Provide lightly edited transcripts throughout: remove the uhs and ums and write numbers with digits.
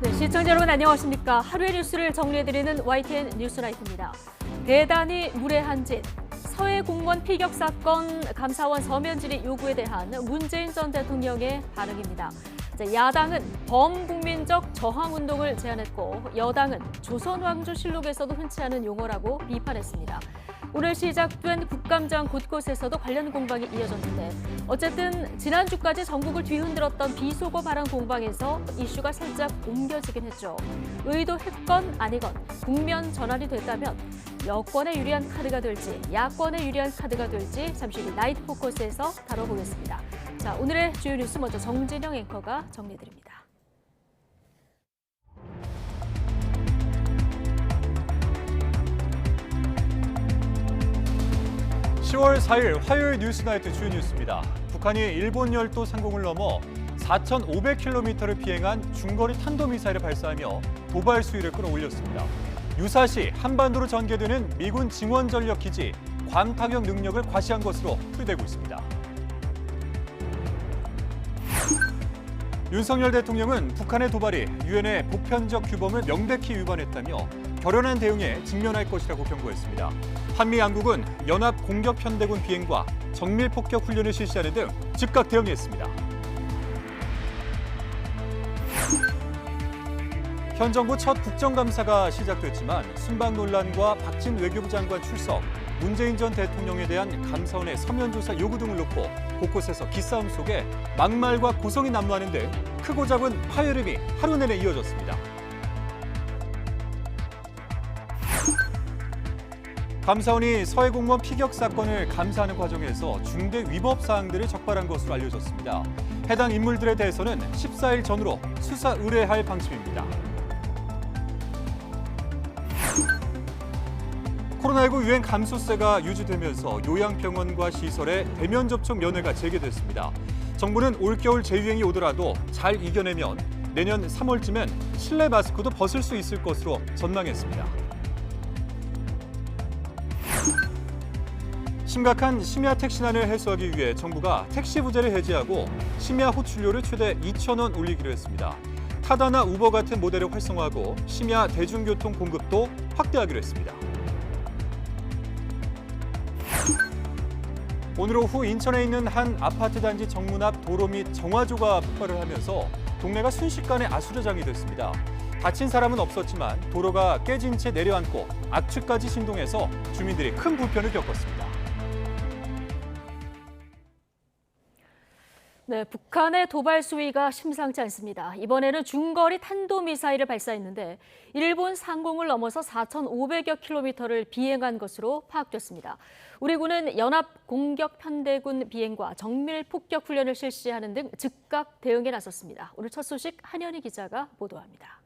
네, 시청자 여러분 안녕하십니까. 하루의 뉴스를 정리해드리는 YTN 뉴스라이트입니다. 대단히 무례한 짓, 서해 공무원 피격 사건 감사원 서면 질의 요구에 대한 문재인 전 대통령의 반응입니다. 야당은 범국민적 저항운동을 제안했고 여당은 조선왕조실록에서도 흔치 않은 용어라고 비판했습니다. 오늘 시작된 국감장 곳곳에서도 관련 공방이 이어졌는데 어쨌든 지난주까지 전국을 뒤흔들었던 비속어 발언 공방에서 이슈가 살짝 옮겨지긴 했죠. 의도했건 아니건 국면 전환이 됐다면 여권에 유리한 카드가 될지 야권에 유리한 카드가 될지 잠시 후 나이트 포커스에서 다뤄보겠습니다. 자, 오늘의 주요 뉴스 먼저 정진영 앵커가 정리해드립니다. 10월 4일 화요일 뉴스나이트 주요 뉴스입니다. 북한이 일본 열도 상공을 넘어 4,500km를 비행한 중거리 탄도미사일을 발사하며 도발 수위를 끌어올렸습니다. 유사시 한반도로 전개되는 미군 증원전력기지 괌 타격 능력을 과시한 것으로 풀이되고 있습니다. 윤석열 대통령은 북한의 도발이 유엔의 보편적 규범을 명백히 위반했다며 결연한 대응에 직면할 것이라고 경고했습니다. 한미 양국은 연합 공격 편대군 비행과 정밀 폭격 훈련을 실시하는 등 즉각 대응했습니다. 현 정부 첫 국정감사가 시작됐지만 순방 논란과 박진 외교부 장관 출석, 문재인 전 대통령에 대한 감사원의 서면 조사 요구 등을 놓고 곳곳에서 기싸움 속에 막말과 고성이 난무하는 등 크고 작은 파열음이 하루 내내 이어졌습니다. 감사원이 서해 공무원 피격 사건을 감사하는 과정에서 중대 위법 사항들을 적발한 것으로 알려졌습니다. 해당 인물들에 대해서는 14일 전후로 수사 의뢰할 방침입니다. 코로나19 유행 감소세가 유지되면서 요양병원과 시설의 대면 접촉 면회가 재개됐습니다. 정부는 올겨울 재유행이 오더라도 잘 이겨내면 내년 3월쯤엔 실내 마스크도 벗을 수 있을 것으로 전망했습니다. 심각한 심야 택시난을 해소하기 위해 정부가 택시 부재를 해제하고 심야 호출료를 최대 2,000원 올리기로 했습니다. 타다나 우버 같은 모델을 활성화하고 심야 대중교통 공급도 확대하기로 했습니다. 오늘 오후 인천에 있는 한 아파트 단지 정문 앞 도로 및 정화조가 폭발을 하면서 동네가 순식간에 아수라장이 됐습니다. 다친 사람은 없었지만 도로가 깨진 채 내려앉고 악취까지 신동해서 주민들이 큰 불편을 겪었습니다. 네, 북한의 도발 수위가 심상치 않습니다. 이번에는 중거리 탄도미사일을 발사했는데 일본 상공을 넘어서 4,500여 킬로미터를 비행한 것으로 파악됐습니다. 우리 군은 연합 공격 편대군 비행과 정밀 폭격 훈련을 실시하는 등 즉각 대응에 나섰습니다. 오늘 첫 소식 한현희 기자가 보도합니다.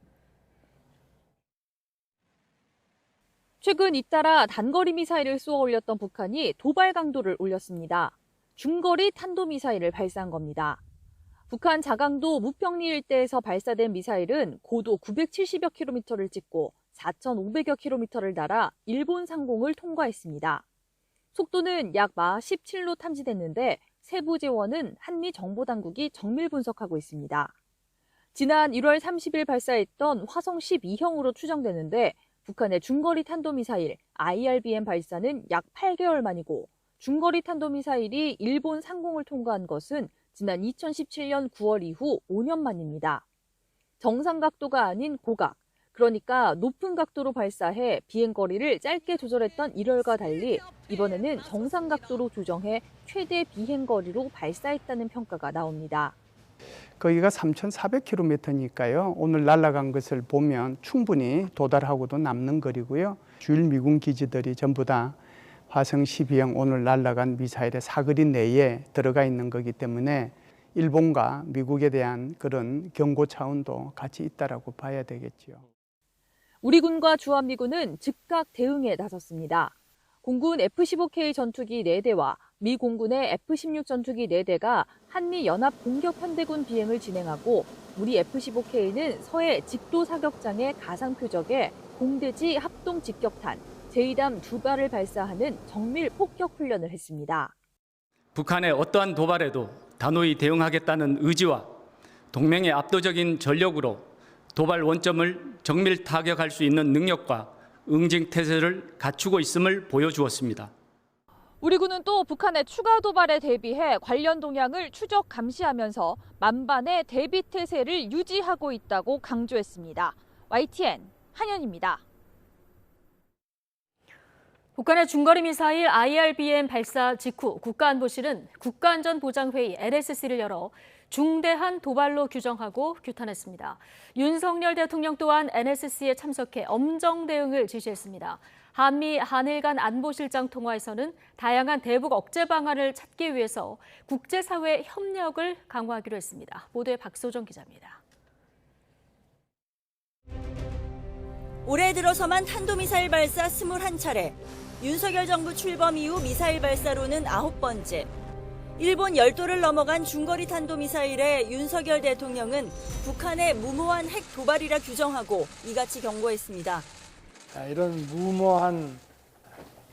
최근 잇따라 단거리 미사일을 쏘아 올렸던 북한이 도발 강도를 올렸습니다. 중거리 탄도미사일을 발사한 겁니다. 북한 자강도 무평리 일대에서 발사된 미사일은 고도 970여 킬로미터를 찍고 4,500여 킬로미터를 날아 일본 상공을 통과했습니다. 속도는 약 마하 17로 탐지됐는데 세부 재원은 한미 정보당국이 정밀 분석하고 있습니다. 지난 1월 30일 발사했던 화성 12형으로 추정되는데 북한의 중거리 탄도미사일 IRBM 발사는 약 8개월 만이고 중거리 탄도미사일이 일본 상공을 통과한 것은 지난 2017년 9월 이후 5년 만입니다. 정상 각도가 아닌 고각, 그러니까 높은 각도로 발사해 비행거리를 짧게 조절했던 1월과 달리 이번에는 정상 각도로 조정해 최대 비행거리로 발사했다는 평가가 나옵니다. 거기가 3,400km니까요. 오늘 날아간 것을 보면 충분히 도달하고도 남는 거리고요. 주일 미군 기지들이 전부 다 화성 12형 오늘 날아간 미사일의 사거리 내에 들어가 있는 거기 때문에 일본과 미국에 대한 그런 경고 차원도 같이 있다라고 봐야 되겠죠. 우리 군과 주한미군은 즉각 대응에 나섰습니다. 공군 F-15K 전투기 4대와 미 공군의 F-16 전투기 4대가 한미 연합 공격 편대군 비행을 진행하고 우리 F-15K는 서해 직도 사격장의 가상 표적에 공대지 합동 직격탄, 제2담 2발을 발사하는 정밀 폭격 훈련을 했습니다. 북한의 어떠한 도발에도 단호히 대응하겠다는 의지와 동맹의 압도적인 전력으로 도발 원점을 정밀 타격할 수 있는 능력과 응징 태세를 갖추고 있음을 보여주었습니다. 우리 군은 또 북한의 추가 도발에 대비해 관련 동향을 추적 감시하면서 만반의 대비 태세를 유지하고 있다고 강조했습니다. YTN 한현입니다. 북한의 중거리 미사일 IRBM 발사 직후 국가안보실은 국가안전보장회의 NSC를 열어 중대한 도발로 규정하고 규탄했습니다. 윤석열 대통령 또한 NSC에 참석해 엄정 대응을 지시했습니다. 한미 한일 간 안보실장 통화에서는 다양한 대북 억제 방안을 찾기 위해서 국제사회 협력을 강화하기로 했습니다. 보도에 박소정 기자입니다. 올해 들어서만 탄도미사일 발사 21차례, 윤석열 정부 출범 이후 미사일 발사로는 9번째. 일본 열도를 넘어간 중거리 탄도미사일에 윤석열 대통령은 북한의 무모한 핵 도발이라 규정하고 이같이 경고했습니다. 이런 무모한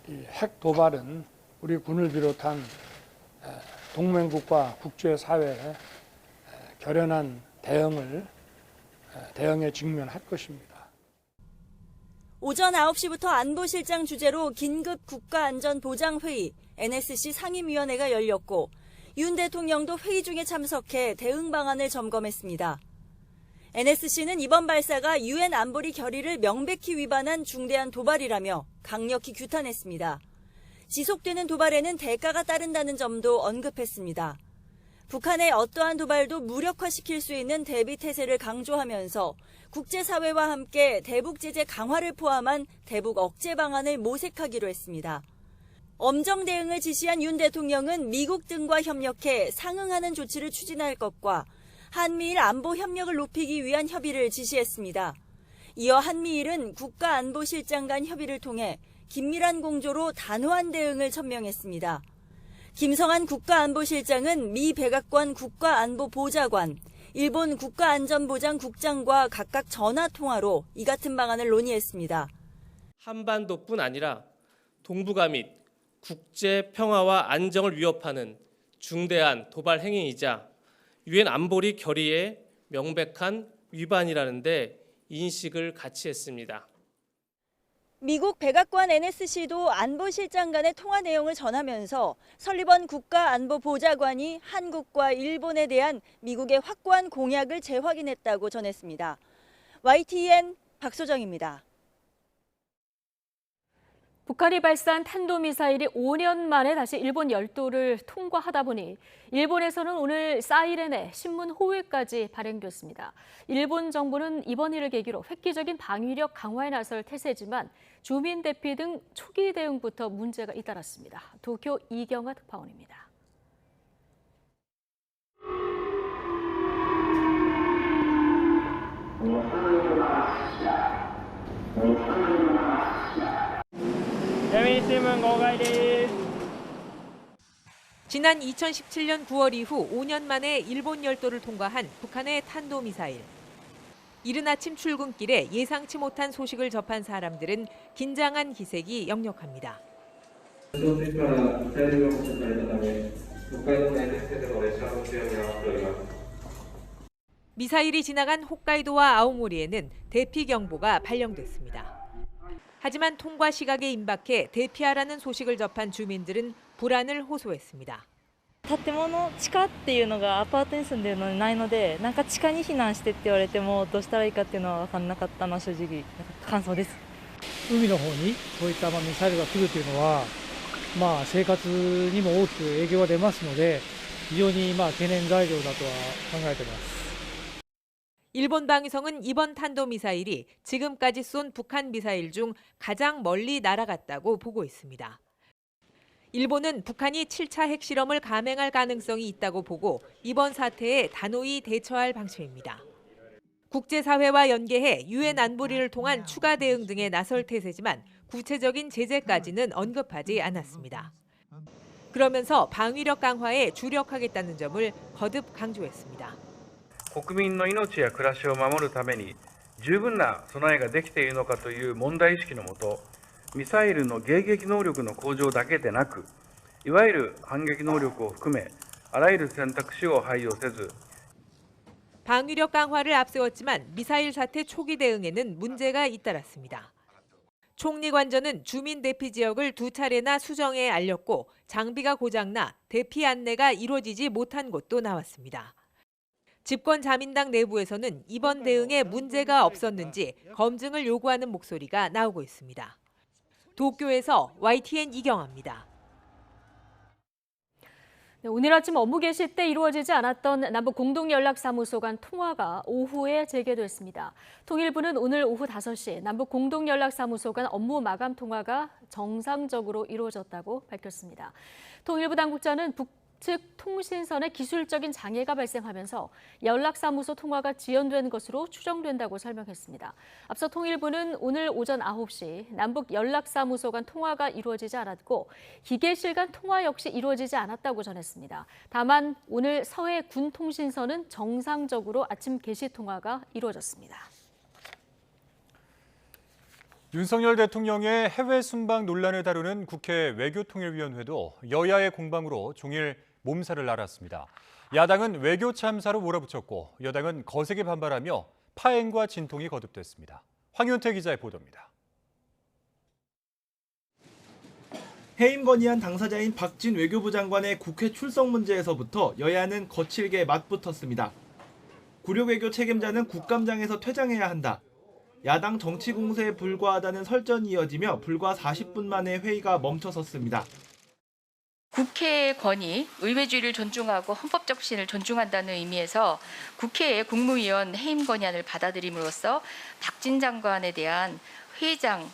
핵 도발은 우리 군을 비롯한 동맹국과 국제사회에 결연한 대응에 직면할 것입니다. 오전 9시부터 안보실장 주재로 긴급 국가안전보장회의 NSC 상임위원회가 열렸고 윤 대통령도 회의 중에 참석해 대응 방안을 점검했습니다. NSC는 이번 발사가 UN 안보리 결의를 명백히 위반한 중대한 도발이라며 강력히 규탄했습니다. 지속되는 도발에는 대가가 따른다는 점도 언급했습니다. 북한의 어떠한 도발도 무력화시킬 수 있는 대비 태세를 강조하면서 국제사회와 함께 대북 제재 강화를 포함한 대북 억제 방안을 모색하기로 했습니다. 엄정 대응을 지시한 윤 대통령은 미국 등과 협력해 상응하는 조치를 추진할 것과 한미일 안보 협력을 높이기 위한 협의를 지시했습니다. 이어 한미일은 국가안보실장 간 협의를 통해 긴밀한 공조로 단호한 대응을 천명했습니다. 김성한 국가안보실장은 미 백악관 국가안보보좌관, 일본 국가안전보장국장과 각각 전화 통화로 이 같은 방안을 논의했습니다. 한반도뿐 아니라 동북아 및 국제 평화와 안정을 위협하는 중대한 도발 행위이자 유엔 안보리 결의의 명백한 위반이라는 데 인식을 같이 했습니다. 미국 백악관 NSC도 안보실장 간의 통화 내용을 전하면서 설리번 국가안보보좌관이 한국과 일본에 대한 미국의 확고한 공약을 재확인했다고 전했습니다. YTN 박소정입니다. 북한이 발사한 탄도미사일이 5년 만에 다시 일본 열도를 통과하다 보니 일본에서는 오늘 사이렌에 신문 호위까지 발행됐습니다. 일본 정부는 이번 일을 계기로 획기적인 방위력 강화에 나설 태세지만 주민 대피 등 초기 대응부터 문제가 잇따랐습니다. 도쿄 이경아 특파원입니다. 지난 2017년 9월 이후 5년 만에 일본 열도를 통과한 북한의 탄도미사일. 이른 아침 출근길에 예상치 못한 소식을 접한 사람들은 긴장한 기색이 역력합니다. 미사일이 지나간 홋카이도와 아오모리에는 대피 경보가 발령됐습니다. 하지만 통과 시각에 임박해 대피하라는 소식을 접한 주민들은 불안을 호소했습니다. 建物地下っていうのがアパートに住んでるのにないので、なんか地下に避難してって言われてもどうしたらいいかっていうのは分からなかったのは正直感想です。海の方にそういったミサイルが来るというのは、生活にも大きく影響が出ますので、非常に懸念材料だとは考えています。 일본 방위성은 이번 탄도미사일이 지금까지 쏜 북한 미사일 중 가장 멀리 날아갔다고 보고 있습니다. 일본은 북한이 7차 핵실험을 감행할 가능성이 있다고 보고 이번 사태에 단호히 대처할 방침입니다. 국제사회와 연계해 유엔 안보리를 통한 추가 대응 등에 나설 태세지만 구체적인 제재까지는 언급하지 않았습니다. 그러면서 방위력 강화에 주력하겠다는 점을 거듭 강조했습니다. 国民の命や暮らしを守るために十分な備えができているのかという問題意識のもと、ミサイルの迎撃能力の向上だけでなく、いわゆる反撃能力を含め、あらゆる選択肢を排除せず、 방위력 강화를 앞세웠지만 미사일 사태 초기 대응에는 문제가 잇따랐습니다. 총리 관저는 주민 대피 지역을 2차례나 수정해 알렸고 장비가 고장나 대피 안내가 이루어지지 못한 곳도 나왔습니다. 집권 자민당 내부에서는 이번 대응에 문제가 없었는지 검증을 요구하는 목소리가 나오고 있습니다. 도쿄에서 YTN 이경아입니다. 오늘 아침 업무 개시 때 이루어지지 않았던 남북 공동연락사무소 간 통화가 오후에 재개됐습니다. 통일부는 오늘 오후 5시 남북 공동연락사무소 간 업무 마감 통화가 정상적으로 이루어졌다고 밝혔습니다. 통일부 당국자는 북측 통신선에 기술적인 장애가 발생하면서 연락사무소 통화가 지연된 것으로 추정된다고 설명했습니다. 앞서 통일부는 오늘 오전 9시 남북 연락사무소 간 통화가 이루어지지 않았고 기계실 간 통화 역시 이루어지지 않았다고 전했습니다. 다만 오늘 서해 군 통신선은 정상적으로 아침 개시 통화가 이루어졌습니다. 윤석열 대통령의 해외 순방 논란을 다루는 국회 외교통일위원회도 여야의 공방으로 종일 몸살을 앓았습니다. 야당은 외교 참사로 몰아붙였고 여당은 거세게 반발하며 파행과 진통이 거듭됐습니다. 황윤태 기자의 보도입니다. 해임 건의안 당사자인 박진 외교부 장관의 국회 출석 문제에서부터 여야는 거칠게 맞붙었습니다. 굴욕 외교 책임자는 국감장에서 퇴장해야 한다. 야당 정치 공세에 불과하다는 설전이 이어지며 불과 40분 만에 회의가 멈춰섰습니다. 국회의 권위, 의회주의를 존중하고 헌법적 신을 존중한다는 의미에서 국회의 국무위원 해임 건의안을 받아들임으로써 박진 장관에 대한 회의장,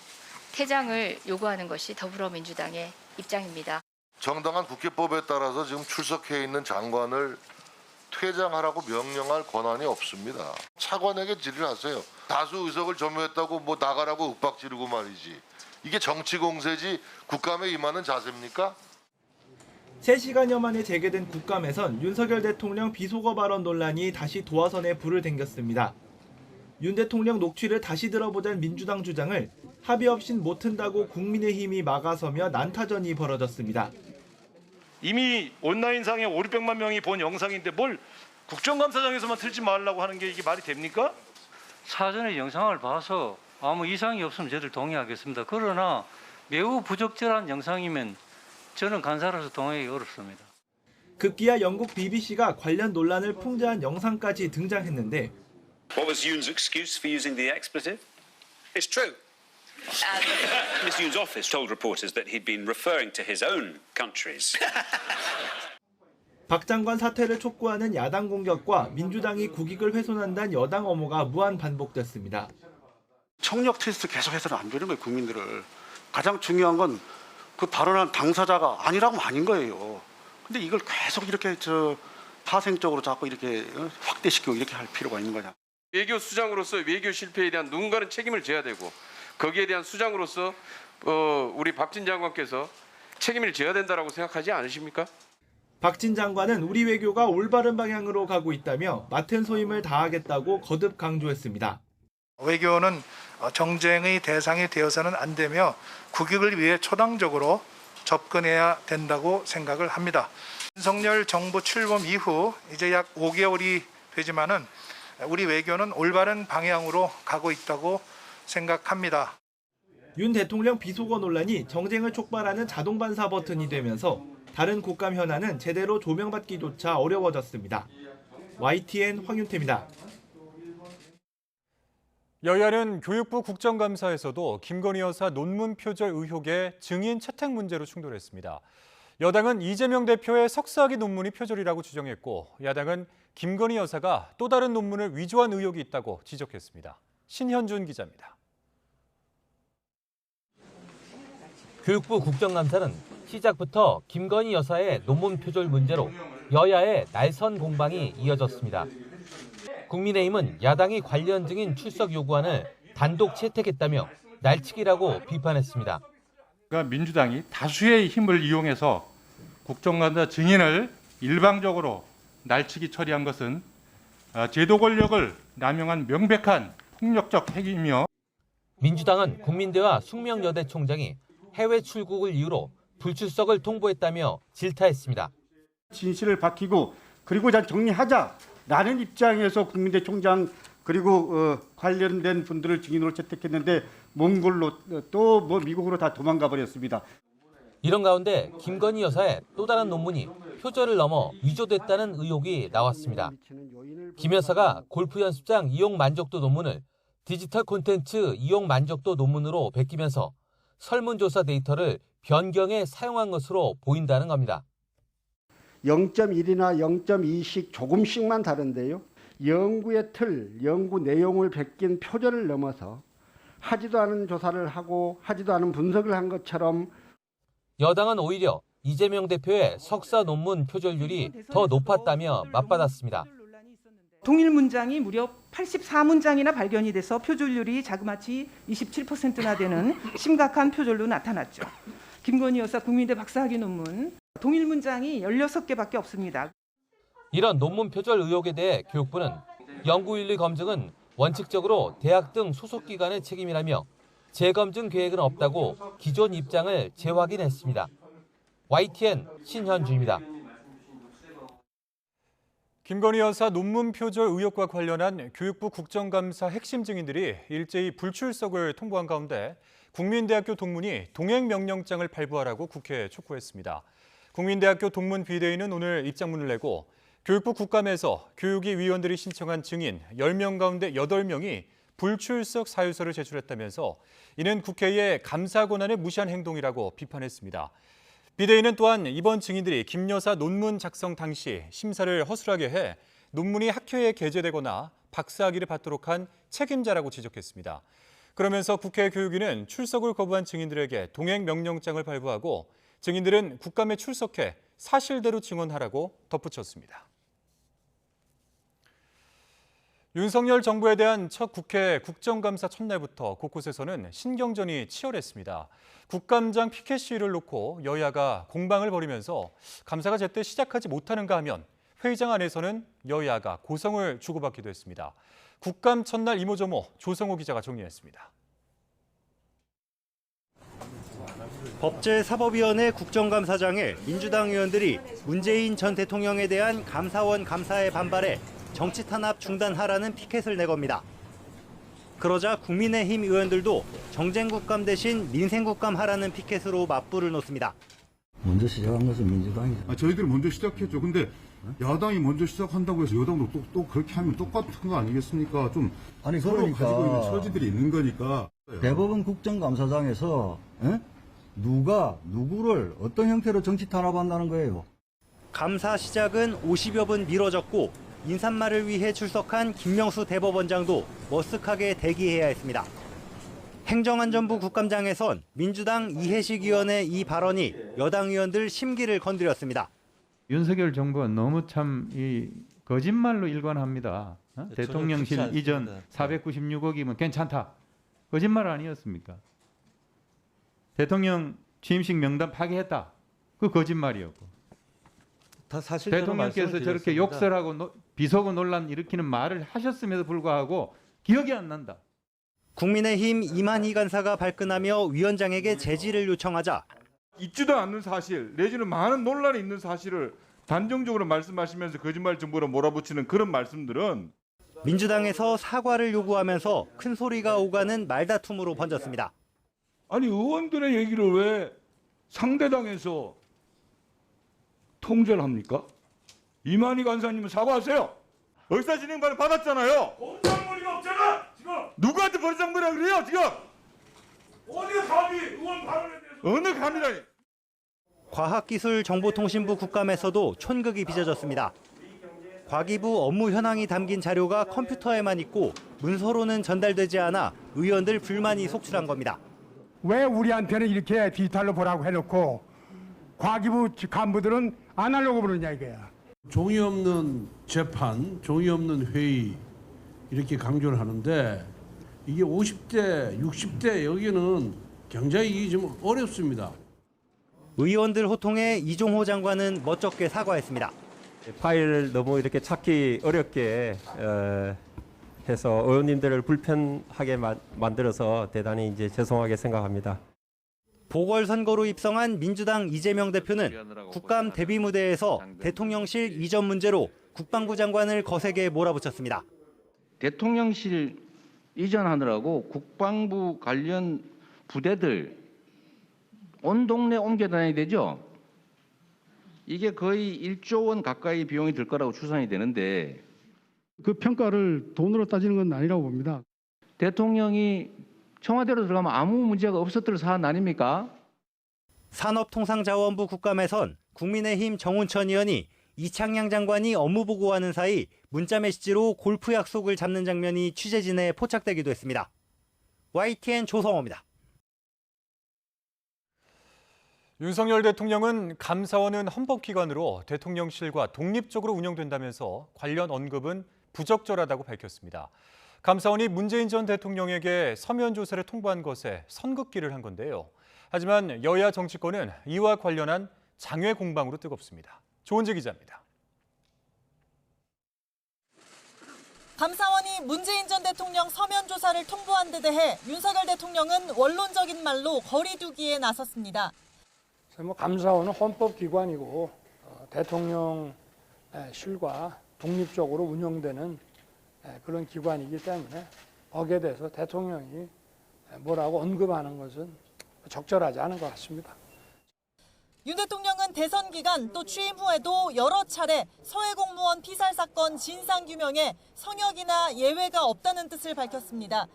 퇴장을 요구하는 것이 더불어민주당의 입장입니다. 정당한 국회법에 따라서 지금 출석해 있는 장관을 퇴장하라고 명령할 권한이 없습니다. 차관에게 질의하세요. 다수 의석을 점유했다고 뭐 나가라고 윽박 지르고 말이지. 이게 정치 공세지 국감에 임하는 자세입니까? 3시간여 만에 재개된 국감에선 윤석열 대통령 비속어 발언 논란이 다시 도화선에 불을 댕겼습니다. 윤 대통령 녹취를 다시 들어보자는 민주당 주장을 합의 없인 못 튼다고 국민의힘이 막아서며 난타전이 벌어졌습니다. 이미 온라인상에 500만 명이 본 영상인데 뭘 국정감사장에서만 틀지 말라고 하는 게 이게 말이 됩니까? 사전에 영상을 봐서 아무 이상이 없으면 저희들 동의하겠습니다. 그러나 매우 부적절한 영상이면 저는 간사로서 동의하기 어렵습니다. 급기야 영국 BBC가 관련 논란을 풍자한 영상까지 등장했는데 What was Yoon's excuse for using the expletive? It's true. Mr. Yoon's office told reporters that he'd been referring to his own countries. 박 장관 사퇴를 촉구하는 야당 공격과 민주당이 국익을 훼손한다는 여당 엄호가 무한 반복됐습니다. 청력 테스트 계속해서는 안 되는 거예요, 국민들을. 가장 중요한 건 그 발언한 당사자가 아니라고 아닌 거예요. 근데 이걸 계속 이렇게 파생적으로 자꾸 이렇게 확대시키고 이렇게 할 필요가 있는 거냐. 외교 수장으로서 외교 실패에 대한 누군가는 책임을 져야 되고 거기에 대한 수장으로서 우리 박진 장관께서 책임을 져야 된다라고 생각하지 않으십니까? 박진 장관은 우리 외교가 올바른 방향으로 가고 있다며 맡은 소임을 다하겠다고 거듭 강조했습니다. 외교는 정쟁의 대상이 되어서는 안 되며 국익을 위해 초당적으로 접근해야 된다고 생각을 합니다. 윤석열 정부 출범 이후 이제 약 5개월이 되지만은 우리 외교는 올바른 방향으로 가고 있다고 생각합니다. 윤 대통령 비속어 논란이 정쟁을 촉발하는 자동 반사 버튼이 되면서 다른 국감 현안은 제대로 조명받기조차 어려워졌습니다. YTN 황윤태입니다. 여야는 교육부 국정감사에서도 김건희 여사 논문 표절 의혹의 증인 채택 문제로 충돌했습니다. 여당은 이재명 대표의 석사학위 논문이 표절이라고 주장했고 야당은 김건희 여사가 또 다른 논문을 위조한 의혹이 있다고 지적했습니다. 신현준 기자입니다. 교육부 국정감사는 시작부터 김건희 여사의 논문 표절 문제로 여야의 날선 공방이 이어졌습니다. 국민의힘은 야당이 관련 증인 출석 요구안을 단독 채택했다며 날치기라고 비판했습니다. 민주당이 다수의 힘을 이용해서 국정감사 증인을 일방적으로 날치기 처리한 것은 제도 권력을 남용한 명백한 폭력적 행위이며 민주당은 국민대화 숙명여대 총장이 해외 출국을 이유로 불출석을 통보했다며 질타했습니다. 진실을 밝히고 그리고 정리하자. 라는 입장에서 국민대 총장 그리고 관련된 분들을 증인으로 채택했는데 몽골로 또 뭐 미국으로 다 도망가 버렸습니다. 이런 가운데 김건희 여사의 또 다른 논문이 표절을 넘어 위조됐다는 의혹이 나왔습니다. 김 여사가 골프 연습장 이용 만족도 논문을 디지털 콘텐츠 이용 만족도 논문으로 베끼면서 설문조사 데이터를 변경해 사용한 것으로 보인다는 겁니다. 0.1이나 0.2씩 조금씩만 다른데요. 연구의 틀, 연구 내용을 베낀 표절을 넘어서 하지도 않은 조사를 하고 하지도 않은 분석을 한 것처럼 여당은 오히려 이재명 대표의 석사 논문 표절률이 더 높았다며 맞받았습니다. 동일 문장이 무려 84문장이나 발견이 돼서 표절률이 자그마치 27%나 되는 심각한 표절로 나타났죠. 김건희 여사 국민대 박사학위 논문 동일 문장이 16개밖에 없습니다. 이런 논문 표절 의혹에 대해 교육부는 연구윤리 검증은 원칙적으로 대학 등 소속기관의 책임이라며 재검증 계획은 없다고 기존 입장을 재확인했습니다. YTN 신현주입니다. 김건희 여사 논문 표절 의혹과 관련한 교육부 국정감사 핵심 증인들이 일제히 불출석을 통보한 가운데 국민대학교 동문이 동행명령장을 발부하라고 국회에 촉구했습니다. 국민대학교 동문 비대위는 오늘 입장문을 내고 교육부 국감에서 교육위 위원들이 신청한 증인 10명 가운데 8명이 불출석 사유서를 제출했다면서 이는 국회의 감사 권한을 무시한 행동이라고 비판했습니다. 비대위는 또한 이번 증인들이 김 여사 논문 작성 당시 심사를 허술하게 해 논문이 학회에 게재되거나 박사학위를 받도록 한 책임자라고 지적했습니다. 그러면서 국회 교육위는 출석을 거부한 증인들에게 동행명령장을 발부하고 증인들은 국감에 출석해 사실대로 증언하라고 덧붙였습니다. 윤석열 정부에 대한 첫 국회 국정감사 첫날부터 곳곳에서는 신경전이 치열했습니다. 국감장 피켓 시위를 놓고 여야가 공방을 벌이면서 감사가 제때 시작하지 못하는가 하면 회의장 안에서는 여야가 고성을 주고받기도 했습니다. 국감 첫날 이모저모 조성호 기자가 정리했습니다. 법제사법위원회 국정감사장에 민주당 의원들이 문재인 전 대통령에 대한 감사원 감사에 반발해 정치 탄압 중단하라는 피켓을 내겁니다. 그러자 국민의힘 의원들도 정쟁국감 대신 민생국감 하라는 피켓으로 맞불을 놓습니다. 먼저 시작한 것은 민주당이죠. 저희들이 먼저 시작했죠. 근데 야당이 먼저 시작한다고 해서 여당도 또 그렇게 하면 똑같은 거 아니겠습니까? 좀 아니 서로 그러니까 가지고 있는 처지들이 있는 거니까. 대법원 국정감사장에서 누가 누구를 어떤 형태로 정치 탄압한다는 거예요. 감사 시작은 50여 분 미뤄졌고 인사말을 위해 출석한 김명수 대법원장도 머쓱하게 대기해야 했습니다. 행정안전부 국감장에선 민주당 이해식 의원의 이 발언이 여당 의원들 심기를 건드렸습니다. 윤석열 정부가 너무 참 거짓말로 일관합니다. 대통령실 이전 496억이면 괜찮다. 거짓말 아니었습니까? 대통령 취임식 명단 파기했다. 그 거짓말이었고. 대통령께서 저렇게 욕설하고 비속어 논란 일으키는 말을 하셨음에도 불구하고 기억이 안 난다. 국민의힘 이만희 간사가 발끈하며 위원장에게 제지를 요청하자 있지도 않는 사실 내지는 많은 논란이 있는 사실을 단정적으로 말씀하시면서 거짓말 정보로 몰아붙이는 그런 말씀들은 민주당에서 사과를 요구하면서 큰 소리가 오가는 말다툼으로 번졌습니다. 아니 의원들의 얘기를 왜 상대당에서 통제를 합니까? 이만희 간사님은 사과하세요. 의사진행반을 받았잖아요. 법장머리가 없잖아 지금. 누구한테 버르장머리라 그래요 지금? 어디가 감히 의원 발언에 대해서. 어느 감이라니. 과학기술정보통신부 국감에서도 촌극이 빚어졌습니다. 과기부 업무 현황이 담긴 자료가 컴퓨터에만 있고 문서로는 전달되지 않아 의원들 불만이 속출한 겁니다. 왜 우리한테는 이렇게 디지털로 보라고 해놓고 과기부 간부들은 아날로그 보느냐 이거야. 종이 없는 재판, 종이 없는 회의 이렇게 강조를 하는데 이게 50대, 60대 여기는 굉장히 좀 어렵습니다. 의원들 호통에 이종호 장관은 멋쩍게 사과했습니다. 파일을 너무 이렇게 찾기 어렵게 해서 의원님들을 불편하게 만들어서 대단히 이제 죄송하게 생각합니다. 보궐선거로 입성한 민주당 이재명 대표는 국감 대비 무대에서 대통령실 이전 문제로 국방부 장관을 거세게 몰아붙였습니다. 대통령실 이전하느라고 국방부 관련 부대들 온 동네 옮겨 다녀야 되죠. 이게 거의 1조 원 가까이 비용이 들 거라고 추산이 되는데 그 평가를 돈으로 따지는 건 아니라고 봅니다. 대통령이 청와대로 들어가면 아무 문제가 없었던 사안 아닙니까? 산업통상자원부 국감에선 국민의힘 정운천 의원이 이창양 장관이 업무 보고하는 사이 문자 메시지로 골프 약속을 잡는 장면이 취재진에 포착되기도 했습니다. YTN 조성호입니다. 윤석열 대통령은 감사원은 헌법기관으로 대통령실과 독립적으로 운영된다면서 관련 언급은 부적절하다고 밝혔습니다. 감사원이 문재인 전 대통령에게 서면 조사를 통보한 것에 선긋기를 한 건데요. 하지만 여야 정치권은 이와 관련한 장외 공방으로 뜨겁습니다. 조은재 기자입니다. 감사원이 문재인 전 대통령 서면 조사를 통보한 데 대해 윤석열 대통령은 원론적인 말로 거리 두기에 나섰습니다. 감사원은 헌법기관이고 대통령실과 독립적으로 운영되는 그런 기관이기 때문에 거기에 대해서 대통령이 뭐라고 언급하는 것은 적절하지 않은 것 같습니다. 윤 대통령은 대선 기간 또 취임 후에도 여러 차례 서해 공무원 피살 사건 진상규명에 성역이나 예외가 없다는 뜻을 밝혔습니다.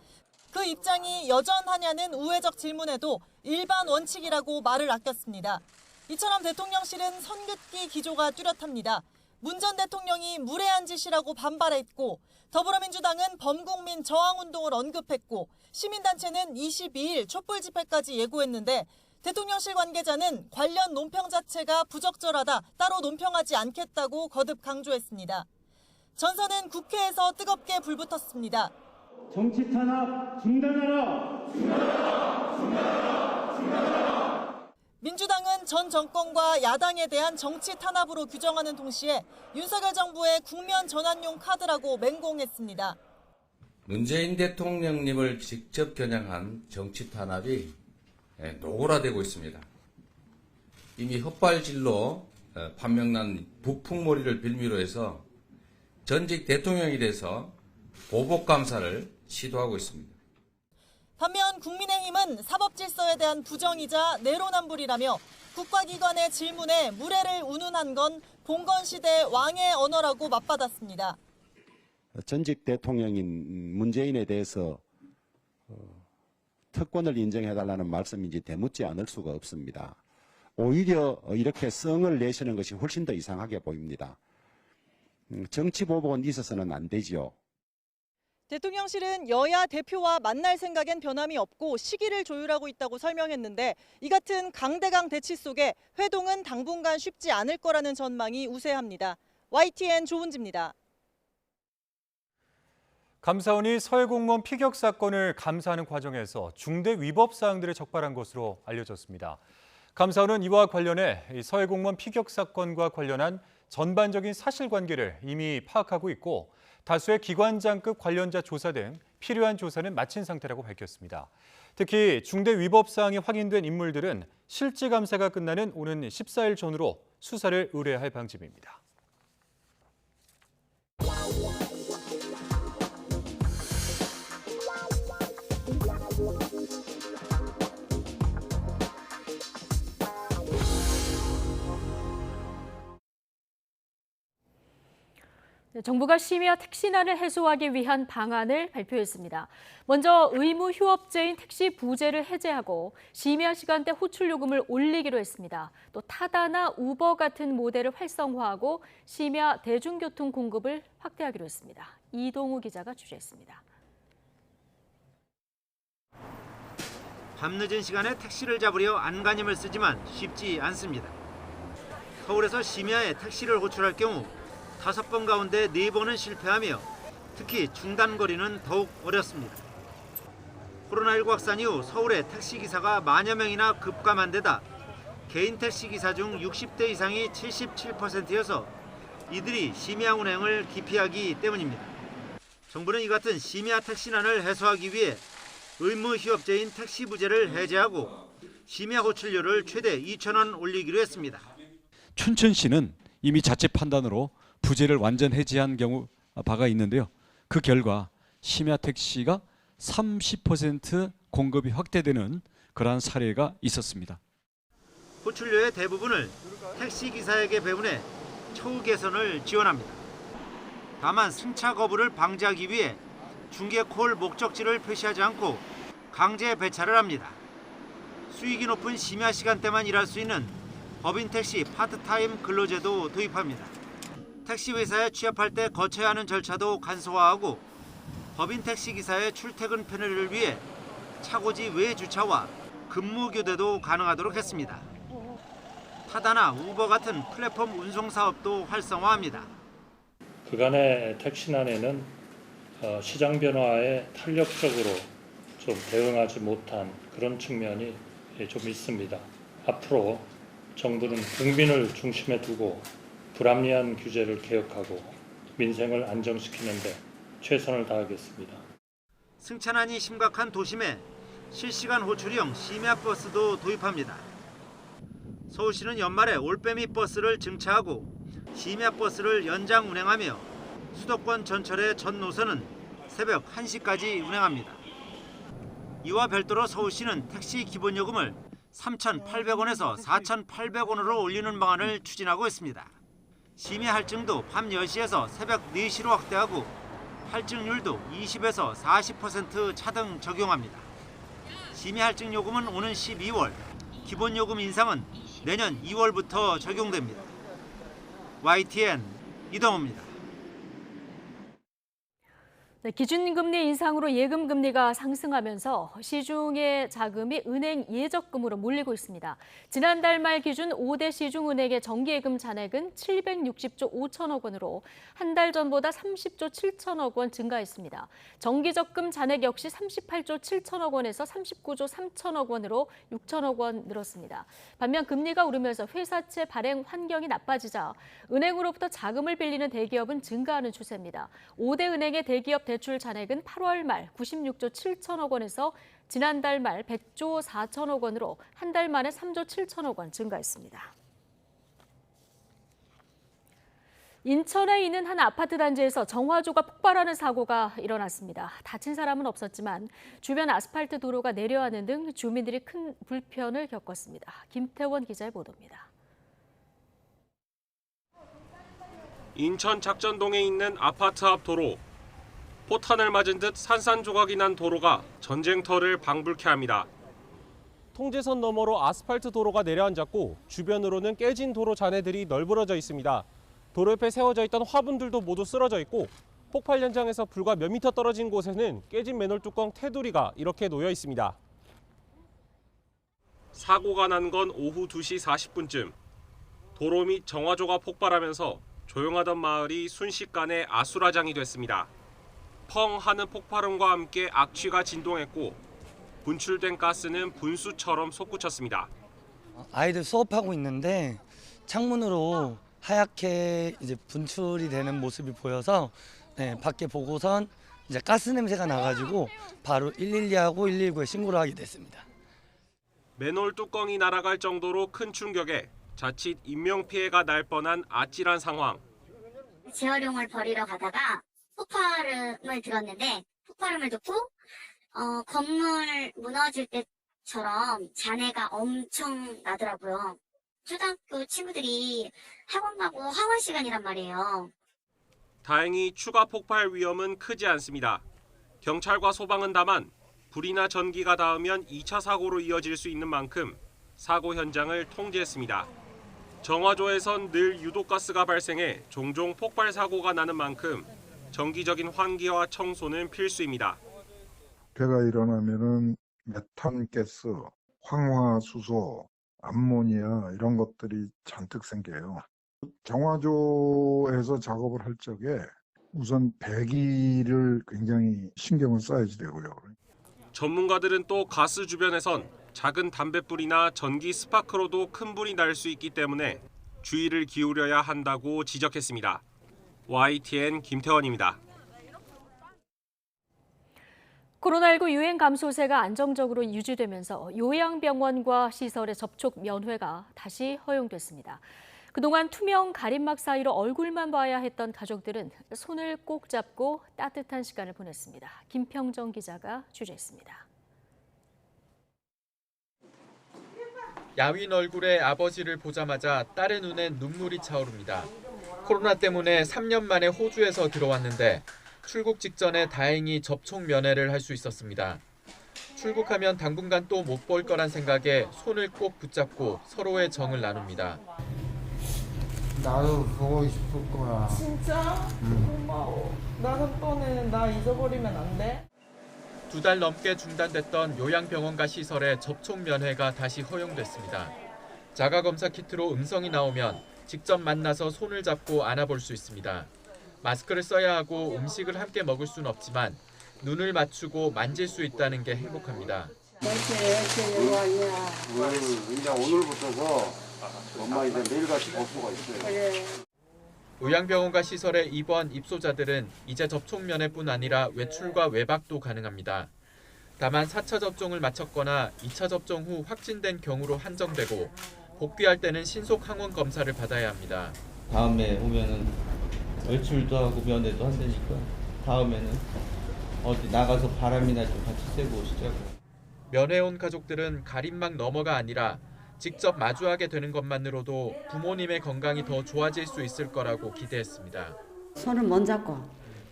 그 입장이 여전하냐는 우회적 질문에도 일반 원칙이라고 말을 아꼈습니다. 이처럼 대통령실은 선긋기 기조가 뚜렷합니다. 문 전 대통령이 무례한 짓이라고 반발했고 더불어민주당은 범국민 저항운동을 언급했고 시민단체는 22일 촛불 집회까지 예고했는데 대통령실 관계자는 관련 논평 자체가 부적절하다, 따로 논평하지 않겠다고 거듭 강조했습니다. 전선은 국회에서 뜨겁게 불붙었습니다. 정치 탄압 중단하라! 민주당은 전 정권과 야당에 대한 정치 탄압으로 규정하는 동시에 윤석열 정부의 국면 전환용 카드라고 맹공했습니다. 문재인 대통령님을 직접 겨냥한 정치 탄압이 노골화되고 있습니다. 이미 헛발질로 판명난 북풍몰이를 빌미로 해서 전직 대통령에 대해서 보복 감사를 시도하고 있습니다. 반면 국민의힘은 사법질서에 대한 부정이자 내로남불이라며 국가기관의 질문에 무례를 운운한 건 봉건시대 왕의 언어라고 맞받았습니다. 전직 대통령인 문재인에 대해서 특권을 인정해달라는 말씀인지 되묻지 않을 수가 없습니다. 오히려 이렇게 성을 내시는 것이 훨씬 더 이상하게 보입니다. 정치 보복은 있어서는 안 되지요. 대통령실은 여야 대표와 만날 생각엔 변함이 없고 시기를 조율하고 있다고 설명했는데 이 같은 강대강 대치 속에 회동은 당분간 쉽지 않을 거라는 전망이 우세합니다. YTN 조은지입니다. 감사원이 서해 공무원 피격 사건을 감사하는 과정에서 중대 위법 사항들을 적발한 것으로 알려졌습니다. 감사원은 이와 관련해 서해 공무원 피격 사건과 관련한 전반적인 사실관계를 이미 파악하고 있고 다수의 기관장급 관련자 조사 등 필요한 조사는 마친 상태라고 밝혔습니다. 특히 중대 위법 사항이 확인된 인물들은 실질 감사가 끝나는 오는 14일 전후로 수사를 의뢰할 방침입니다. 정부가 심야 택시난을 해소하기 위한 방안을 발표했습니다. 먼저 의무 휴업제인 택시 부재를 해제하고 심야 시간대 호출 요금을 올리기로 했습니다. 또 타다나 우버 같은 모델을 활성화하고 심야 대중교통 공급을 확대하기로 했습니다. 이동우 기자가 취재했습니다. 밤늦은 시간에 택시를 잡으려 안간힘을 쓰지만 쉽지 않습니다. 서울에서 심야에 택시를 호출할 경우 5번 가운데 4번은 실패하며 특히 중단거리는 더욱 어렵습니다. 코로나19 확산 이후 서울의 택시기사가 만여 명이나 급감한 데다 개인 택시기사 중 60대 이상이 77%여서 이들이 심야 운행을 기피하기 때문입니다. 정부는 이 같은 심야 택시난을 해소하기 위해 의무 휴업제인 택시 부재를 해제하고 심야 호출료를 최대 2,000원 올리기로 했습니다. 춘천시는 이미 자체 판단으로 부재를 완전 해지한 경우 바가 있는데요. 그 결과 심야 택시가 30% 공급이 확대되는 그러한 사례가 있었습니다. 호출료의 대부분을 택시기사에게 배분해 처우 개선을 지원합니다. 다만 승차 거부를 방지하기 위해 중계콜 목적지를 표시하지 않고 강제 배차를 합니다. 수익이 높은 심야 시간대만 일할 수 있는 법인 택시 파트타임 근로제도 도입합니다. 택시 회사에 취업할 때 거쳐야 하는 절차도 간소화하고 법인 택시 기사의 출퇴근 편의를 위해 차고지 외 주차와 근무 교대도 가능하도록 했습니다. 타다나 우버 같은 플랫폼 운송 사업도 활성화합니다. 그간의 택시난에는 시장 변화에 탄력적으로 좀 대응하지 못한 그런 측면이 좀 있습니다. 앞으로 정부는 국민을 중심에 두고 불합리한 규제를 개혁하고 민생을 안정시키는 데 최선을 다하겠습니다. 승차난이 심각한 도심에 실시간 호출형 심야 버스도 도입합니다. 서울시는 연말에 올빼미 버스를 증차하고 심야 버스를 연장 운행하며 수도권 전철의 전 노선은 새벽 1시까지 운행합니다. 이와 별도로 서울시는 택시 기본요금을 3,800원에서 4,800원으로 올리는 방안을 추진하고 있습니다. 심야 할증도 밤 10시에서 새벽 4시로 확대하고 할증률도 20에서 40% 차등 적용합니다. 심야 할증 요금은 오는 12월, 기본 요금 인상은 내년 2월부터 적용됩니다. YTN 이동호입니다. 네, 기준금리 인상으로 예금금리가 상승하면서 시중의 자금이 은행 예적금으로 몰리고 있습니다. 지난달 말 기준 5대 시중은행의 정기예금 잔액은 760조 5천억 원으로 한 달 전보다 30조 7천억 원 증가했습니다. 정기적금 잔액 역시 38조 7천억 원에서 39조 3천억 원으로 6천억 원 늘었습니다. 반면 금리가 오르면서 회사채 발행 환경이 나빠지자 은행으로부터 자금을 빌리는 대기업은 증가하는 추세입니다. 5대 은행의 대기업 대출 잔액은 8월 말 96조 7천억 원에서 지난달 말 100조 4천억 원으로 한 달 만에 3조 7천억 원 증가했습니다. 인천에 있는 한 아파트 단지에서 정화조가 폭발하는 사고가 일어났습니다. 다친 사람은 없었지만 주변 아스팔트 도로가 내려앉는 등 주민들이 큰 불편을 겪었습니다. 김태원 기자의 보도입니다. 인천 작전동에 있는 아파트 앞 도로. 포탄을 맞은 듯 산산조각이 난 도로가 전쟁터를 방불케 합니다. 통제선 너머로 아스팔트 도로가 내려앉았고 주변으로는 깨진 도로 잔해들이 널브러져 있습니다. 도로 옆에 세워져 있던 화분들도 모두 쓰러져 있고 폭발 현장에서 불과 몇 미터 떨어진 곳에는 깨진 맨홀 뚜껑 테두리가 이렇게 놓여 있습니다. 사고가 난 건 오후 2시 40분쯤. 도로 및 정화조가 폭발하면서 조용하던 마을이 순식간에 아수라장이 됐습니다. 펑 하는 폭발음과 함께 악취가 진동했고 분출된 가스는 분수처럼 솟구쳤습니다. 아이들 수업하고 있는데 창문으로 하얗게 이제 분출이 되는 모습이 보여서 밖에 보고선 이제 가스 냄새가 나가지고 바로 112하고 119에 신고를 하게 됐습니다. 맨홀 뚜껑이 날아갈 정도로 큰 충격에 자칫 인명피해가 날 뻔한 아찔한 상황. 재활용을 버리러 가다가 폭발음을 들었는데 폭발음을 듣고 건물 무너질 때처럼 잔해가 엄청 나더라고요. 초등학교 친구들이 학원 가고 하원 시간이란 말이에요. 다행히 추가 폭발 위험은 크지 않습니다. 경찰과 소방은 다만 불이나 전기가 닿으면 2차 사고로 이어질 수 있는 만큼 사고 현장을 통제했습니다. 정화조에선 늘 유독가스가 발생해 종종 폭발 사고가 나는 만큼 정기적인 환기와 청소는 필수입니다. 폐가 일어나면은 메탄가스, 황화수소, 암모니아 이런 것들이 잔뜩 생겨요. 정화조에서 작업을 할 적에 우선 배기를 굉장히 신경을 써야지 되고요. 전문가들은 또 가스 주변에선 작은 담뱃불이나 전기 스파크로도 큰 불이 날 수 있기 때문에 주의를 기울여야 한다고 지적했습니다. YTN 김태원입니다. 코로나19 유행 감소세가 안정적으로 유지되면서 요양병원과 시설의 접촉 면회가 다시 허용됐습니다. 그동안 투명 가림막 사이로 얼굴만 봐야 했던 가족들은 손을 꼭 잡고 따뜻한 시간을 보냈습니다. 김평정 기자가 취재했습니다. 야윈 얼굴의 아버지를 보자마자 딸의 눈엔 눈물이 차오릅니다. 코로나 때문에 3년 만에 호주에서 들어왔는데 출국 직전에 다행히 접촉 면회를 할 수 있었습니다. 출국하면 당분간 또 못 볼 거란 생각에 손을 꼭 붙잡고 서로의 정을 나눕니다. 나도 보고 싶을 거야. 진짜? 고마워. 다음번에는 나 잊어버리면 안 돼? 2달 넘게 중단됐던 요양병원과 시설의 접촉 면회가 다시 허용됐습니다. 자가검사 키트로 음성이 나오면 직접 만나서 손을 잡고 안아볼 수 있습니다. 마스크를 써야 하고 음식을 함께 먹을 수는 없지만 눈을 맞추고 만질 수 있다는 게 행복합니다. 이제 오늘부터서 엄마 이제 매일같이 볼 수가 있어요. 요양병원과 시설에 입원 입소자들은 이제 접촉 면회뿐 아니라 외출과 외박도 가능합니다. 다만 4차 접종을 마쳤거나 2차 접종 후 확진된 경우로 한정되고 복귀할 때는 신속 항원 검사를 받아야 합니다. 다음에 오면은 외출도 하고 면회도 한다니까 다음에는 어디 나가서 바람이나 좀 같이 쐬고 오시자고. 면회 온 가족들은 가림막 너머가 아니라 직접 마주하게 되는 것만으로도 부모님의 건강이 더 좋아질 수 있을 거라고 기대했습니다. 손을 못 잡고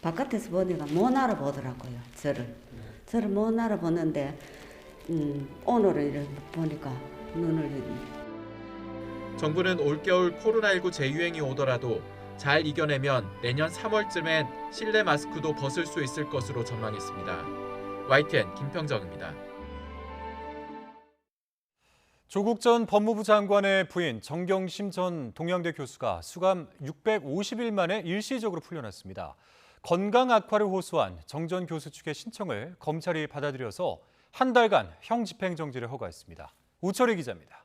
바깥에서 보니까 못 알아보더라고요. 저를 못 알아보는데 오늘은 이렇게 보니까 눈을. 정부는 올겨울 코로나19 재유행이 오더라도 잘 이겨내면 내년 3월쯤엔 실내 마스크도 벗을 수 있을 것으로 전망했습니다. YTN 김평정입니다. 조국 전 법무부 장관의 부인 정경심 전 동양대 교수가 수감 650일 만에 일시적으로 풀려났습니다. 건강 악화를 호소한 정 전 교수 측의 신청을 검찰이 받아들여서 한 달간 형 집행정지를 허가했습니다. 우철희 기자입니다.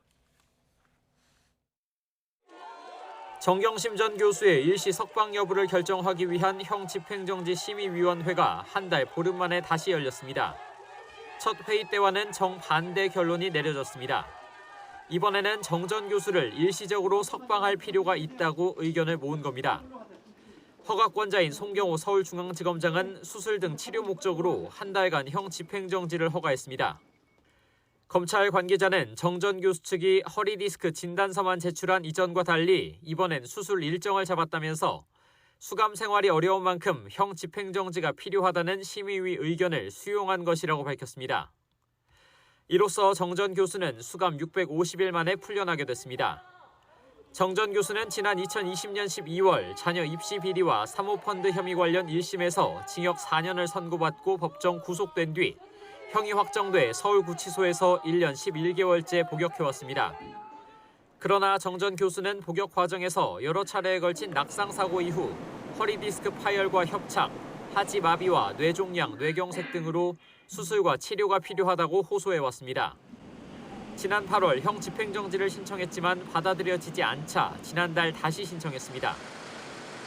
정경심 전 교수의 일시 석방 여부를 결정하기 위한 형 집행정지 심의위원회가 한 달 보름 만에 다시 열렸습니다. 첫 회의 때와는 정반대 결론이 내려졌습니다. 이번에는 정 전 교수를 일시적으로 석방할 필요가 있다고 의견을 모은 겁니다. 허가권자인 송경호 서울중앙지검장은 수술 등 치료 목적으로 한 달간 형 집행정지를 허가했습니다. 검찰 관계자는 정 전 교수 측이 허리 디스크 진단서만 제출한 이전과 달리 이번엔 수술 일정을 잡았다면서 수감 생활이 어려운 만큼 형 집행정지가 필요하다는 심의위 의견을 수용한 것이라고 밝혔습니다. 이로써 정 전 교수는 수감 650일 만에 풀려나게 됐습니다. 정 전 교수는 지난 2020년 12월 자녀 입시 비리와 사모펀드 혐의 관련 1심에서 징역 4년을 선고받고 법정 구속된 뒤 형이 확정돼 서울구치소에서 1년 11개월째 복역해왔습니다. 그러나 정 전 교수는 복역 과정에서 여러 차례에 걸친 낙상 사고 이후 허리 디스크 파열과 협착, 하지 마비와 뇌종양, 뇌경색 등으로 수술과 치료가 필요하다고 호소해왔습니다. 지난 8월 형 집행정지를 신청했지만 받아들여지지 않자 지난달 다시 신청했습니다.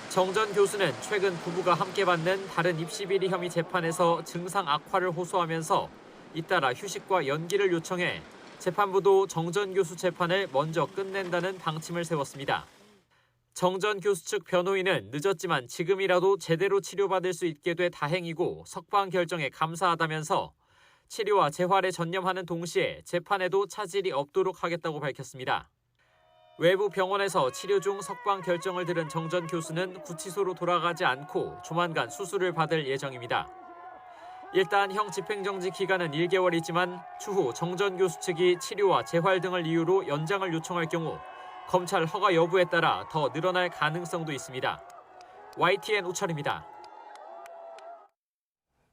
정 전 교수는 최근 부부가 함께 받는 다른 입시비리 혐의 재판에서 증상 악화를 호소하면서 잇따라 휴식과 연기를 요청해 재판부도 정 전 교수 재판을 먼저 끝낸다는 방침을 세웠습니다. 정 전 교수 측 변호인은 늦었지만 지금이라도 제대로 치료받을 수 있게 돼 다행이고 석방 결정에 감사하다면서 치료와 재활에 전념하는 동시에 재판에도 차질이 없도록 하겠다고 밝혔습니다. 외부 병원에서 치료 중 석방 결정을 들은 정 전 교수는 구치소로 돌아가지 않고 조만간 수술을 받을 예정입니다. 일단 형 집행정지 기간은 1개월이지만 추후 정 전 교수 측이 치료와 재활 등을 이유로 연장을 요청할 경우 검찰 허가 여부에 따라 더 늘어날 가능성도 있습니다. YTN 우철입니다.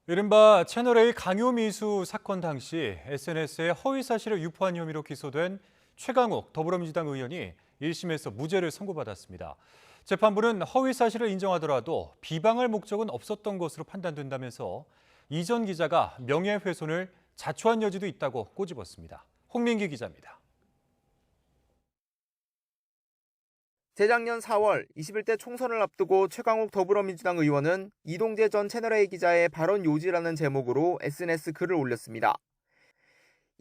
이른바 채널A 강요미수 사건 당시 SNS에 허위 사실을 유포한 혐의로 기소된 최강욱 더불어민주당 의원이 1심에서 무죄를 선고받았습니다. 재판부는 허위 사실을 인정하더라도 비방할 목적은 없었던 것으로 판단된다면서 이 전 기자가 명예훼손을 자초한 여지도 있다고 꼬집었습니다. 홍민기 기자입니다. 재작년 4월 21대 총선을 앞두고 최강욱 더불어민주당 의원은 이동재 전 채널A 기자의 발언 요지라는 제목으로 SNS 글을 올렸습니다.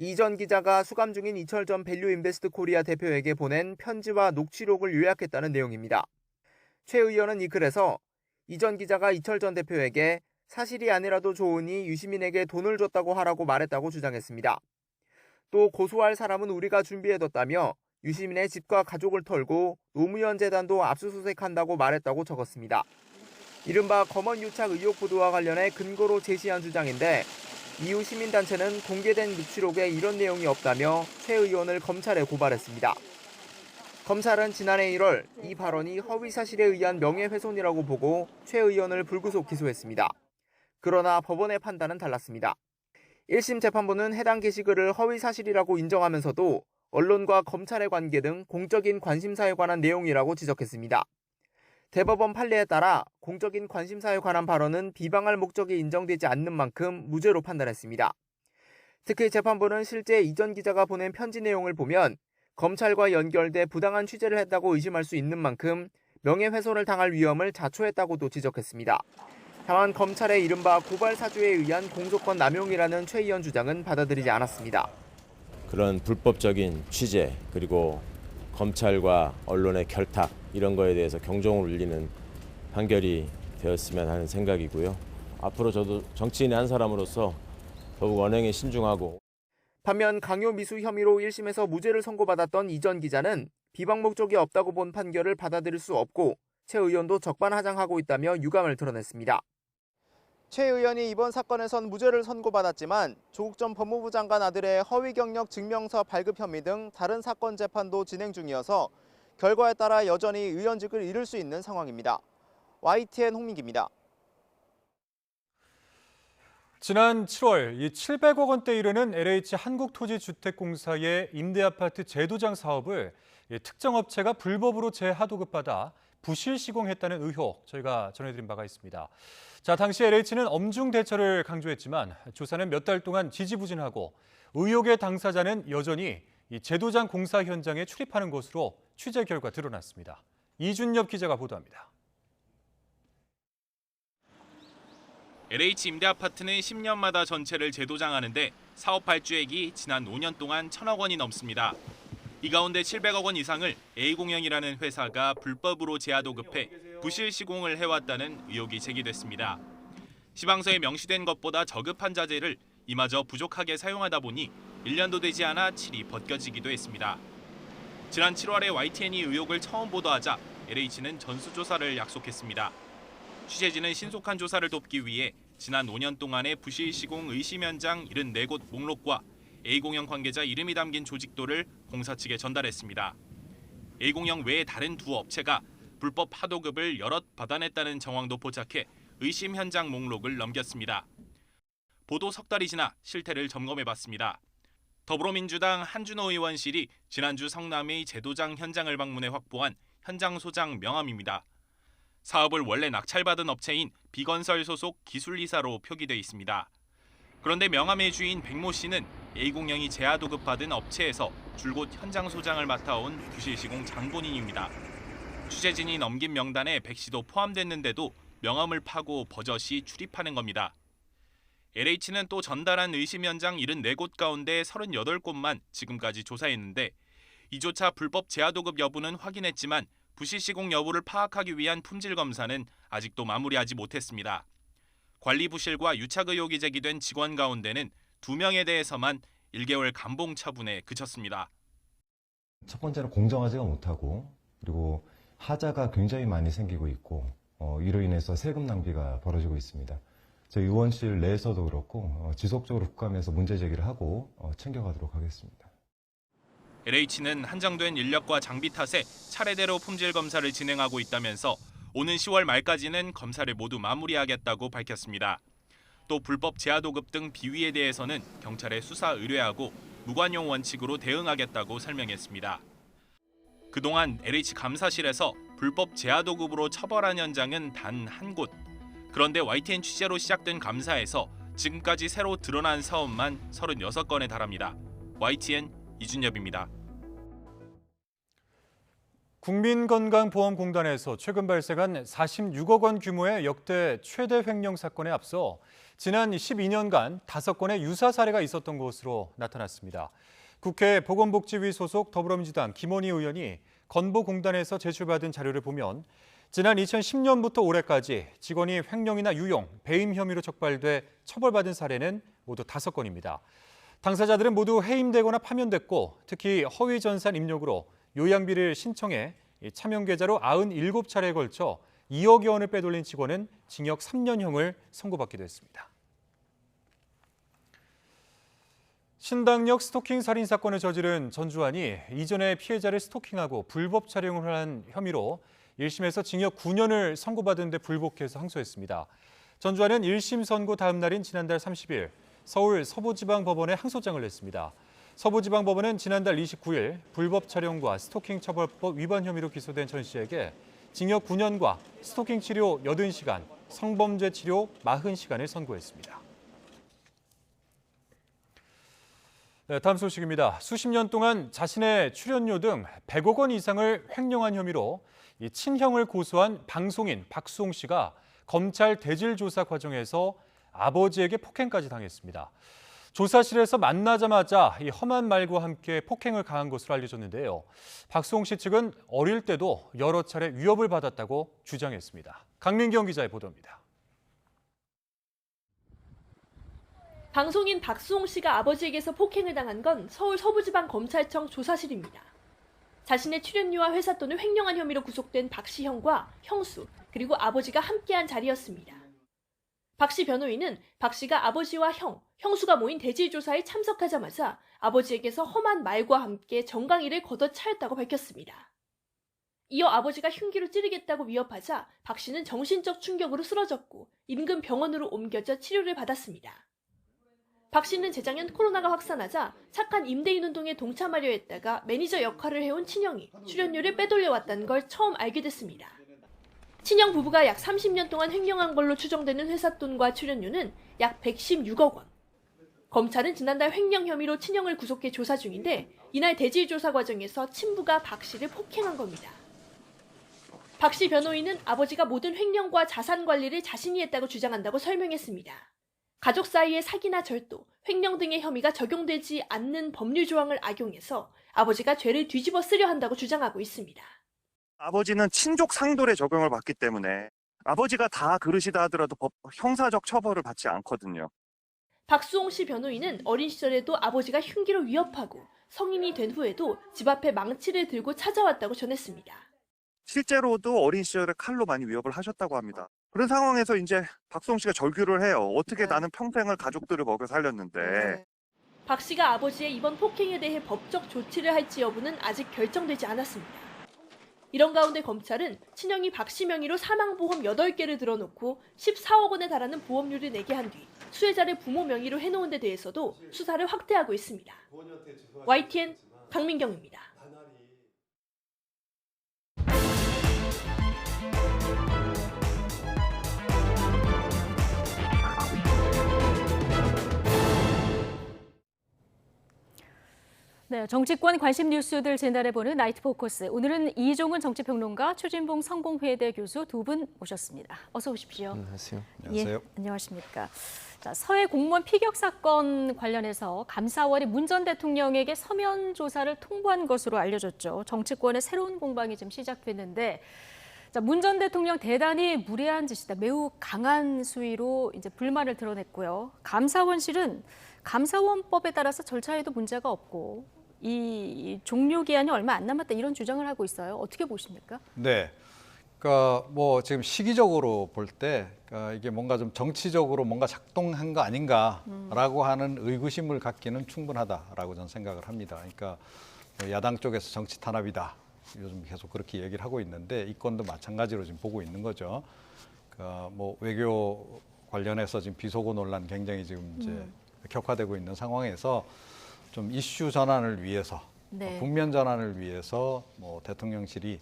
이 전 기자가 수감 중인 이철전 밸류인베스트 코리아 대표에게 보낸 편지와 녹취록을 요약했다는 내용입니다. 최 의원은 이 글에서 이 전 기자가 이철전 대표에게 사실이 아니라도 좋으니 유시민에게 돈을 줬다고 하라고 말했다고 주장했습니다. 또 고소할 사람은 우리가 준비해뒀다며 유시민의 집과 가족을 털고 노무현 재단도 압수수색한다고 말했다고 적었습니다. 이른바 검언 유착 의혹 보도와 관련해 근거로 제시한 주장인데 이후 시민단체는 공개된 녹취록에 이런 내용이 없다며 최 의원을 검찰에 고발했습니다. 검찰은 지난해 1월 이 발언이 허위사실에 의한 명예훼손이라고 보고 최 의원을 불구속 기소했습니다. 그러나 법원의 판단은 달랐습니다. 1심 재판부는 해당 게시글을 허위사실이라고 인정하면서도 언론과 검찰의 관계 등 공적인 관심사에 관한 내용이라고 지적했습니다. 대법원 판례에 따라 공적인 관심사에 관한 발언은 비방할 목적이 인정되지 않는 만큼 무죄로 판단했습니다. 특히 재판부는 실제 이 전 기자가 보낸 편지 내용을 보면 검찰과 연결돼 부당한 취재를 했다고 의심할 수 있는 만큼 명예훼손을 당할 위험을 자초했다고도 지적했습니다. 다만 검찰의 이른바 고발 사주에 의한 공소권 남용이라는 최 의원 주장은 받아들이지 않았습니다. 그런 불법적인 취재 그리고 검찰과 언론의 결탁 이런 거에 대해서 경종을 울리는 판결이 되었으면 하는 생각이고요. 앞으로 저도 정치인의 한 사람으로서 더욱 언행에 신중하고. 반면 강요미수 혐의로 1심에서 무죄를 선고받았던 이 전 기자는 비방 목적이 없다고 본 판결을 받아들일 수 없고 최 의원도 적반하장하고 있다며 유감을 드러냈습니다. 최 의원이 이번 사건에선 무죄를 선고받았지만 조국 전 법무부 장관 아들의 허위 경력 증명서 발급 혐의 등 다른 사건 재판도 진행 중이어서 결과에 따라 여전히 의원직을 잃을 수 있는 상황입니다. YTN 홍민기입니다. 지난 7월 이 700억 원대 이르는 LH 한국토지주택공사의 임대아파트 재도장 사업을 특정 업체가 불법으로 재하도급받아 부실 시공했다는 의혹 저희가 전해드린 바가 있습니다. 자, 당시 LH는 엄중 대처를 강조했지만 조사는 몇 달 동안 지지부진하고 의혹의 당사자는 여전히 이 재도장 공사 현장에 출입하는 것으로 취재 결과 드러났습니다. 이준엽 기자가 보도합니다. LH 임대아파트는 10년마다 전체를 재도장하는데 사업 발주액이 지난 5년 동안 1,000억 원이 넘습니다. 이 가운데 700억 원 이상을 A공영이라는 회사가 불법으로 재하도급해 부실 시공을 해왔다는 의혹이 제기됐습니다. 시방서에 명시된 것보다 저급한 자재를 이마저 부족하게 사용하다 보니 1년도 되지 않아 칠이 벗겨지기도 했습니다. 지난 7월에 YTN이 의혹을 처음 보도하자 LH는 전수조사를 약속했습니다. 취재진은 신속한 조사를 돕기 위해 지난 5년 동안의 부실 시공 의심 현장 74곳 목록과 A공영 관계자 이름이 담긴 조직도를 공사 측에 전달했습니다. A공영 외에 다른 두 업체가 불법 하도급을 여럿 받아냈다는 정황도 포착해 의심 현장 목록을 넘겼습니다. 보도 석 달이 지나 실태를 점검해봤습니다. 더불어민주당 한준호 의원실이 지난주 성남의 재도장 현장을 방문해 확보한 현장 소장 명함입니다. 사업을 원래 낙찰받은 업체인 비건설 소속 기술이사로 표기돼 있습니다. 그런데 명함의 주인 백모 씨는 A공영이 재하도급 받은 업체에서 줄곧 현장 소장을 맡아온 부실시공 장본인입니다. 취재진이 넘긴 명단에 백 씨도 포함됐는데도 명함을 파고 버젓이 출입하는 겁니다. LH는 또 전달한 의심 현장 74곳 가운데 38곳만 지금까지 조사했는데 이조차 불법 재하도급 여부는 확인했지만 부실 시공 여부를 파악하기 위한 품질 검사는 아직도 마무리하지 못했습니다. 관리 부실과 유착 의혹이 제기된 직원 가운데는 2명에 대해서만 1개월 감봉 처분에 그쳤습니다. 첫 번째는 공정하지가 못하고 그리고 하자가 굉장히 많이 생기고 있고 이로 인해서 세금 낭비가 벌어지고 있습니다. 저희 의원실 내에서도 그렇고 지속적으로 국감에서 문제 제기를 하고 챙겨가도록 하겠습니다. LH는 한정된 인력과 장비 탓에 차례대로 품질 검사를 진행하고 있다면서 오는 10월 말까지는 검사를 모두 마무리하겠다고 밝혔습니다. 또 불법 재하도급 등 비위에 대해서는 경찰에 수사 의뢰하고 무관용 원칙으로 대응하겠다고 설명했습니다. 그동안 LH 감사실에서 불법 재하도급으로 처벌한 현장은 단 한 곳. 그런데 YTN 취재로 시작된 감사에서 지금까지 새로 드러난 사업만 36건에 달합니다. YTN 이준엽입니다. 국민건강보험공단에서 최근 발생한 46억 원 규모의 역대 최대 횡령 사건에 앞서 지난 12년간 5건의 유사 사례가 있었던 것으로 나타났습니다. 국회 보건복지위 소속 더불어민주당 김원희 의원이 건보공단에서 제출받은 자료를 보면 지난 2010년부터 올해까지 직원이 횡령이나 유용, 배임 혐의로 적발돼 처벌받은 사례는 모두 5건입니다. 당사자들은 모두 해임되거나 파면됐고 특히 허위 전산 입력으로 요양비를 신청해 차명 계좌로 97차례에 걸쳐 2억여 원을 빼돌린 직원은 징역 3년형을 선고받기도 했습니다. 신당역 스토킹 살인 사건을 저지른 전주환이 이전에 피해자를 스토킹하고 불법 촬영을 한 혐의로 1심에서 징역 9년을 선고받은 데 불복해서 항소했습니다. 전주환은 1심 선고 다음 날인 지난달 30일 서울 서부지방법원에 항소장을 냈습니다. 서부지방법원은 지난달 29일 불법 촬영과 스토킹 처벌법 위반 혐의로 기소된 전 씨에게 징역 9년과 스토킹 치료 80시간, 성범죄 치료 40시간을 선고했습니다. 네, 다음 소식입니다. 수십 년 동안 자신의 출연료 등 100억 원 이상을 횡령한 혐의로 친형을 고소한 방송인 박수홍 씨가 검찰 대질 조사 과정에서 아버지에게 폭행까지 당했습니다. 조사실에서 만나자마자 이 험한 말과 함께 폭행을 가한 것으로 알려졌는데요. 박수홍 씨 측은 어릴 때도 여러 차례 위협을 받았다고 주장했습니다. 강민경 기자의 보도입니다. 방송인 박수홍 씨가 아버지에게서 폭행을 당한 건 서울 서부지방검찰청 조사실입니다. 자신의 출연료와 회사 돈을 횡령한 혐의로 구속된 박 씨 형과 형수, 그리고 아버지가 함께한 자리였습니다. 박 씨 변호인은 박 씨가 아버지와 형수가 모인 대질 조사에 참석하자마자 아버지에게서 험한 말과 함께 정강이를 걷어차였다고 밝혔습니다. 이어 아버지가 흉기로 찌르겠다고 위협하자 박 씨는 정신적 충격으로 쓰러졌고 인근 병원으로 옮겨져 치료를 받았습니다. 박 씨는 재작년 코로나가 확산하자 착한 임대인 운동에 동참하려 했다가 매니저 역할을 해온 친형이 출연료를 빼돌려왔다는 걸 처음 알게 됐습니다. 친형 부부가 약 30년 동안 횡령한 걸로 추정되는 회사 돈과 출연료는 약 116억 원. 검찰은 지난달 횡령 혐의로 친형을 구속해 조사 중인데 이날 대질 조사 과정에서 친부가 박 씨를 폭행한 겁니다. 박 씨 변호인은 아버지가 모든 횡령과 자산 관리를 자신이 했다고 주장한다고 설명했습니다. 가족 사이의 사기나 절도, 횡령 등의 혐의가 적용되지 않는 법률 조항을 악용해서 아버지가 죄를 뒤집어 쓰려 한다고 주장하고 있습니다. 아버지는 친족 상돌의 적용을 받기 때문에 아버지가 다 그러시다 하더라도 형사적 처벌을 받지 않거든요. 박수홍 씨 변호인은 어린 시절에도 아버지가 흉기로 위협하고 성인이 된 후에도 집 앞에 망치를 들고 찾아왔다고 전했습니다. 실제로도 어린 시절에 칼로 많이 위협을 하셨다고 합니다. 그런 상황에서 이제 박수홍 씨가 절규를 해요. 어떻게 나는 평생을 가족들을 먹여 살렸는데. 박 씨가 아버지의 이번 폭행에 대해 법적 조치를 할지 여부는 아직 결정되지 않았습니다. 이런 가운데 검찰은 친형이 박 씨 명의로 사망보험 8개를 들어놓고 14억 원에 달하는 보험료를 내게 한 뒤 수혜자를 부모 명의로 해놓은 데 대해서도 수사를 확대하고 있습니다. YTN 강민경입니다. 네, 정치권 관심 뉴스들 전달해보는 나이트 포커스. 오늘은 이종훈 정치평론가, 최진봉 성공회대 교수 두 분 모셨습니다. 어서 오십시오. 안녕하세요. 예, 안녕하십니까. 자, 서해 공무원 피격 사건 관련해서 감사원이 문 전 대통령에게 서면 조사를 통보한 것으로 알려졌죠. 정치권의 새로운 공방이 지금 시작됐는데, 자, 문 전 대통령 대단히 무례한 짓이다. 매우 강한 수위로 이제 불만을 드러냈고요. 감사원실은 감사원법에 따라서 절차에도 문제가 없고 이 종료 기한이 얼마 안 남았다 이런 주장을 하고 있어요. 어떻게 보십니까? 네, 그러니까 뭐 지금 시기적으로 볼 때 이게 뭔가 좀 정치적으로 뭔가 작동한 거 아닌가라고 하는 의구심을 갖기는 충분하다라고 저는 생각을 합니다. 그러니까 야당 쪽에서 정치 탄압이다 요즘 계속 그렇게 얘기를 하고 있는데 이 건도 마찬가지로 지금 보고 있는 거죠. 그러니까 뭐 외교 관련해서 지금 비속어 논란 굉장히 지금 이제 격화되고 있는 상황에서 좀 이슈 전환을 위해서 국면 전환을 위해서 뭐 대통령실이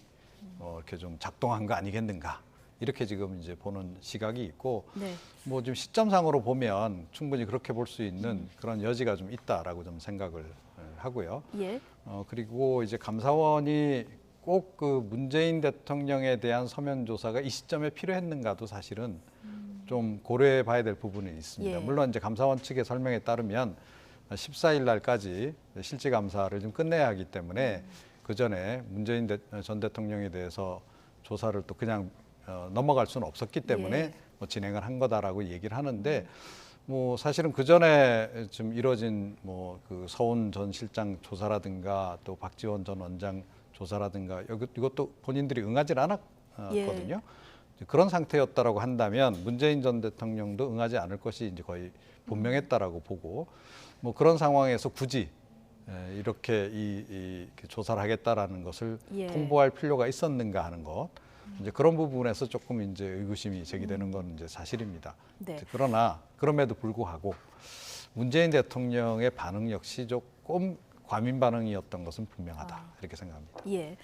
이렇게 좀 작동한 거 아니겠는가 이렇게 지금 이제 보는 시각이 있고 뭐 지금 시점상으로 보면 충분히 그렇게 볼 수 있는 그런 여지가 좀 있다라고 좀 생각을 하고요. 그리고 이제 감사원이 꼭 그 문재인 대통령에 대한 서면 조사가 이 시점에 필요했는가도 사실은 좀 고려해 봐야 될 부분이 있습니다. 예. 물론 이제 감사원 측의 설명에 따르면 14일 날까지 실질 감사를 좀 끝내야 하기 때문에 그 전에 문재인 전 대통령에 대해서 조사를 또 그냥 넘어갈 수는 없었기 때문에 예. 뭐 진행을 한 거다라고 얘기를 하는데 뭐 사실은 그 전에 좀 이뤄진 뭐 그 서훈 전 실장 조사라든가 또 박지원 전 원장 조사라든가 이것도 본인들이 응하지 않았거든요. 그런 상태였다라고 한다면 문재인 전 대통령도 응하지 않을 것이 이제 거의 분명했다라고 보고 뭐 그런 상황에서 굳이 이렇게 이 조사를 하겠다라는 것을 예. 통보할 필요가 있었는가 하는 것. 이제 그런 부분에서 조금 이제 의구심이 제기되는 건 이제 사실입니다. 네. 그러나 그럼에도 불구하고 문재인 대통령의 반응 역시 조금 과민 반응이었던 것은 분명하다 이렇게 생각합니다. 예.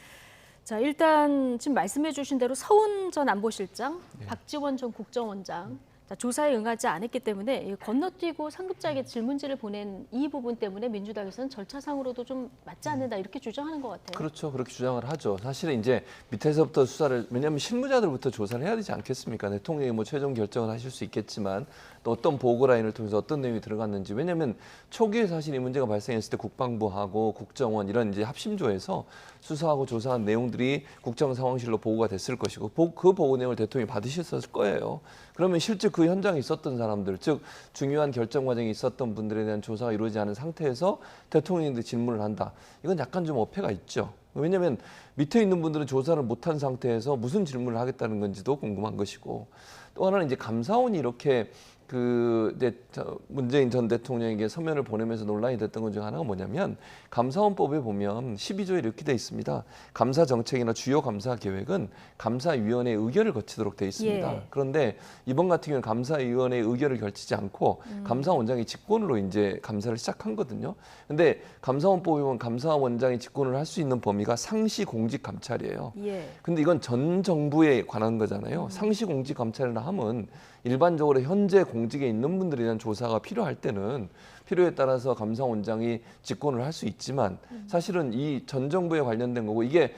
자, 일단 지금 말씀해 주신 대로 서훈 전 안보실장, 박지원 전 국정원장 자, 조사에 응하지 않았기 때문에 건너뛰고 상급자에게 질문지를 보낸 이 부분 때문에 민주당에서는 절차상으로도 좀 맞지 않는다 이렇게 주장하는 것 같아요. 그렇죠. 그렇게 주장을 하죠. 사실은 이제 밑에서부터 수사를, 왜냐하면 실무자들부터 조사를 해야 되지 않겠습니까? 대통령이 뭐 최종 결정을 하실 수 있겠지만 또 어떤 보고 라인을 통해서 어떤 내용이 들어갔는지. 왜냐하면 초기에 사실 이 문제가 발생했을 때 국방부하고 국정원 이런 이제 합심조에서 수사하고 조사한 내용들이 국정상황실로 보고가 됐을 것이고 그 보고 내용을 대통령이 받으셨을 거예요. 그러면 실제 그 현장에 있었던 사람들, 즉 중요한 결정 과정에 있었던 분들에 대한 조사가 이루어지지 않은 상태에서 대통령한테 질문을 한다. 이건 약간 좀 어폐가 있죠. 왜냐하면 밑에 있는 분들은 조사를 못한 상태에서 무슨 질문을 하겠다는 건지도 궁금한 것이고 또 하나는 이제 감사원이 이렇게 문재인 전 대통령에게 서면을 보내면서 논란이 됐던 것 중 하나가 뭐냐면 감사원법에 보면 12조에 이렇게 돼 있습니다. 감사 정책이나 주요 감사 계획은 감사위원회의 의결을 거치도록 돼 있습니다. 예. 그런데 이번 같은 경우는 감사위원회의 의결을 거치지 않고 감사원장이 직권으로 이제 감사를 시작한 거거든요. 근데 감사원법에 보면 감사원장이 직권을 할 수 있는 범위가 상시 공직 감찰이에요. 예. 근데 이건 전 정부에 관한 거잖아요. 상시 공직 감찰이라 하면 일반적으로 현재 공직에 있는 분들에 대한 조사가 필요할 때는 필요에 따라서 감사원장이 직권을 할 수 있지만 사실은 이 전 정부에 관련된 거고 이게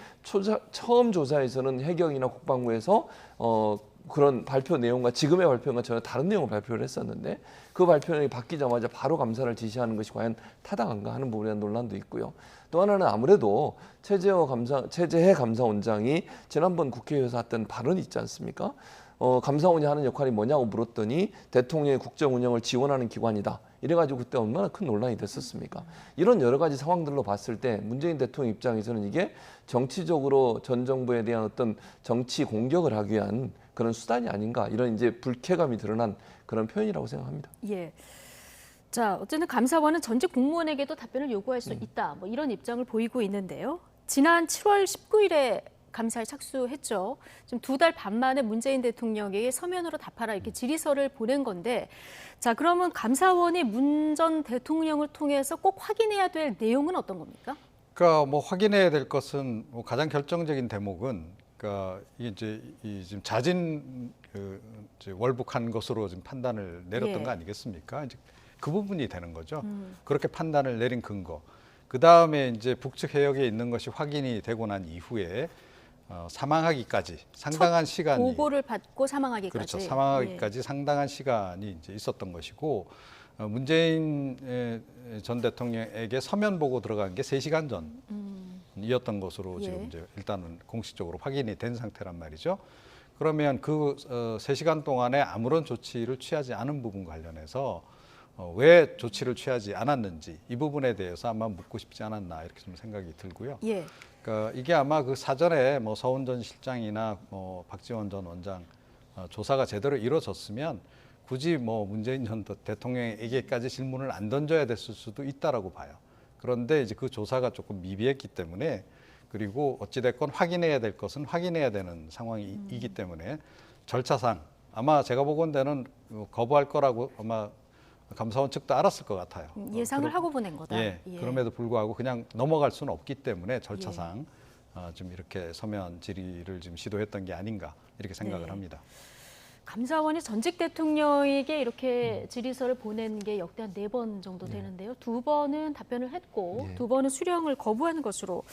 처음 조사에서는 해경이나 국방부에서 그런 발표 내용과 지금의 발표가 전혀 다른 내용을 발표를 했었는데 그 발표 내용이 바뀌자마자 바로 감사를 지시하는 것이 과연 타당한가 하는 부분에 대한 논란도 있고요. 또 하나는 아무래도 최재해 감사원장이 지난번 국회에서 했던 발언이 있지 않습니까? 감사원이 하는 역할이 뭐냐고 물었더니 대통령의 국정 운영을 지원하는 기관이다. 이래가지고 그때 얼마나 큰 논란이 됐었습니까? 이런 여러 가지 상황들로 봤을 때 문재인 대통령 입장에서는 이게 정치적으로 전 정부에 대한 어떤 정치 공격을 하기 위한 그런 수단이 아닌가 이런 이제 불쾌감이 드러난 그런 표현이라고 생각합니다. 예. 자, 어쨌든 감사원은 전직 공무원에게도 답변을 요구할 수 있다. 뭐 이런 입장을 보이고 있는데요. 지난 7월 19일에 감사에 착수했죠. 지금 2달 반 만에 문재인 대통령에게 서면으로 답하라 이렇게 질의서를 보낸 건데, 자 그러면 감사원이 문 전 대통령을 통해서 꼭 확인해야 될 내용은 어떤 겁니까? 그러니까 뭐 확인해야 될 것은 뭐 가장 결정적인 대목은 그러니까 이게 이제 지금 자진 이제 월북한 것으로 지금 판단을 내렸던 거 아니겠습니까? 이제 그 부분이 되는 거죠. 그렇게 판단을 내린 근거. 그 다음에 이제 북측 해역에 있는 것이 확인이 되고 난 이후에 사망하기까지 상당한 시간이 보고를 받고 사망하기까지. 그렇죠. 사망하기까지 상당한 시간이 이제 있었던 것이고 문재인 전 대통령에게 서면 보고 들어간 게 3시간 전이었던 것으로 지금 이제 일단은 공식적으로 확인이 된 상태란 말이죠. 그러면 그 3시간 동안에 아무런 조치를 취하지 않은 부분 관련해서 왜 조치를 취하지 않았는지 이 부분에 대해서 아마 묻고 싶지 않았나 이렇게 좀 생각이 들고요. 예. 그러니까 이게 아마 그 사전에 뭐 서훈 전 실장이나 뭐 박지원 전 원장 조사가 제대로 이루어졌으면 굳이 뭐 문재인 전 대통령에게까지 질문을 안 던져야 됐을 수도 있다라고 봐요. 그런데 이제 그 조사가 조금 미비했기 때문에 그리고 어찌됐건 확인해야 될 것은 확인해야 되는 상황이기 때문에 절차상 아마 제가 보건대는 거부할 거라고 아마 감사원 측도 알았을 것 같아요. 예상을 하고 보낸 거다. 예, 그럼에도 불구하고 그냥 넘어갈 수는 없기 때문에 절차상 좀 이렇게 서면 질의를 지금 시도했던 게 아닌가 이렇게 생각을 합니다. 감사원이 전직 대통령에게 이렇게 질의서를 보낸 게 역대 한 4번 정도 되는데요. 2번은 답변을 했고 2번은 수령을 거부한 것으로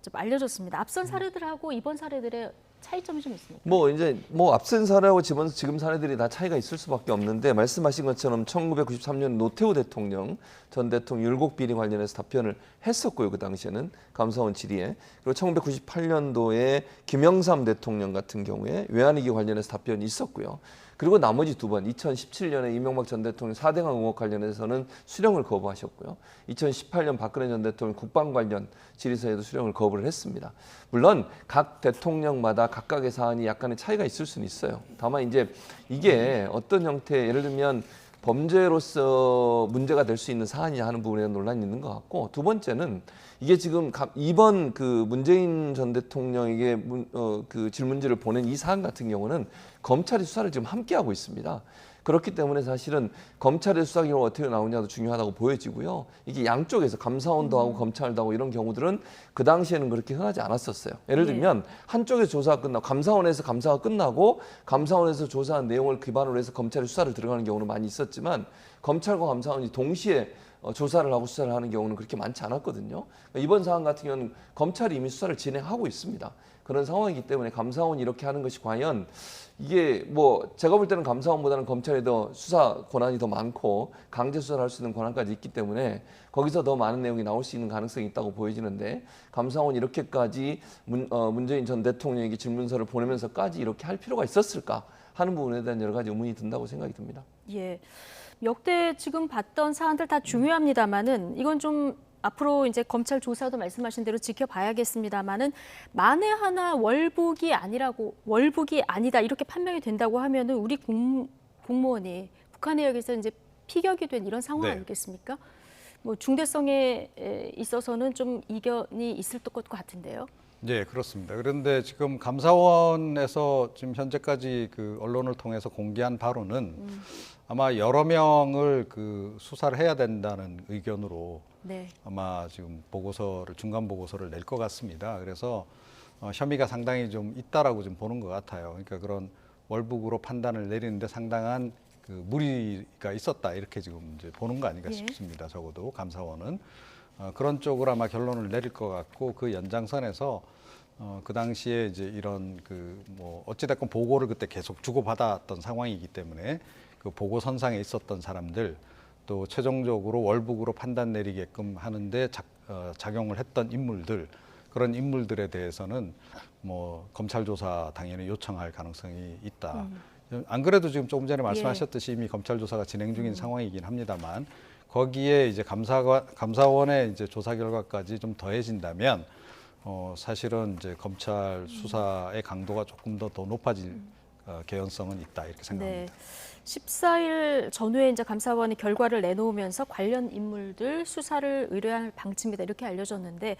좀 알려졌습니다. 앞선 사례들하고 이번 사례들의 차이점이 좀 있습니까? 이제 앞선 사례하고 지금 사례들이 다 차이가 있을 수밖에 없는데 말씀하신 것처럼 1993년 노태우 대통령 전 대통령 7비리 관련해서 답변을 했었고요. 그 당시에는 감사원 질의에. 그리고 1998년도에 김영삼 대통령 같은 경우에 외환위기 관련해서 답변이 있었고요. 그리고 나머지 2번 2017년에 이명박 전 대통령 4대강 의혹 관련해서는 수령을 거부하셨고요. 2018년 박근혜 전 대통령 국방 관련 질의서에도 수령을 거부를 했습니다. 물론 각 대통령마다 각각의 사안이 약간의 차이가 있을 수는 있어요. 다만 이제 이게 어떤 형태, 예를 들면 범죄로서 문제가 될 수 있는 사안이냐 하는 부분에 논란이 있는 것 같고, 두 번째는 이게 지금 이번 그 문재인 전 대통령에게 그 질문지를 보낸 이 사안 같은 경우는 검찰이 수사를 지금 함께 하고 있습니다. 그렇기 때문에 사실은 검찰의 수사 결과가 어떻게 나오냐도 중요하다고 보여지고요. 이게 양쪽에서 감사원도 하고 검찰도 하고 이런 경우들은 그 당시에는 그렇게 흔하지 않았었어요. 예를 들면 한쪽에서 조사가 끝나고 감사원에서 감사가 끝나고 감사원에서 조사한 내용을 기반으로 해서 검찰이 수사를 들어가는 경우는 많이 있었지만 검찰과 감사원이 동시에 조사를 하고 수사를 하는 경우는 그렇게 많지 않았거든요. 이번 사안 같은 경우는 검찰이 이미 수사를 진행하고 있습니다. 그런 상황이기 때문에 감사원이 이렇게 하는 것이 과연 이게 제가 볼 때는 감사원보다는 검찰이 더 수사 권한이 더 많고 강제 수사를 할 수 있는 권한까지 있기 때문에 거기서 더 많은 내용이 나올 수 있는 가능성이 있다고 보여지는데, 감사원이 이렇게까지 문재인 전 대통령에게 질문서를 보내면서까지 이렇게 할 필요가 있었을까 하는 부분에 대한 여러 가지 의문이 든다고 생각이 듭니다. 예, 역대 지금 봤던 사안들 다 중요합니다만은 이건 좀 앞으로 이제 검찰 조사도 말씀하신 대로 지켜봐야겠습니다만은 만에 하나 월북이 아니다 이렇게 판명이 된다고 하면은 우리 공무원이 북한 해역에서 이제 피격이 된 이런 상황 아니겠습니까? 중대성에 있어서는 좀 이견이 있을 것 같은데요. 네, 그렇습니다. 그런데 지금 감사원에서 지금 현재까지 그 언론을 통해서 공개한 바로는 아마 여러 명을 그 수사를 해야 된다는 의견으로 아마 지금 중간 보고서를 낼 것 같습니다. 그래서 혐의가 상당히 좀 있다라고 좀 보는 것 같아요. 그러니까 그런 월북으로 판단을 내리는데 상당한 그 무리가 있었다 이렇게 지금 이제 보는 거 아닌가 싶습니다. 적어도 감사원은 그런 쪽으로 아마 결론을 내릴 것 같고, 그 연장선에서 그 당시에 이제 이런 어찌됐건 보고를 그때 계속 주고받았던 상황이기 때문에 그 보고 선상에 있었던 사람들, 또 최종적으로 월북으로 판단 내리게끔 하는데 작용을 했던 인물들, 그런 인물들에 대해서는 검찰 조사 당연히 요청할 가능성이 있다. 안 그래도 지금 조금 전에 말씀하셨듯이 이미 검찰 조사가 진행 중인 상황이긴 합니다만, 거기에 이제 감사원의 이제 조사 결과까지 좀 더해진다면 사실은 이제 검찰 수사의 강도가 조금 더 높아질 개연성은 있다 이렇게 생각합니다. 14일 전후에 이제 감사원이 결과를 내놓으면서 관련 인물들 수사를 의뢰할 방침이다 이렇게 알려졌는데,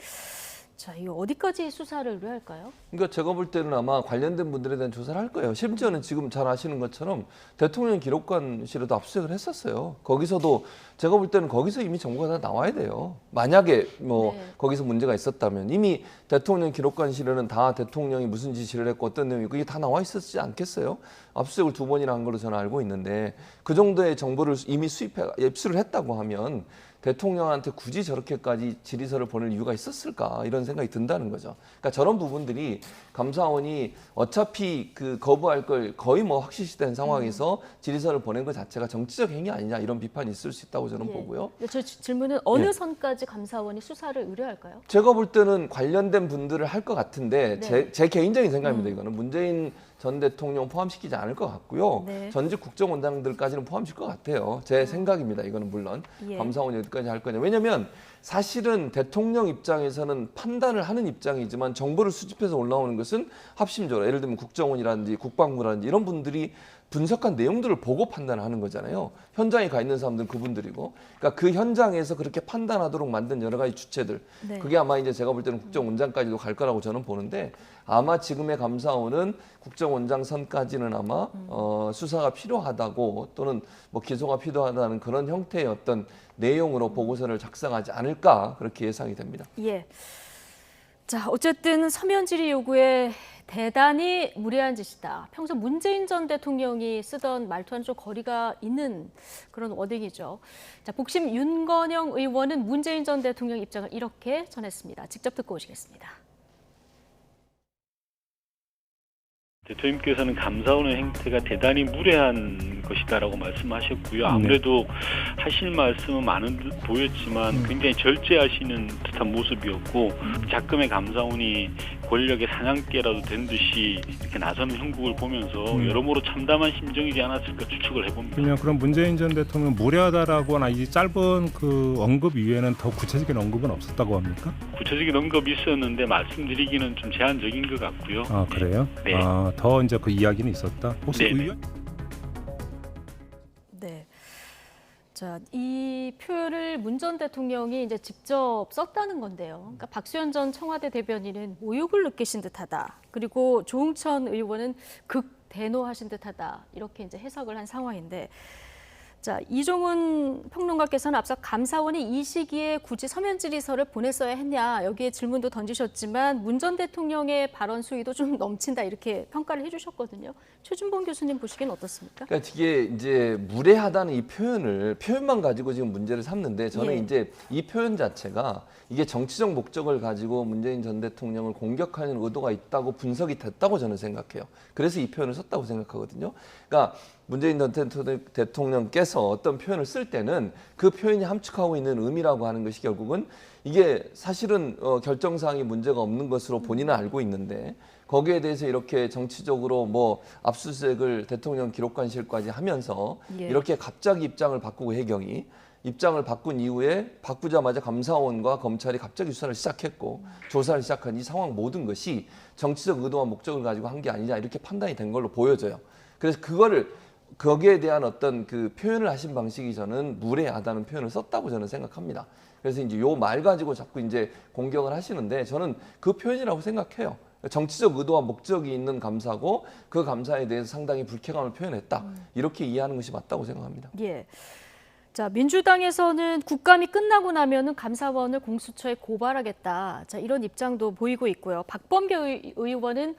자, 이거 어디까지 수사를 의뢰할까요? 그러니까 제가 볼 때는 아마 관련된 분들에 대한 조사를 할 거예요. 심지어는 지금 잘 아시는 것처럼 대통령 기록관실에도 압수수색을 했었어요. 거기서도 제가 볼 때는 거기서 이미 정보가 다 나와야 돼요. 만약에 거기서 문제가 있었다면 이미 대통령 기록관실에는 다 대통령이 무슨 지시를 했고 어떤 내용이 그게 다 나와 있었지 않겠어요? 압수수색을 2번이나 한 걸로 저는 알고 있는데, 그 정도의 정보를 이미 입수를 했다고 하면 대통령한테 굳이 저렇게까지 질의서를 보낼 이유가 있었을까 이런 생각이 든다는 거죠. 그러니까 저런 부분들이 감사원이 어차피 그 거부할 걸 거의 확실시된 상황에서 질의서를 보낸 것 자체가 정치적 행위 아니냐 이런 비판이 있을 수 있다고 저는 보고요. 저 질문은 어느 선까지 감사원이 수사를 의뢰할까요? 제가 볼 때는 관련된 분들을 할 것 같은데 제 개인적인 생각입니다. 이거는 문재인 전 대통령 포함시키지 않을 것 같고요. 전직 국정원장들까지는 포함시킬 것 같아요. 제 생각입니다. 이거는 물론 감사원이 어디까지 할 거냐. 왜냐하면 사실은 대통령 입장에서는 판단을 하는 입장이지만 정보를 수집해서 올라오는 것은 합심적으로, 예를 들면 국정원이라든지 국방부라든지 이런 분들이 분석한 내용들을 보고 판단하는 거잖아요. 현장에 가 있는 사람들은 그분들이고, 그러니까 그 현장에서 그렇게 판단하도록 만든 여러 가지 주체들, 그게 아마 이제 제가 볼 때는 국정원장까지도 갈 거라고 저는 보는데, 아마 지금의 감사원은 국정원장 선까지는 아마 수사가 필요하다고 또는 기소가 필요하다는 그런 형태의 어떤 내용으로 보고서를 작성하지 않을까 그렇게 예상이 됩니다. 예. 자, 어쨌든 서면 질의 요구에 대단히 무례한 짓이다. 평소 문재인 전 대통령이 쓰던 말투와는 좀 거리가 있는 그런 워딩이죠. 자, 복심 윤건영 의원은 문재인 전 대통령 입장을 이렇게 전했습니다. 직접 듣고 오시겠습니다. 대통령께서는 감사원의 행태가 대단히 무례한 것이다라고 말씀하셨고요. 아무래도 하실 말씀은 많은 듯 보였지만 굉장히 절제하시는 듯한 모습이었고 작금의 감사원이 권력의 사냥개라도 된 듯이 이렇게 나서는 형국을 보면서 여러모로 참담한 심정이지 않았을까 추측을 해봅니다. 그럼 문재인 전 대통령 무례하다라고 하나 이 짧은 그 언급 이외에는 더 구체적인 언급은 없었다고 합니까? 구체적인 언급이 있었는데 말씀드리기는 좀 제한적인 것 같고요. 아 그래요? 네. 더 이제 그 이야기는 있었다. 혹시 네. 의원? 네. 자, 이 표현을 문 전 대통령이 이제 직접 썼다는 건데요. 그러니까 박수현 전 청와대 대변인은 모욕을 느끼신 듯하다. 그리고 조응천 의원은 극대노하신 듯하다. 이렇게 이제 해석을 한 상황인데. 자, 이종훈 평론가께서는 앞서 감사원이 이 시기에 굳이 서면 질의서를 보냈어야 했냐 여기에 질문도 던지셨지만 문 전 대통령의 발언 수위도 좀 넘친다 이렇게 평가를 해주셨거든요. 최준봉 교수님 보시기엔 어떻습니까? 그러니까 이게 이제 무례하다는 이 표현만 가지고 지금 문제를 삼는데 저는 예. 이제 이 표현 자체가 이게 정치적 목적을 가지고 문재인 전 대통령을 공격하는 의도가 있다고 분석이 됐다고 저는 생각해요. 그래서 이 표현을 썼다고 생각하거든요. 그러니까 문재인 전 대통령께서 어떤 표현을 쓸 때는 그 표현이 함축하고 있는 의미라고 하는 것이 결국은 이게 사실은 결정사항이 문제가 없는 것으로 본인은 알고 있는데 거기에 대해서 이렇게 정치적으로 뭐 압수수색을 대통령 기록관실까지 하면서 예. 이렇게 갑자기 입장을 바꾸고 해경이 입장을 바꾼 이후에 바꾸자마자 감사원과 검찰이 갑자기 수사를 시작했고 조사를 시작한 이 상황 모든 것이 정치적 의도와 목적을 가지고 한 게 아니냐 이렇게 판단이 된 걸로 보여져요. 그래서 거기에 대한 어떤 그 표현을 하신 방식이 저는 무례하다는 표현을 썼다고 저는 생각합니다. 그래서 이제 요 말 가지고 자꾸 이제 공격을 하시는데 저는 그 표현이라고 생각해요. 정치적 의도와 목적이 있는 감사고 그 감사에 대해서 상당히 불쾌감을 표현했다. 이렇게 이해하는 것이 맞다고 생각합니다. 예. 자, 민주당에서는 국감이 끝나고 나면은 감사원을 공수처에 고발하겠다. 자, 이런 입장도 보이고 있고요. 박범계 의원은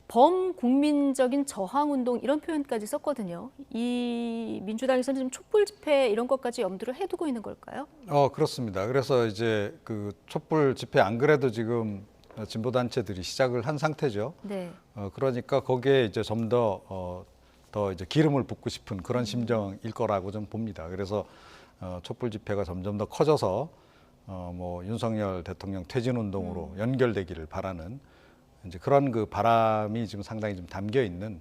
범국민적인 저항운동 이런 표현까지 썼거든요. 이 민주당에서는 좀 촛불 집회 이런 것까지 염두를 해두고 있는 걸까요? 그렇습니다. 그래서 이제 그 촛불 집회 안 그래도 지금 진보 단체들이 시작을 한 상태죠. 네. 그러니까 거기에 이제 좀 더 이제 기름을 붓고 싶은 그런 심정일 거라고 좀 봅니다. 그래서 촛불 집회가 점점 더 커져서 뭐 윤석열 대통령 퇴진 운동으로 연결되기를 바라는 이제 그런 그 바람이 지금 상당히 좀 담겨 있는